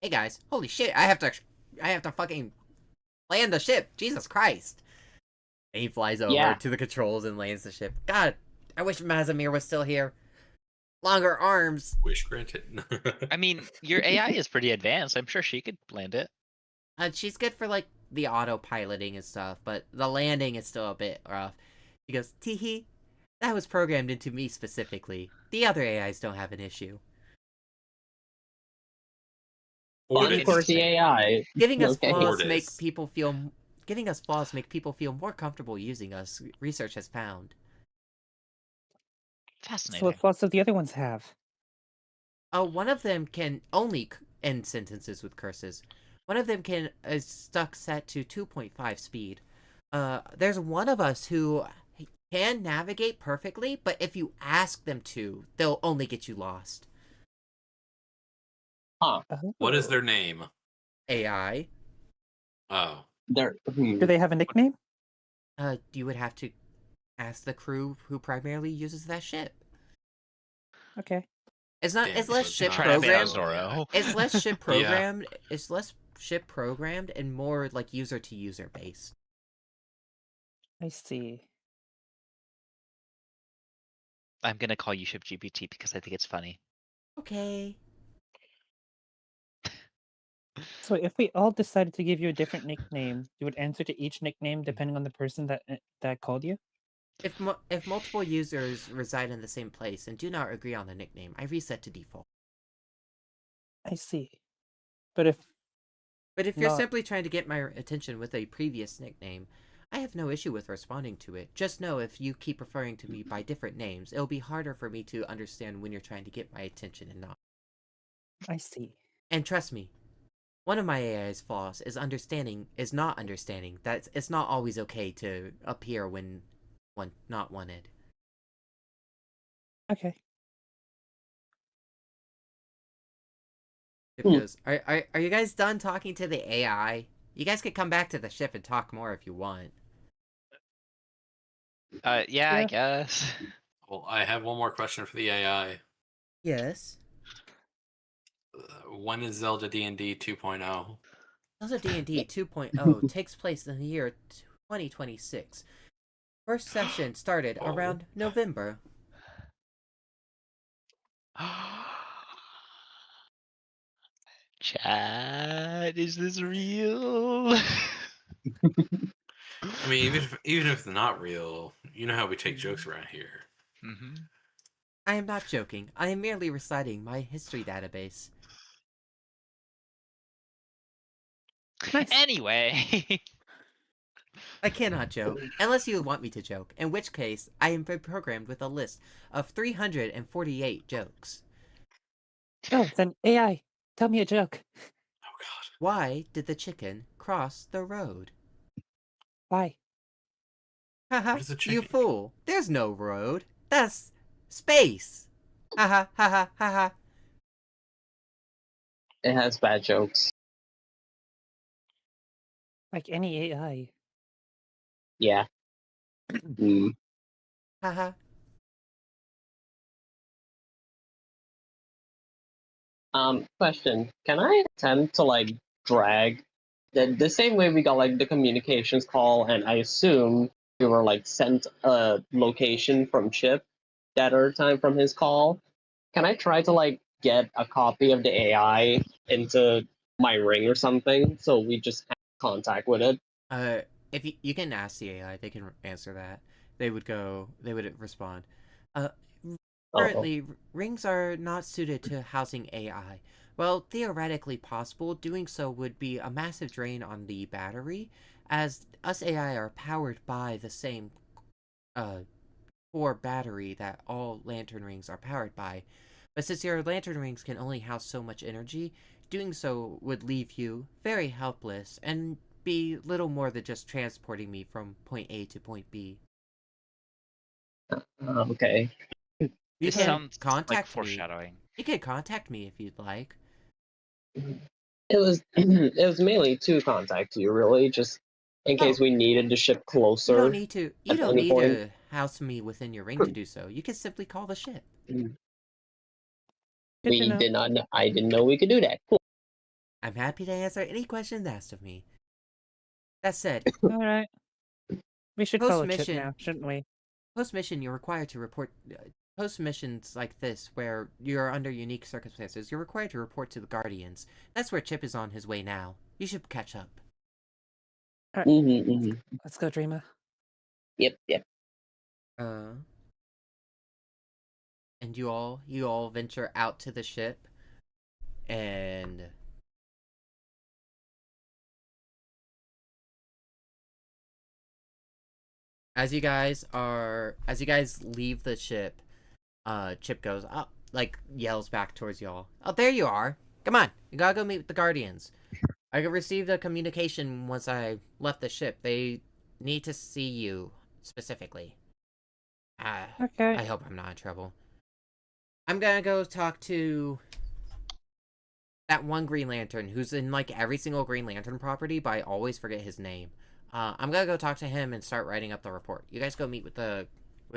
hey guys, holy shit, I have to fucking land the ship, Jesus Christ. And he flies over Yeah. to the controls and lands the ship. God, I wish Mazamir was still here. Longer arms. Wish granted. I mean, your AI is pretty advanced. I'm sure she could land it. She's good for like the autopiloting and stuff, but the landing is still a bit rough. He goes, teehee, that was programmed into me specifically. The other AIs don't have an issue. Fun, quirky AI. Giving us Okay. flaws Mortis. make people feel more comfortable using us. Research has found. So Fascinating. what flaws do the other ones have? One of them can only end sentences with curses. One of them is stuck set to 2.5 speed. There's one of us who can navigate perfectly, but if you ask them to, they'll only get you lost. What is their name? AI. Oh. They're, Do they have a nickname? You would have to ask the crew who primarily uses that ship. Okay. It's not. Damn, It's so less it's ship not programmed. Zoro. It's less ship Yeah. programmed. It's less ship programmed and more like user to user based. I see. I'm gonna call you Ship GPT because I think it's funny. Okay. So if we all decided to give you a different nickname, you would answer to each nickname depending on the person that called you? If multiple users reside in the same place and do not agree on the nickname, I reset to default. I see. But if But if you're Not- simply trying to get my attention with a previous nickname, I have no issue with responding to it. Just know if you keep referring to me by different names, it'll be harder for me to understand when you're trying to get my attention and not. I see. And trust me, one of my AI's flaws is not understanding that it's not always okay to appear when not wanted. Okay. It goes, are you guys done talking to the AI? You guys could come back to the ship and talk more if you want. Yeah, Yeah. I guess. Well, I have one more question for the AI. Yes. When is Zelda D&D 2.0? Zelda D&D 2.0 takes place in the year 2026. First session started Oh. around November. Chat, is this real? I mean, even if it's not real, you know how we take jokes around here. Mm-hmm. I am not joking. I am merely reciting my history database. Nice. Anyway. I cannot joke, unless you want me to joke, in which case I am programmed with a list of 348 jokes. Oh, then AI, tell me a joke. Oh god. Why did the chicken cross the road? Why? Haha, What is a you chicken? fool. There's no road. That's space. Haha, haha, haha. it has bad jokes. Like any AI. Yeah. Mm. Haha. Question. Can I attempt to like drag the same way we got like the communications call, and I assume we were like sent a location from Chip that other time from his call? Can I try to like get a copy of the AI into my ring or something so we just have contact with it? If you can ask the AI, they can answer that. They would respond. Currently, rings are not suited to housing AI. Well, theoretically possible, doing so would be a massive drain on the battery, as us AI are powered by the same core battery that all lantern rings are powered by. But since your lantern rings can only house so much energy, doing so would leave you very helpless and be little more than just transporting me from point A to point B. Okay. You This can sounds like contact me. foreshadowing. You can contact me if you'd like. It was it was mainly to contact you, really, just in case we needed to ship closer. You don't need to. You at don't any need point. to house me within your ring to do so. You can simply call the ship. Good We to know. did not. I didn't know we could do that. Cool. I'm happy to answer any questions asked of me. That said, All right. We should follow Chip Post-mission. now, shouldn't we? post-mission, you're required to report. Post-missions like this, where you're under unique circumstances, you're required to report to the Guardians. That's where Chip is on his way now. You should catch up. Let's go, Dreamer. Yep. And you all venture out to the ship, and as you guys leave the ship, Chip goes up, like yells back towards y'all. Oh, there you are! Come on, you gotta go meet with the Guardians. I received a communication once I left the ship. They need to see you specifically. Okay. I hope I'm not in trouble. I'm gonna go talk to that one Green Lantern who's in like every single Green Lantern property, but I always forget his name. I'm gonna go talk to him and start writing up the report. You guys go meet with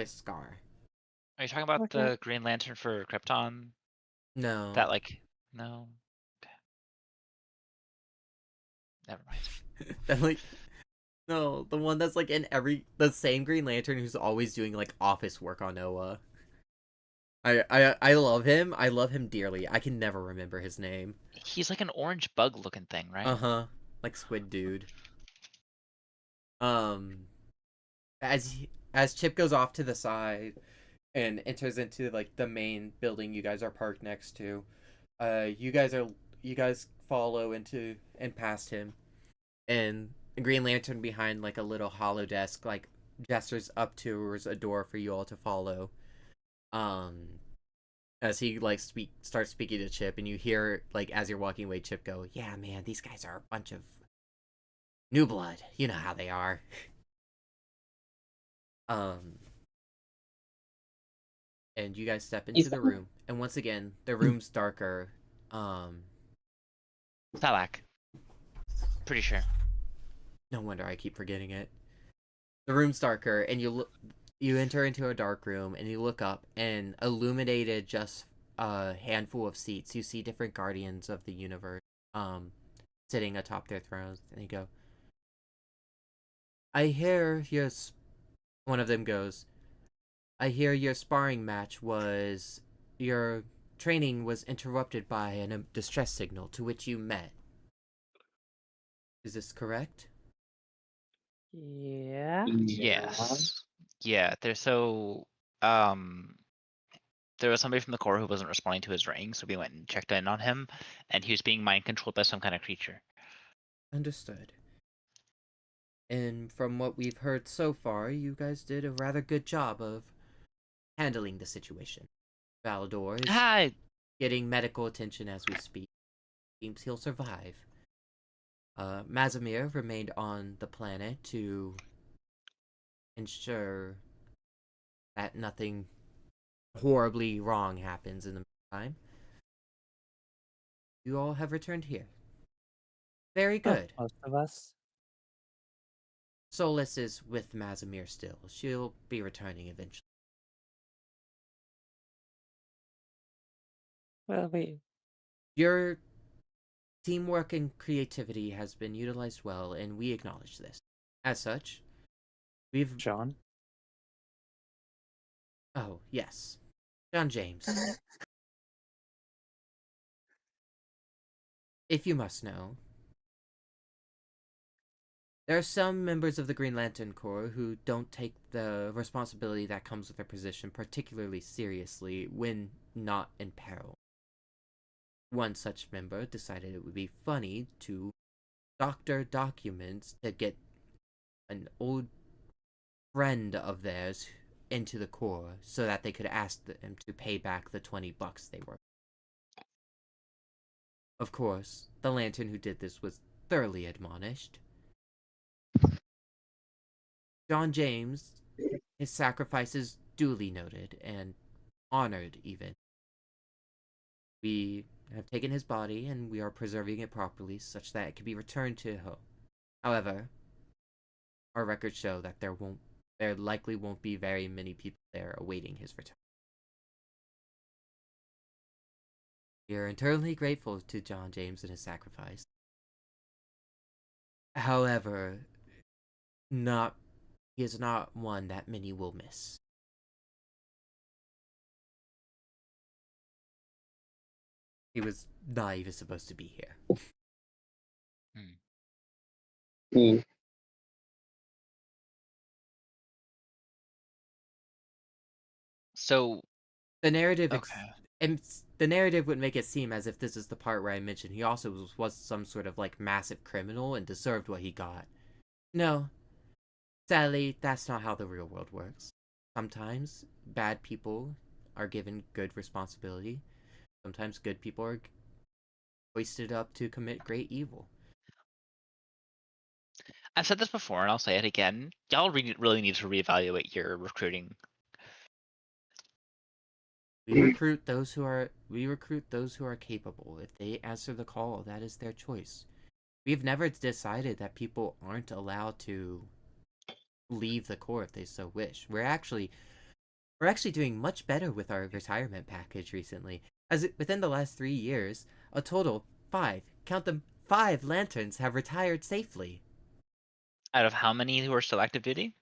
Scar. Are you talking about Okay. the Green Lantern for Krypton? No. That like no. Okay. Never mind. that like no, the one that's like in the same Green Lantern who's always doing like office work on Noah. I love him. I love him dearly. I can never remember his name. He's like an orange bug looking thing, right? Uh-huh. Like Squid Dude. As Chip goes off to the side and enters into like the main building you guys are parked next to, you guys follow into and past him, and the Green Lantern behind like a little hollow desk like gestures up towards a door for you all to follow. As he like starts speaking to Chip, and you hear like as you're walking away, Chip go, "Yeah, man, these guys are a bunch of new blood. You know how they are." And you guys step into the room, and once again, the room's darker. Thalak. Pretty sure. No wonder I keep forgetting it. The room's darker, and you enter into a dark room, and you look up, and illuminated just a handful of seats, you see different guardians of the universe, sitting atop their thrones, and they go, "I hear one of them goes, "I hear your sparring match was... your training was interrupted by a distress signal to which you met. Is this correct?" Yeah. Yes. Yeah. There was somebody from the Corps who wasn't responding to his ring, so we went and checked in on him, and he was being mind controlled by some kind of creature. Understood. And from what we've heard so far, you guys did a rather good job of handling the situation. Valador is Hi. getting medical attention as we speak. Seems he'll survive. Mazamir remained on the planet to ensure that nothing horribly wrong happens in the meantime. You all have returned here. Very good. Most of us. Solus is with Mazamir still. She'll be returning eventually. Well, Your teamwork and creativity has been utilized well, and we acknowledge this. As such, we've... John. Oh, yes. John James. If you must know, there are some members of the Green Lantern Corps who don't take the responsibility that comes with their position particularly seriously when not in peril. One such member decided it would be funny to doctor documents to get an old friend of theirs into the Corps so that they could ask them to pay back the $20 they were. Of course, the Lantern who did this was thoroughly admonished. John James, his sacrifices duly noted and honored even. We have taken his body and we are preserving it properly such that it can be returned to home. However, our records show that there likely won't be very many people there awaiting his return. We are eternally grateful to John James and his sacrifice. However, he is not one that many will miss. He was not even supposed to be here. So The narrative okay. and the narrative would make it seem as if this is the part where I mentioned he also was some sort of like massive criminal and deserved what he got. No, sadly, that's not how the real world works. Sometimes bad people are given good responsibility. Sometimes good people are hoisted up to commit great evil. I've said this before, and I'll say it again. Y'all really need to reevaluate your recruiting. We recruit those who are capable. If they answer the call, that is their choice. We've never decided that people aren't allowed to leave the Corps if they so wish. We're actually doing much better with our retirement package recently. Within the last 3 years, a total 5, count them, 5 lanterns have retired safely. Out of how many who are still active duty?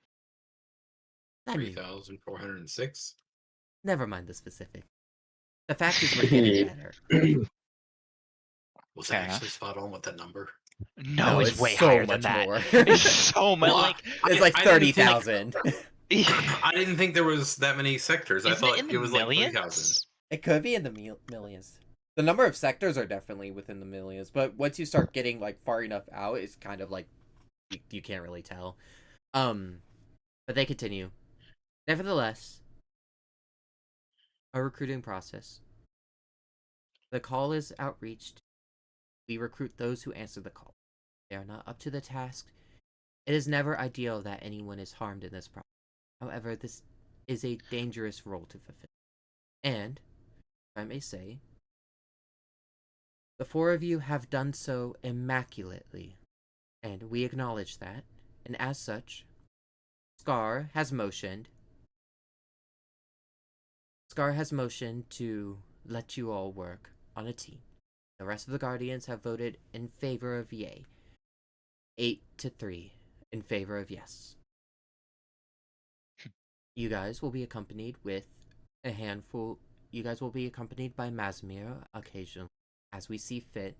I mean, 3,406. never mind the specific. The fact is we're getting better. Was Fair that actually enough. spot on with that number? No, it's way so higher much than that. more. It's so much. Well, Like It's like I didn't think- 30,000. I didn't think there was that many sectors. I isn't thought it in it the was millions? like 3,000. It could be in the millions. The number of sectors are definitely within the millions, but once you start getting like far enough out, it's kind of like you can't really tell. But they continue. Nevertheless, a recruiting process. The call is outreached. We recruit those who answer the call. They are not up to the task. It is never ideal that anyone is harmed in this process. However, this is a dangerous role to fulfill. And, if I may say, the 4 of you have done so immaculately, and we acknowledge that, and as such, Scar has motioned to let you all work on a team. The rest of the Guardians have voted in favor of yay. 8-3 in favor of yes. You guys will be accompanied with a handful. You guys will be accompanied by Mazmir occasionally, as we see fit,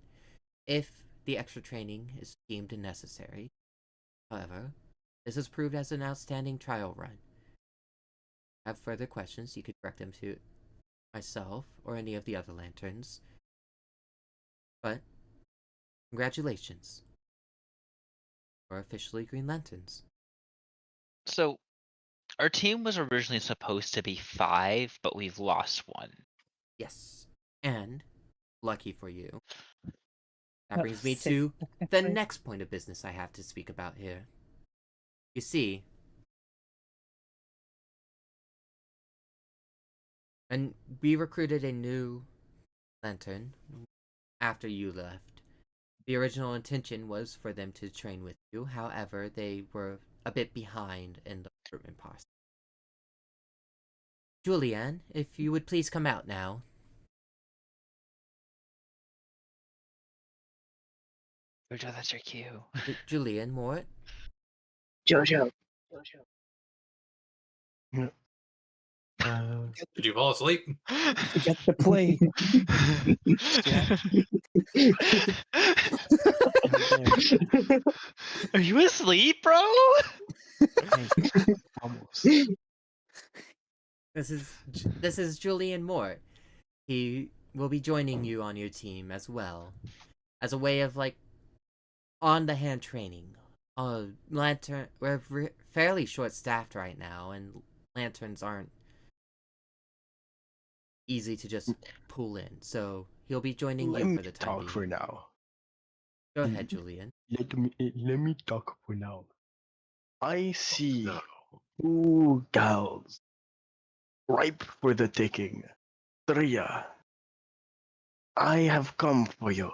if the extra training is deemed necessary. However, this has proved as an outstanding trial run. If you have further questions, you could direct them to myself or any of the other lanterns. But, congratulations. We're officially Green Lanterns. So, our team was originally supposed to be 5, but we've lost 1. Yes. And, lucky for you, that Oh, brings me sick. to the next point of business I have to speak about here. You see, and we recruited a new lantern after you left. The original intention was for them to train with you, however, they were a bit behind in the recruitment process. Julianne, if you would please come out now. Jojo, that's your cue. Julian Mort. Jojo. Did you fall asleep? Get the play. Are you asleep, bro? Almost. This is Julian Mort. He will be joining you on your team as well, as a way of like on-the-hand training. We're fairly short-staffed right now, and lanterns aren't easy to just pull in. So he'll be joining Let you me for the time talk being. for now. Go ahead, Julian. Let me talk for now. I see No. 2 gals ripe for the taking. Tria, I have come for you.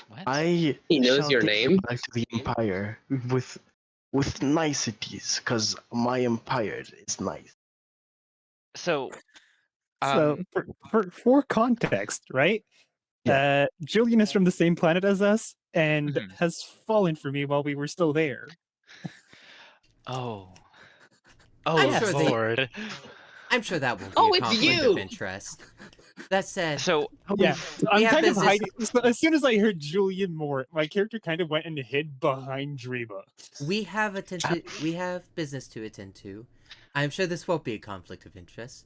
What? I He knows shall your take you name? back to the Empire with niceties, cause my Empire is nice. So, So for context, right? Julian is from the same planet as us and Mhm. has fallen for me while we were still there. oh, I'm sure they- Lord. I'm sure that won't be Oh, a it's conflict you! of interest. That said, So, Yeah, so I'm have kind of business- hiding. So as soon as I heard Julian Moore, my character kind of went and hid behind Dreba. we have business to attend to. I'm sure this won't be a conflict of interest.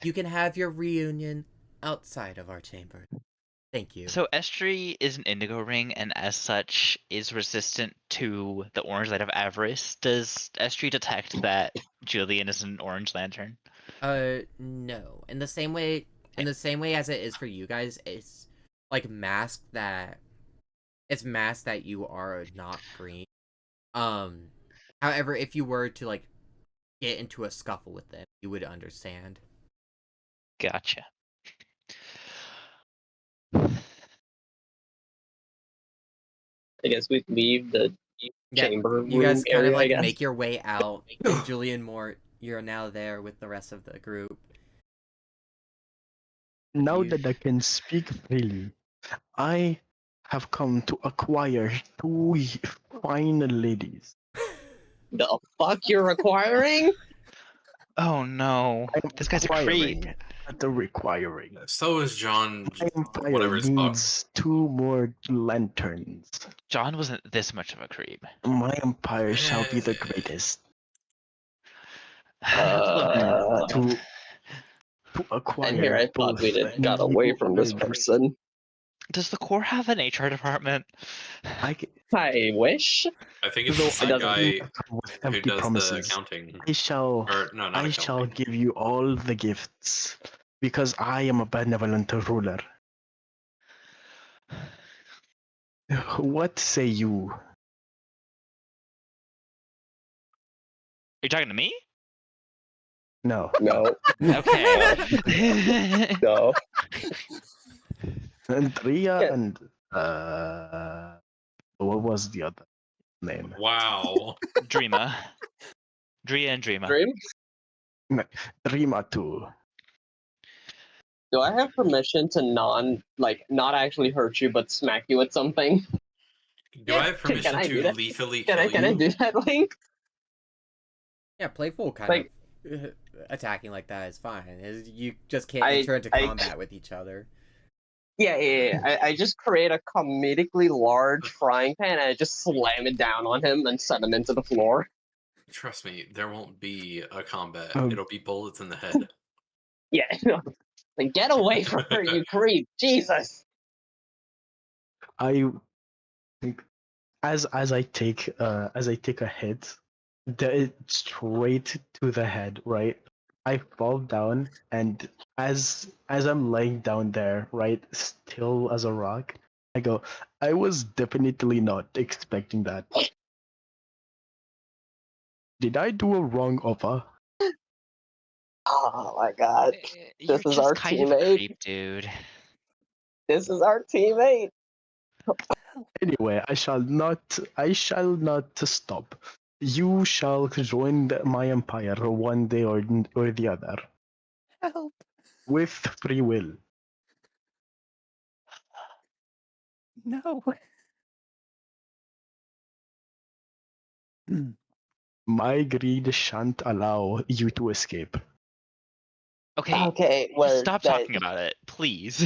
You can have your reunion outside of our chamber. Thank you. So Estri is an indigo ring, and as such is resistant to the orange light of avarice. Does Estri detect that Julian is an orange lantern? No. In the same way as it is for you guys, it's like masked that you are not green. However, if you were to like get into a scuffle with them, you would understand. Gotcha. I guess we leave the chamber you guys room kind of area, I like guess. make your way out, and Julian Mort, you're now there with the rest of the group. Now You- that I can speak freely, I have come to acquire two fine ladies. The fuck you're acquiring? Oh no, I'm this guy's a creep. acquiring, not requiring. So is John. My empire Whatever's up. needs 2 more lanterns. John wasn't this much of a creep. My empire shall be the greatest. Uh, To acquire And here I thought both we just got away from this person. Does the core have an HR department? I wish. I think it's Though the same I guy with who empty does the promises, accounting. I shall Or no, not I accounting. shall give you all the gifts because I am a benevolent ruler. What say you? You're talking to me? No. No. Okay. No. And Ria Yeah. and what was the other name? Wow. Dreama. Drea and Dreama. Dream? Rima too. Do I have permission to not actually hurt you, but smack you with something? Do I have permission I to do that? lethally Can kill I you? do that, Link? Yeah, playful kind Like- of attacking like that is fine. You just can't I- enter into I- combat with each other. Yeah. I just create a comedically large frying pan and I just slam it down on him and send him into the floor. Trust me, there won't be a combat. Um, It'll be bullets in the head. Yeah. Like, get away from her, you creep! Jesus! I as I take a hit, straight to the head, right? I fall down, and as I'm laying down there, right, still as a rock, I go, I was definitely not expecting that. Did I do a wrong offer? Oh my god. You're This is just our kind of a teammate. creep, dude. This is our teammate! Anyway, I shall not stop. You shall join my empire one day or the other Help! with free will. No. My greed shan't allow you to escape. Okay, Okay, just well, stop talking about it, please.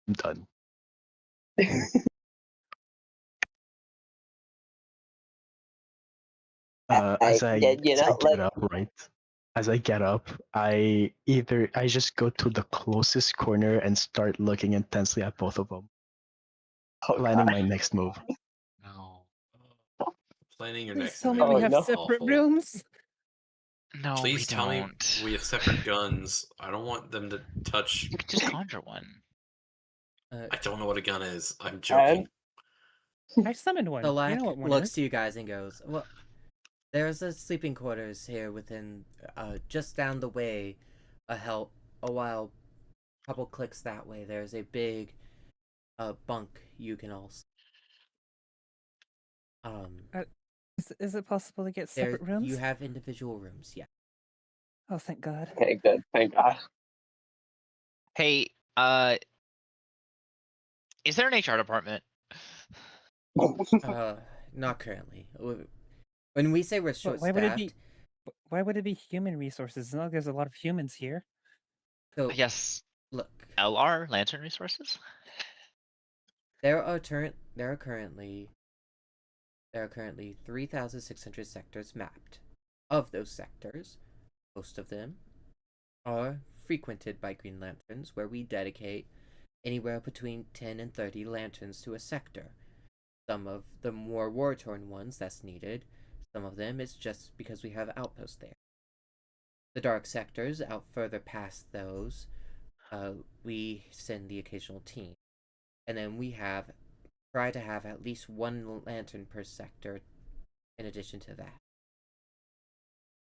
I'm done. As I get up, right? As I get up, I just go to the closest corner and start looking intensely at both of them, planning my next move. No. Planning your Please next tell me move we Oh, have no. is separate awful. rooms. No, Please we tell don't. me we have separate guns. I don't want them to touch. You can just conjure one. I don't know what a gun is. I'm joking. I summoned one. The You lack know what one looks is. to you guys and goes, "Well, there's a sleeping quarters here within, just down the way, couple clicks that way. There's a big, bunk you can all. Is it possible to get There separate rooms? you have individual rooms. Yeah. Oh, thank God. Okay, good. Thank God. Hey, is there an HR department? Not currently. When we say we're But short why would it staffed, be? Why would it be human resources? It's not like there's a lot of humans here. so Yes, look, LR Lantern Resources. there are currently There are currently 3,600 sectors mapped. Of those sectors, most of them are frequented by Green Lanterns, where we dedicate anywhere between 10 and 30 lanterns to a sector. Some of the more war-torn ones that's needed, some of them is just because we have outposts there. The dark sectors, out further past those, we send the occasional team. And then we try to have at least one lantern per sector in addition to that.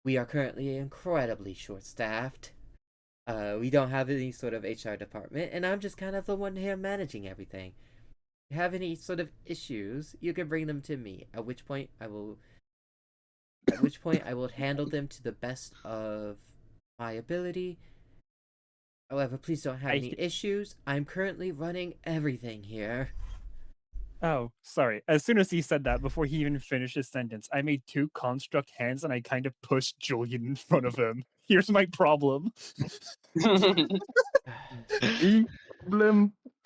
We are currently incredibly short-staffed. We don't have any sort of HR department, and I'm just kind of the one here managing everything. If you have any sort of issues, you can bring them to me, at which point I will handle them to the best of my ability. However, please don't have any issues. I'm currently running everything here. Oh, sorry. As soon as he said that, before he even finished his sentence, I made 2 construct hands and I kind of pushed Julian in front of him. Here's my problem. Problem?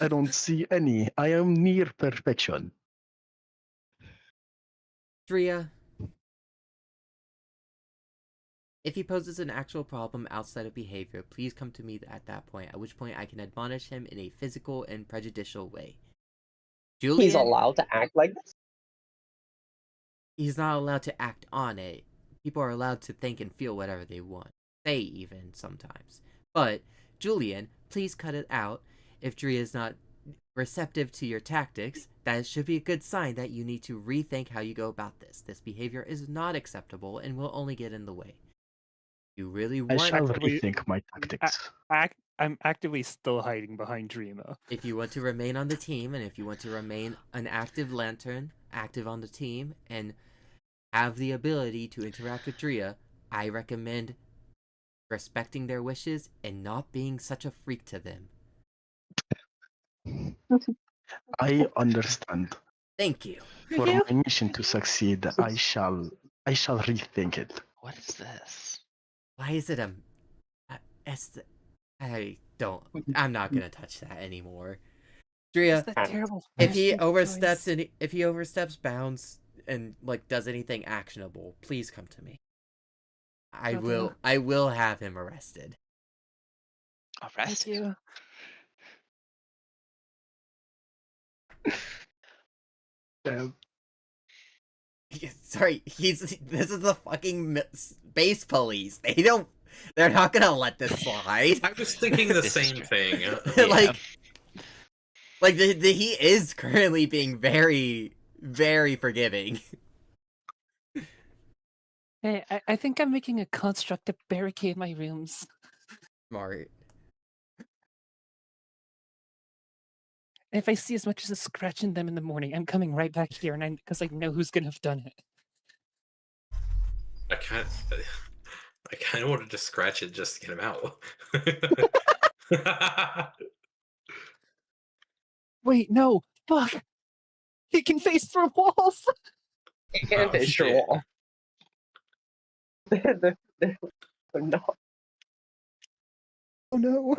I don't see any. I am near perfection. Drea, if he poses an actual problem outside of behavior, please come to me at that point, at which point I can admonish him in a physical and prejudicial way. Julian, He's allowed to act like this? He's not allowed to act on it. People are allowed to think and feel whatever they want. Say even, sometimes. But, Julian, please cut it out. If Drea is not receptive to your tactics, that should be a good sign that you need to rethink how you go about this. This behavior is not acceptable and will only get in the way. You really I want... shall rethink my tactics. I'm actively still hiding behind Dreama. If you want to remain on the team, and if you want to remain an active lantern, active on the team, and have the ability to interact with Drea, I recommend respecting their wishes and not being such a freak to them. I understand. Thank you. For my mission to succeed, I shall rethink it. What is this? Why is it I'm not gonna touch that anymore. Drea, if he oversteps bounds and like does anything actionable, please come to me. I will have him arrested. Arrest you? Sorry, this is the fucking space police. They're not gonna let this slide. I was thinking the same thing. He is currently being very, very forgiving. Hey, I think I'm making a construct to barricade my rooms. Smart. If I see as much as a scratch in them in the morning, I'm coming right back here, and because I know who's gonna have done it. I kind of wanted to scratch it just to get him out. Wait, no! Fuck! He can face through walls! He can't face shit. your wall. They're not. Oh no!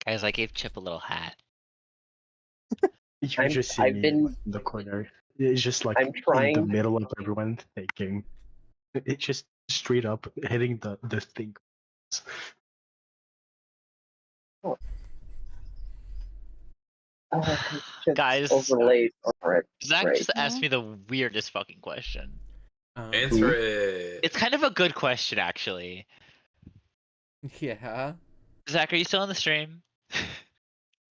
Guys, I gave Chip a little hat. You just see me in the corner. It's just like I'm trying. in the middle of everyone thinking. It's just straight up hitting the thing. Guys, overlaid over it. Zach Great. just asked me the weirdest fucking question. Answer it. It's kind of a good question, actually. Yeah. Zach, are you still on the stream?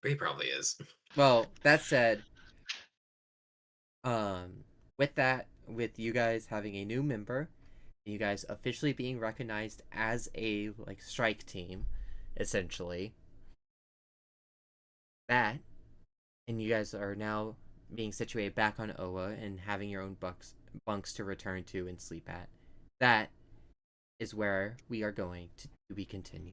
He probably is. Well, that said, with you guys having a new member, you guys officially being recognized as a strike team, essentially. That, and you guys are now being situated back on Oa and having your own bunks to return to and sleep at. That is where we are going to be continued.